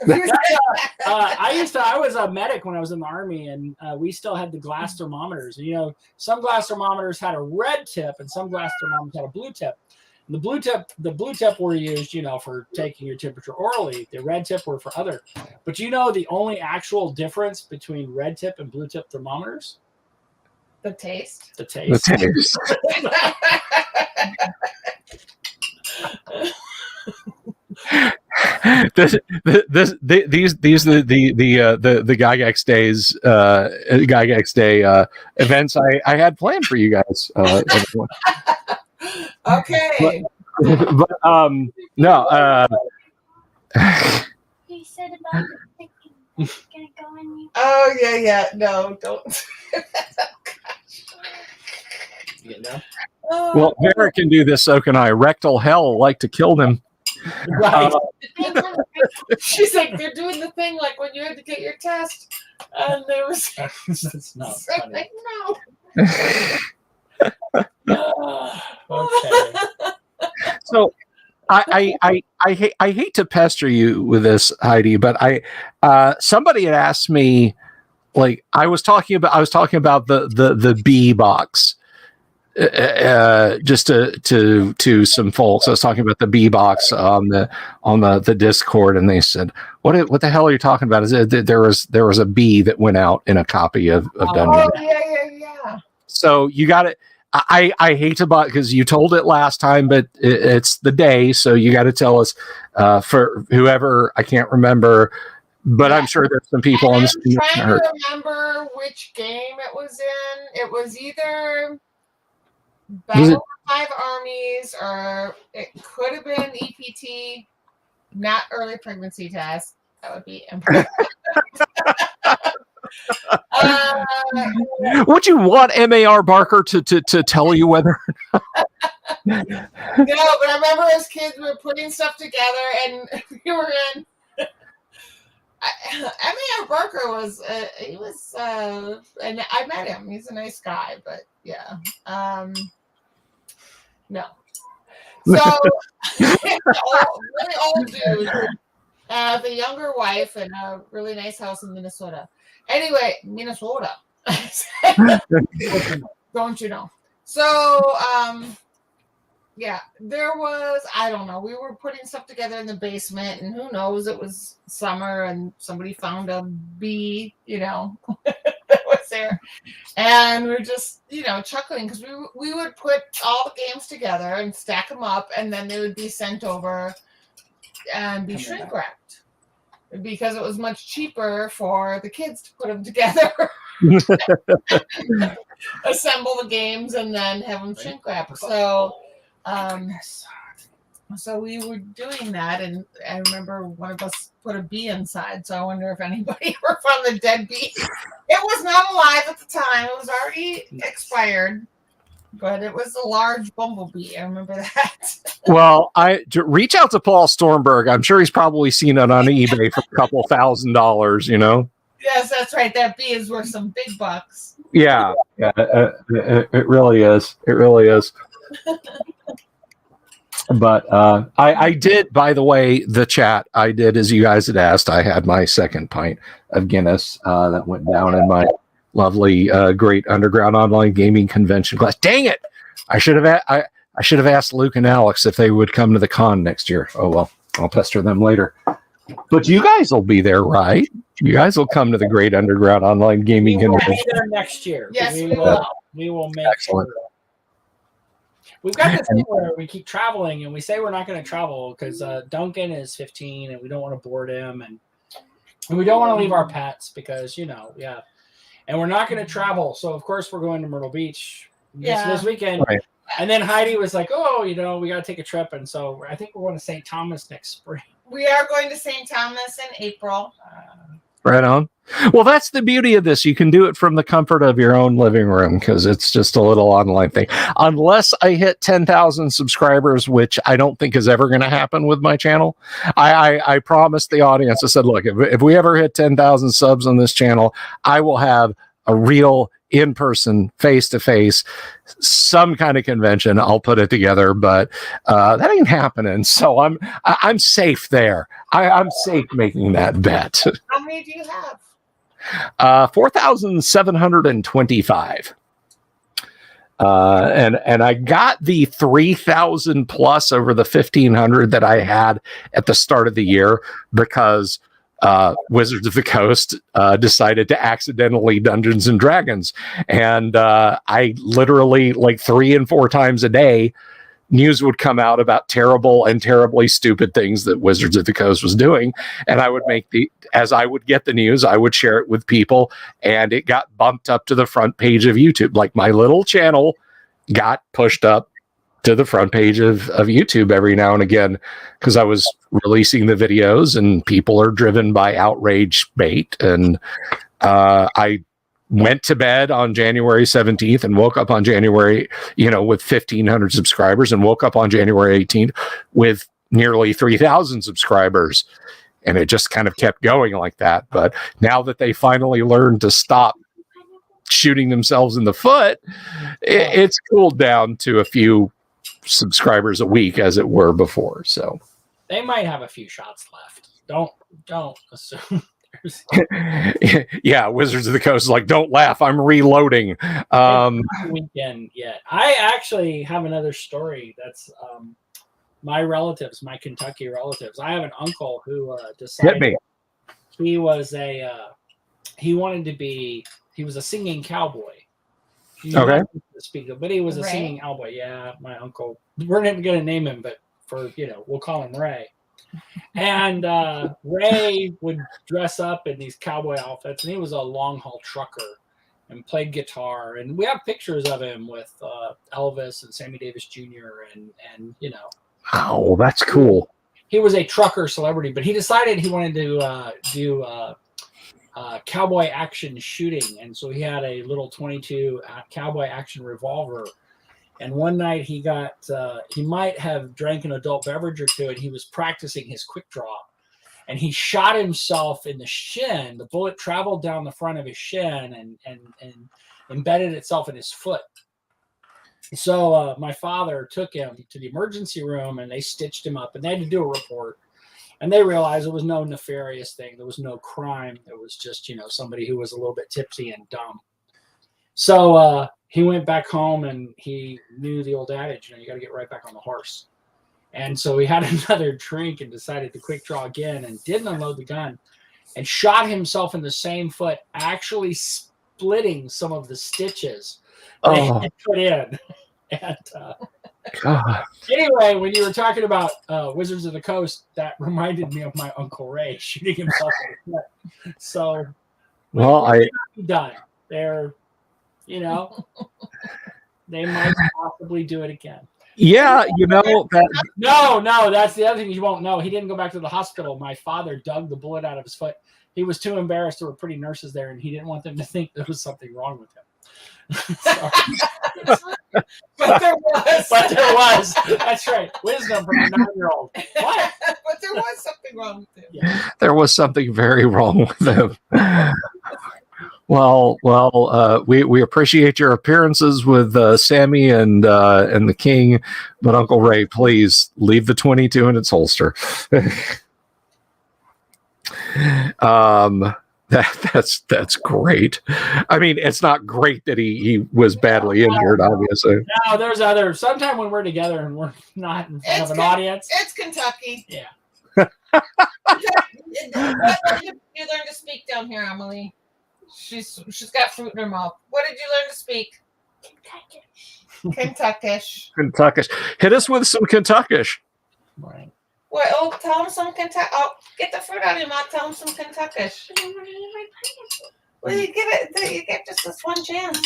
I was a medic when I was in the Army, and we still had the glass thermometers. You know, some glass thermometers had a red tip, and some glass thermometers had a blue tip. And the blue tip were used, for taking your temperature orally. The red tip were for other. But the only actual difference between red tip and blue tip thermometers? The taste. The taste. These the GYGAX days GYGAX day events I had planned for you guys. Okay. But no. He said about the gonna go in you. Oh yeah. No, don't. You get down? Well, Vera can do this, so can I. Rectal hell like to kill them. Right. She's like, they're doing the thing like when you had to get your test, and there was. That's not I'm funny. like, Okay. So I hate to pester you with this, Heidi, but somebody had asked me, like, I was talking about the B box. Just to some folks, I was talking about the B box on the Discord, and they said, "What the hell are you talking about?" Is it there was a B that went out in a copy of Dungeon? oh yeah. So you got it. I hate to buy, because you told it last time, but it's the day, so you got to tell us for whoever, I can't remember, but I'm sure there's some people on the street. I'm trying to remember which game it was in. It was either Battle for 5 Armies, or it could have been EPT, not early pregnancy test. That would be important. Would you want MAR Barker to tell you whether? No, but I remember as kids we were putting stuff together, and we were in. MAR Barker was and I met him. He's a nice guy, but yeah, no. So really old dude, with a younger wife and a really nice house in Minnesota. Anyway, Minnesota. Don't you know? So, yeah, there was, I don't know, we were putting stuff together in the basement, and who knows, it was summer, and somebody found a bee, that was there. And we were just, chuckling, because we would put all the games together and stack them up, and then they would be sent over and be shrink wrapped, because it was much cheaper for the kids to put them together, assemble the games, and then have them shrink wrapped. So we were doing that, and I remember one of us put a bee inside, so I wonder if anybody ever found the dead bee. It was not alive at the time. It was already expired, but it was a large bumblebee. I remember that. Well, reach out to Paul Stormberg. I'm sure he's probably seen it on eBay for a couple $1,000s, Yes, that's right. That bee is worth some big bucks. Yeah, it really is. It really is. But I did, by the way, the chat, I did, as you guys had asked, I had my second pint of Guinness that went down in my lovely, great underground online gaming convention class. Dang it! I should have asked Luke and Alex if they would come to the con next year. Oh well, I'll pester them later. But you guys will be there, right? You guys will come to the Great Underground Online Gaming We will Convention. be there next year. Yes, we we will. will. We will make Excellent. sure. We've got this thing where we keep traveling, and we say we're not going to travel because Duncan is 15, and we don't want to board him, and we don't want to leave our pets because and we're not going to travel. So of course we're going to Myrtle Beach this weekend. Right. And then Heidi was like, "Oh, we got to take a trip," and so I think we're going to St. Thomas next spring. We are going to St. Thomas in April. Right on. Well, that's the beauty of this. You can do it from the comfort of your own living room because it's just a little online thing. Unless I hit 10,000 subscribers, which I don't think is ever going to happen with my channel. I promised the audience, I said, look, if we ever hit 10,000 subs on this channel, I will have a real in-person, face-to-face, some kind of convention. I'll put it together, but that ain't happening. So I'm safe there. I'm safe making that bet. How many do you have? 4,725. And I got the 3,000 plus over the 1,500 that I had at the start of the year because Wizards of the Coast decided to accidentally Dungeons and Dragons. And I literally, like 3 and 4 times a day, news would come out about terrible and terribly stupid things that Wizards of the Coast was doing. And I would as I would get the news, I would share it with people, and it got bumped up to the front page of YouTube. Like my little channel got pushed up to the front page of YouTube every now and again because I was releasing the videos, and people are driven by outrage bait. And I went to bed on January 17th and woke up on January, with 1,500 subscribers, and woke up on January 18th with nearly 3,000 subscribers. And it just kind of kept going like that. But now that they finally learned to stop shooting themselves in the foot, it's cooled down to a few subscribers a week as it were before. So they might have a few shots left. Don't assume. Yeah, Wizards of the Coast is like, don't laugh, I'm reloading. Weekend yet. I actually have another story. That's my relatives, my Kentucky relatives. I have an uncle who decided he was he was a singing cowboy. Okay. But he was a singing cowboy. Yeah, my uncle. We're not going to name him, but we'll call him Ray. And Ray would dress up in these cowboy outfits, and he was a long haul trucker and played guitar. And we have pictures of him with Elvis and Sammy Davis Jr. and Oh, that's cool. He was a trucker celebrity, but he decided he wanted to do cowboy action shooting, and so he had a little .22 cowboy action revolver. And one night he might have drank an adult beverage or two, and he was practicing his quick draw, and he shot himself in the shin. The bullet traveled down the front of his shin and embedded itself in his foot. So my father took him to the emergency room, and they stitched him up, and they had to do a report. And they realized there was no nefarious thing. There was no crime. There was just, somebody who was a little bit tipsy and dumb. So he went back home, and he knew the old adage, you got to get right back on the horse. And so he had another drink and decided to quick draw again, and didn't unload the gun, and shot himself in the same foot, actually splitting some of the stitches they had put in. And anyway, when you were talking about Wizards of the Coast, that reminded me of my Uncle Ray shooting himself in the foot. So, well, they're not done. They're, they might possibly do it again. Yeah, that. No, that's the other thing you won't know. He didn't go back to the hospital. My father dug the bullet out of his foot. He was too embarrassed. There were pretty nurses there, and he didn't want them to think there was something wrong with him. But there was. That's right. Wisdom from a 9-year-old. What? But there was something wrong with him. Yeah. There was something very wrong with him. Well, we appreciate your appearances with Sammy and the King, but Uncle Ray, please leave the .22 in its holster. That's great. I mean, it's not great that he was badly injured, obviously. No, there's other. Sometime when we're together and we're not in front of an audience. It's Kentucky. Yeah. What did you learn to speak down here, Emily? She's got fruit in her mouth. What did you learn to speak? Kentuckish. Kentuckish. Hit us with some Kentuckish. Right. What? Oh, tell him some Kentucky. Oh, get the fruit out of your mouth. Tell him some Kentuckish. Well, you get it. You get just this one chance.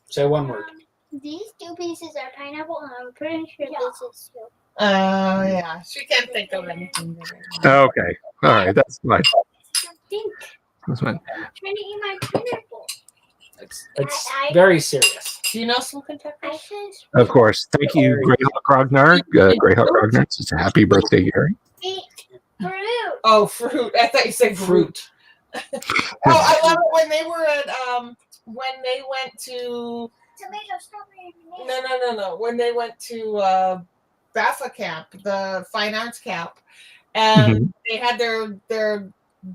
Say one word. These two pieces are pineapple, and I'm pretty sure this is too. Oh, yeah. She can't think of anything. Okay. All right. That's fine. Think. That's fine. I'm trying to eat my pineapple. It's very serious. Do you know some Kentucky? I said Of course. Thank you, Greyhawk Ragnar. Greyhawk Ragnar. It's a happy birthday, Gary. eat fruit. Oh, fruit. I thought you said fruit. Oh, I love it when they were at when they went to Tomato, strawberry, banana. no. When they went to BAFA camp, the fine arts camp, and they had their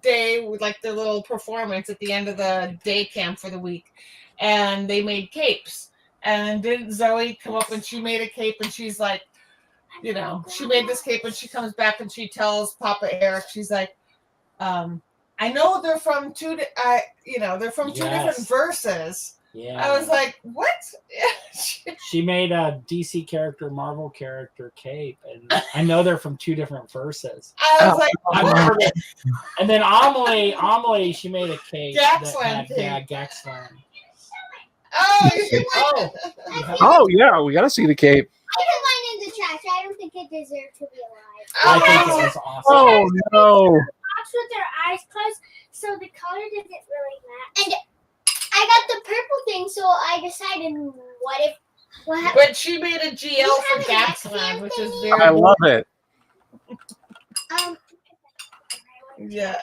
day with like their little performance at the end of the day camp for the week, and they made capes. And didn't Zoe come up and she made a cape, and she's like, you know, she made this cape, and she comes back and she tells Papa Eric, she's like, I know they're from two different verses. Yeah. I was like, what? She made a DC character, Marvel character cape, and I know they're from two different verses. I was like, I've heard it. And then Amelie, she made a cape. GYGAX cape. Yeah, GYGAX. Oh, you should Oh, yeah. We got to see the cape. I put mine in the trash. I don't think it deserved to be alive. I think it was awesome. Oh, no. Box with their eyes closed, so the color doesn't really match. And I got the purple thing, so I decided, what? But she made a GL for Gaxman, which is very I love it. Yeah.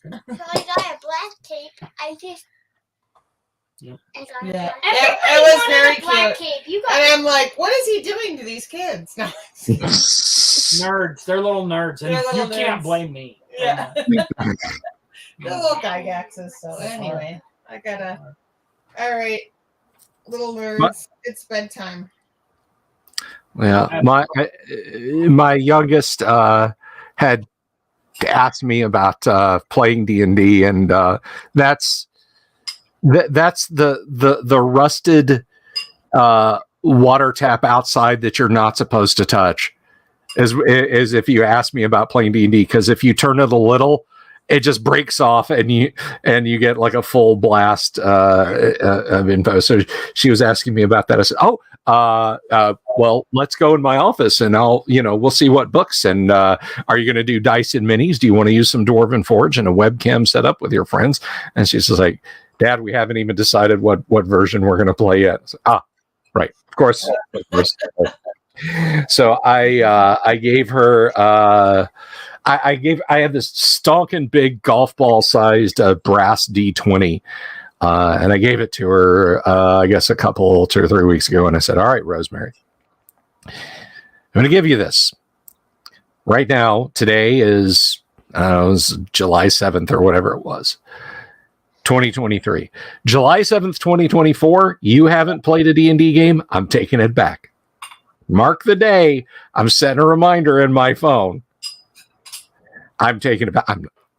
So I got a black tape. I just. Yep. I got Yeah. a black. It Everybody was wanted very a black cute. tape. You And got. I'm like, what is he doing to these kids? No. Nerds. They're little nerds. And They're little you can't nerds. blame me. Yeah. The little GYGAXes. So anyway, I gotta. All right, little nerds. It's bedtime. Yeah, my youngest had asked me about playing D&D, and that's the rusted water tap outside that you're not supposed to touch. Is if you ask me about playing D&D, because if you turn it a little, it just breaks off, and you get like a full blast of info. So she was asking me about that. I said, well, let's go in my office, and we'll see what books. And are you going to do dice and minis? Do you want to use some Dwarven Forge and a webcam setup with your friends? And she's just like, Dad, we haven't even decided what version we're going to play yet. So, right, of course. So I gave her. I have this stonking big golf ball sized brass D20, and I gave it to her, I guess 2 or 3 weeks ago. And I said, all right, Rosemary, I'm going to give you this right now. Today is, it was July 7th or whatever it was, 2023, July 7th, 2024. You haven't played a D&D game. I'm taking it back. Mark the day. I'm setting a reminder in my phone. I'm taking it back.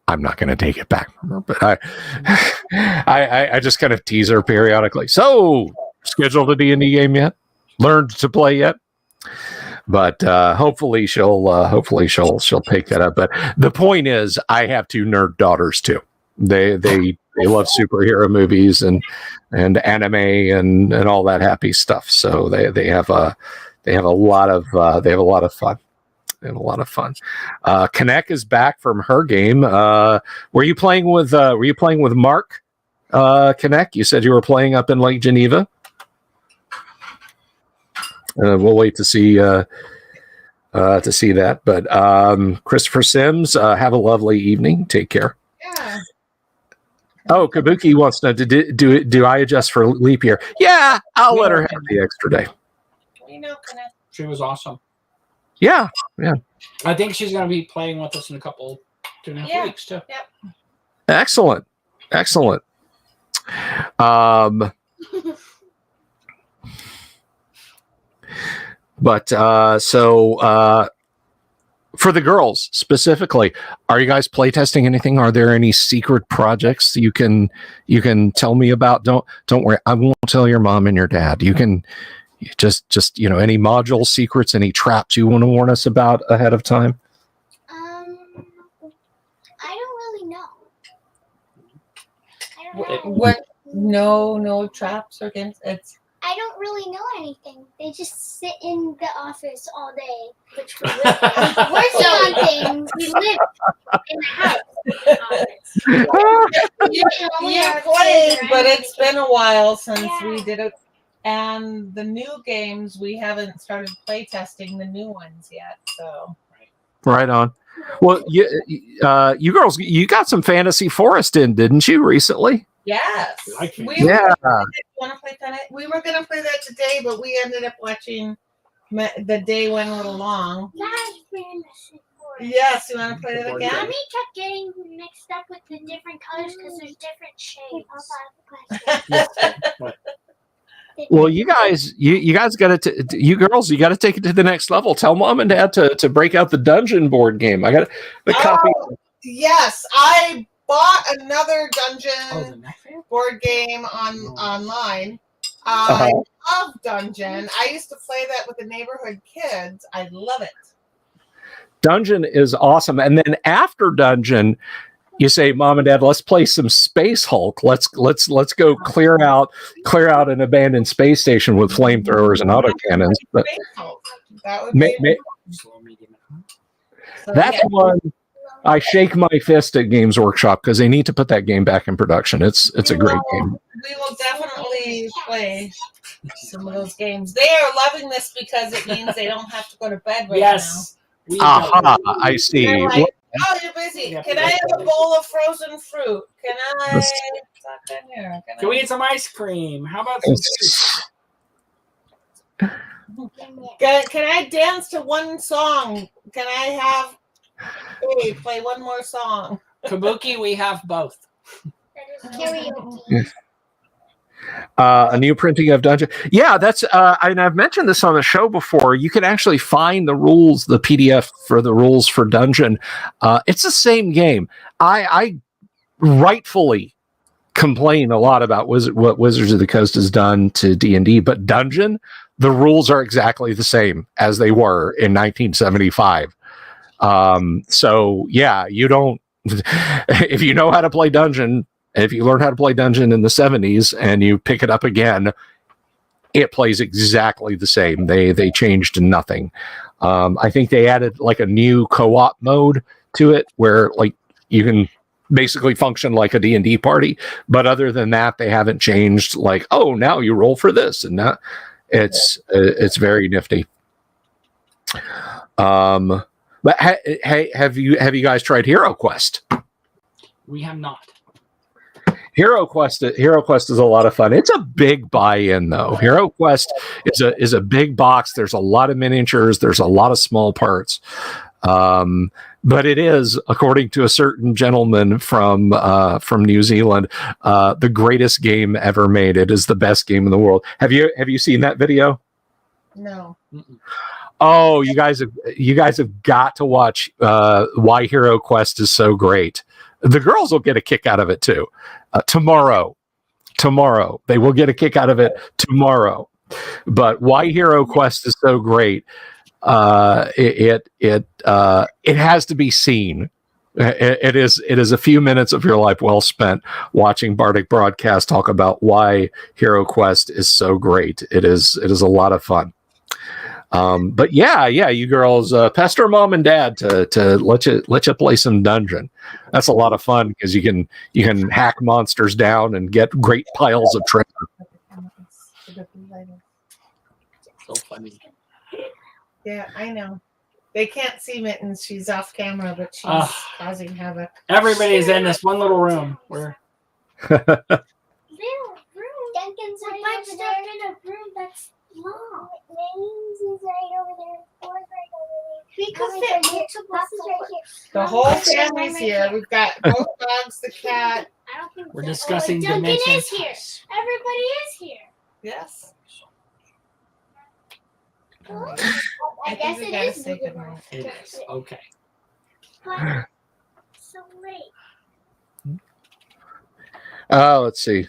I'm not going to take it back, but I just kind of tease her periodically. So, scheduled a D&D game yet? Learned to play yet? But hopefully she'll take that up. But the point is, I have 2 nerd daughters too. They love superhero movies and anime and all that happy stuff. So they have a lot of fun. They have a lot of fun. Connect is back from her game. Were you playing with Mark? Connect? You said you were playing up in Lake Geneva. We'll wait to see that. But Christopher Sims, have a lovely evening. Take care. Yeah. Oh, Kabuki wants to know, do I adjust for leap year? Yeah, I'll let her have the extra day. Connect. She was awesome. Yeah. I think she's going to be playing with us in 2.5 weeks too. Yep. Excellent. But so for the girls specifically, are you guys playtesting anything? Are there any secret projects you can tell me about? Don't worry, I won't tell your mom and your dad. You can just any module secrets, any traps you want to warn us about ahead of time. I don't really know. I don't know. What? No traps or games. I don't really know anything. They just sit in the office all day, which we live in. Working on things. We live in the house. You played, but it's been a while since we did it. And the new games, we haven't started play testing the new ones yet. So right on. Well, you girls, you got some Fantasy Forest in, didn't you, recently? yes, We want to play that? We were going to play that today, but we ended up watching. The day went a little long. Yes, you want to play that again? Mommy kept getting mixed up with the different colors because there's different shades. Well, you guys got to, you girls, you got to take it to the next level. Tell mom and dad to break out the dungeon board game. I got the copy. Yes, I bought another dungeon board game online. I love Dungeon. I used to play that with the neighborhood kids. I love it. Dungeon is awesome. And then after Dungeon, you say, Mom and Dad, let's play some Space Hulk. Let's go clear out an abandoned space station with flamethrowers and autocannons. But that would be that's one I shake my fist at Games Workshop because they need to put that game back in production. It's a great game. We will definitely play some of those games. They are loving this because it means they don't have to go to bed right now. Aha, I see. They're like, oh, you're busy. Can I have a bowl of frozen fruit? Can I? Can we eat some ice cream? How about some soup? Can I dance to one song? Can I have play one more song? Kabuki, we have both. Karaoke. A new printing of Dungeon. Yeah, that's and I've mentioned this on the show before. You can actually find the rules, the PDF for the rules for Dungeon. It's the same game. I rightfully complain a lot about what Wizards of the Coast has done to D&D, but Dungeon, the rules are exactly the same as they were in 1975. So yeah, you don't if you know how to play Dungeon. If you learn how to play Dungeon in the 70s and you pick it up again, it plays exactly the same. They changed nothing. I think they added like a new co-op mode to it where like you can basically function like a D&D party. But other than that, they haven't changed like, oh, now you roll for this and that. It's very nifty. But hey, have you guys tried Hero Quest? We have not. Hero Quest is a lot of fun. It's a big buy-in though. Hero Quest is a big box. There's a lot of miniatures. There's a lot of small parts. But it is, according to a certain gentleman from New Zealand, the greatest game ever made. It is the best game in the world. Have you seen that video? No. Oh, you guys have got to watch why Hero Quest is so great. The girls will get a kick out of it too. Tomorrow, they will get a kick out of it tomorrow. But why Hero Quest is so great? It has to be seen. It is a few minutes of your life well spent watching Bardic Broadcast talk about why Hero Quest is so great. It is a lot of fun. But yeah, you girls pester mom and dad to let you play some Dungeon. That's a lot of fun because you can hack monsters down and get great piles of treasure. So funny. Yeah, I know. They can't see Mittens. She's off camera, but she's causing havoc. Everybody's in this one little room. Where Duncan's right over there in a room that's long. Names is right over there. Four's right over there. We could fit multiple right here. The whole family's here. We've got both dogs, the cat. I don't think we're so. discussing Duncan dimensions. is here. Everybody is here. Yes. I guess we it gotta is say good goodnight. It is. Okay. But so late. Let's see.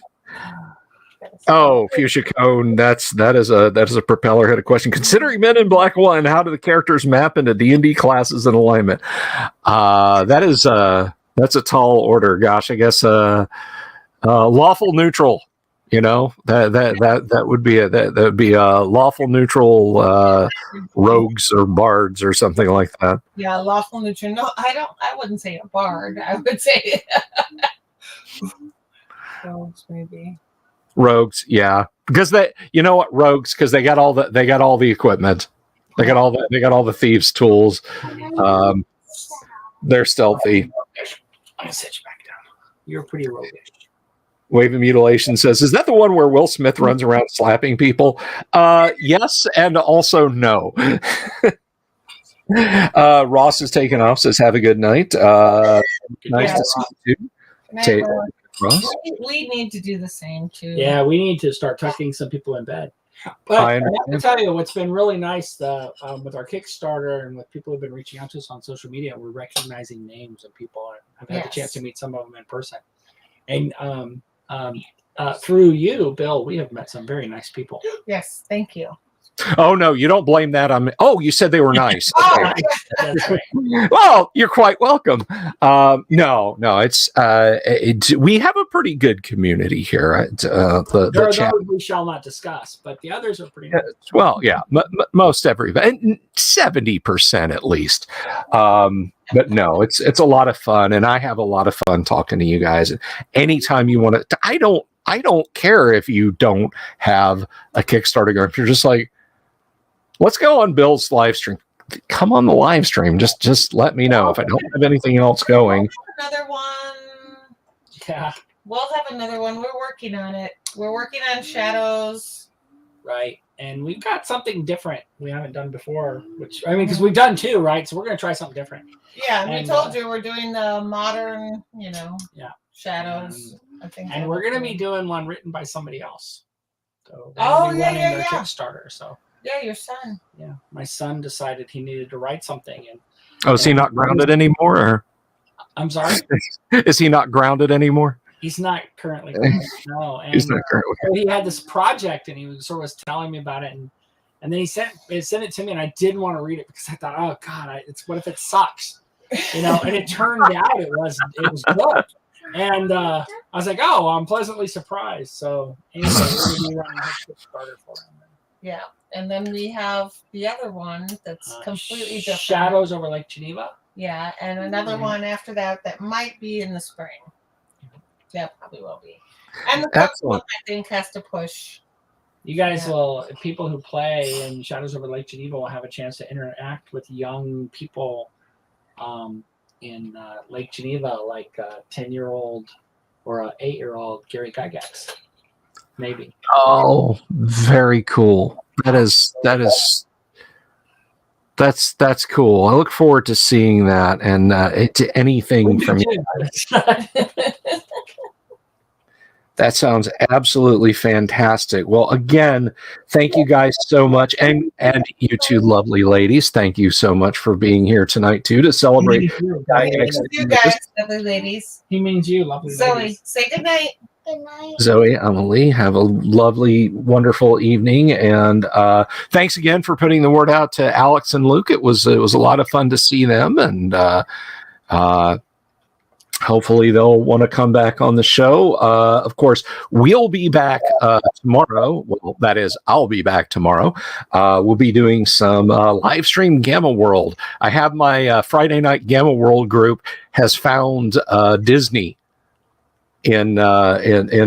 Oh, Fuchsia Cone. That is a propeller headed question. Considering Men in Black 1, how do the characters map into D&D classes and alignment? That's a tall order. Gosh, I guess lawful neutral. You know, that would be a lawful neutral rogues or bards or something like that. Yeah, lawful neutral. No, I wouldn't say a bard. I would say rogues maybe. Rogues, yeah, because rogues, because they got all the equipment, they got all the thieves' tools. They're stealthy. I'm gonna set you back down. You're pretty roguish. Wave of Mutilation says, "Is that the one where Will Smith runs around slapping people?" Yes, and also no. Ross is taking off. Says, "Have a good night." Nice to see you too. Ross? We need to do the same too. Yeah, we need to start tucking some people in bed. But I have to tell you, what's been really nice with our Kickstarter and with people who've been reaching out to us on social media, we're recognizing names of people. I've had the chance to meet some of them in person. And through you, Bill, we have met some very nice people. Yes, thank you. Oh no, you don't blame that on me. Oh, you said they were nice. Oh, That's right. Well, you're quite welcome. No, we have a pretty good community here. There are those we shall not discuss, but the others are pretty nice. Well, yeah, most everybody, 70% at least. But no, it's a lot of fun, and I have a lot of fun talking to you guys. Anytime you want to, I don't care if you don't have a Kickstarter going. If you're just like, let's go on Bill's live stream. Come on the live stream. Just let me know if I don't have anything else going. Another one. Yeah. We'll have another one. We're working on it. We're working on Shadows. Right. And we've got something different we haven't done before, because we've done two, right? So we're going to try something different. Yeah, and we told you we're doing the modern, Shadows. And we're going to be doing one written by somebody else. So yeah. Kickstarter. So yeah, your son. Yeah, my son decided he needed to write something. Is he not grounded anymore? Or? I'm sorry? Is he not grounded anymore? He's not currently grounded, no. And he's not currently. So he had this project, and he was telling me about it, and then he sent it to me, and I didn't want to read it because I thought, oh God, what if it sucks? And it turned out it was good. And I was like, oh, I'm pleasantly surprised. So anyway, we're going to be running a Kickstarter for him. Yeah. And then we have the other one that's completely different. Shadows over Lake Geneva. Yeah. And another one after that might be in the spring. Yeah, probably will be. And the first one, I think, has to push. You guys people who play in Shadows over Lake Geneva will have a chance to interact with young people in Lake Geneva, like a 10-year-old or an 8-year-old Gary Gygax, maybe. Oh, very cool. That's cool. I look forward to seeing that and to anything from you. That sounds absolutely fantastic. Well, again, thank you guys so much. And you two lovely ladies, thank you so much for being here tonight, too, to celebrate. You guys, lovely ladies. He means you, lovely ladies. Zoe, say good night. Good night. Zoe, Emily, have a lovely, wonderful evening. And thanks again for putting the word out to Alex and Luke. It was a lot of fun to see them. And hopefully they'll want to come back on the show. Of course, we'll be back tomorrow. Well, that is, I'll be back tomorrow. We'll be doing some live stream Gamma World. I have my Friday night Gamma World group has found Disney in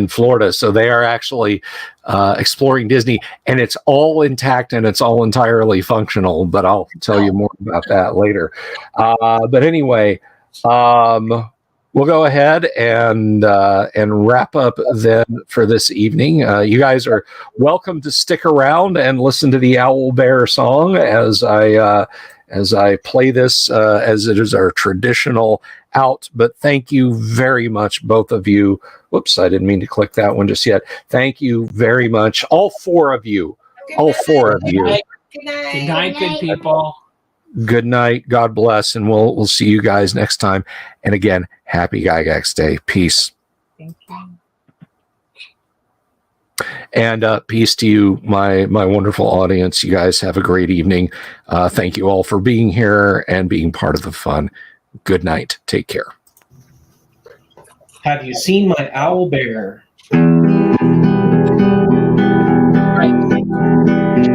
Florida. So they are actually exploring Disney, and it's all intact and it's all entirely functional, but I'll tell you more about that later. But anyway, we'll go ahead and wrap up then for this evening. You guys are welcome to stick around and listen to the Owl Bear song as I play this, as it is our traditional out. But thank you very much, both of you. Whoops, I didn't mean to click that one just yet. Thank you very much, all four of you. All four of you. Good night. Good night, Good good night. people. Good night. God bless, and we'll see you guys next time. And again, happy GYGAX Day. Peace. Thank you. And peace to you, my wonderful audience. You guys have a great evening. Thank you all for being here and being part of the fun. Good night. Take care. Have you seen my owl bear?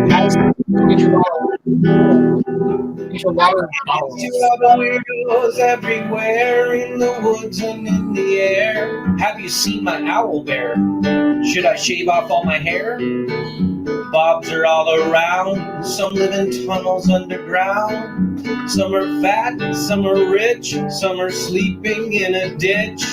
Guys, get your water. Get your water bottles. You are the weirdos everywhere in the woods and in the air. Have you seen my owl bear? Should I shave off all my hair? Bobs are all around. Some live in tunnels underground. Some are fat, some are rich, some are sleeping in a ditch.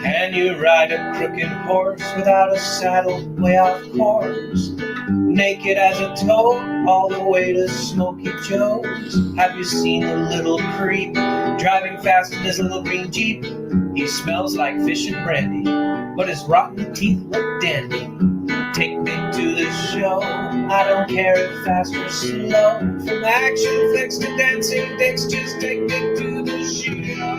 Can you ride a crooked horse without a saddle way off course? Naked as a toad, all the way to Smoky Joe's. Have you seen the little creep driving fast in his little green Jeep? He smells like fish and brandy, but his rotten teeth look dandy. Take me to the show, I don't care if fast or slow. From action flicks to dancing dicks, just take me to the show.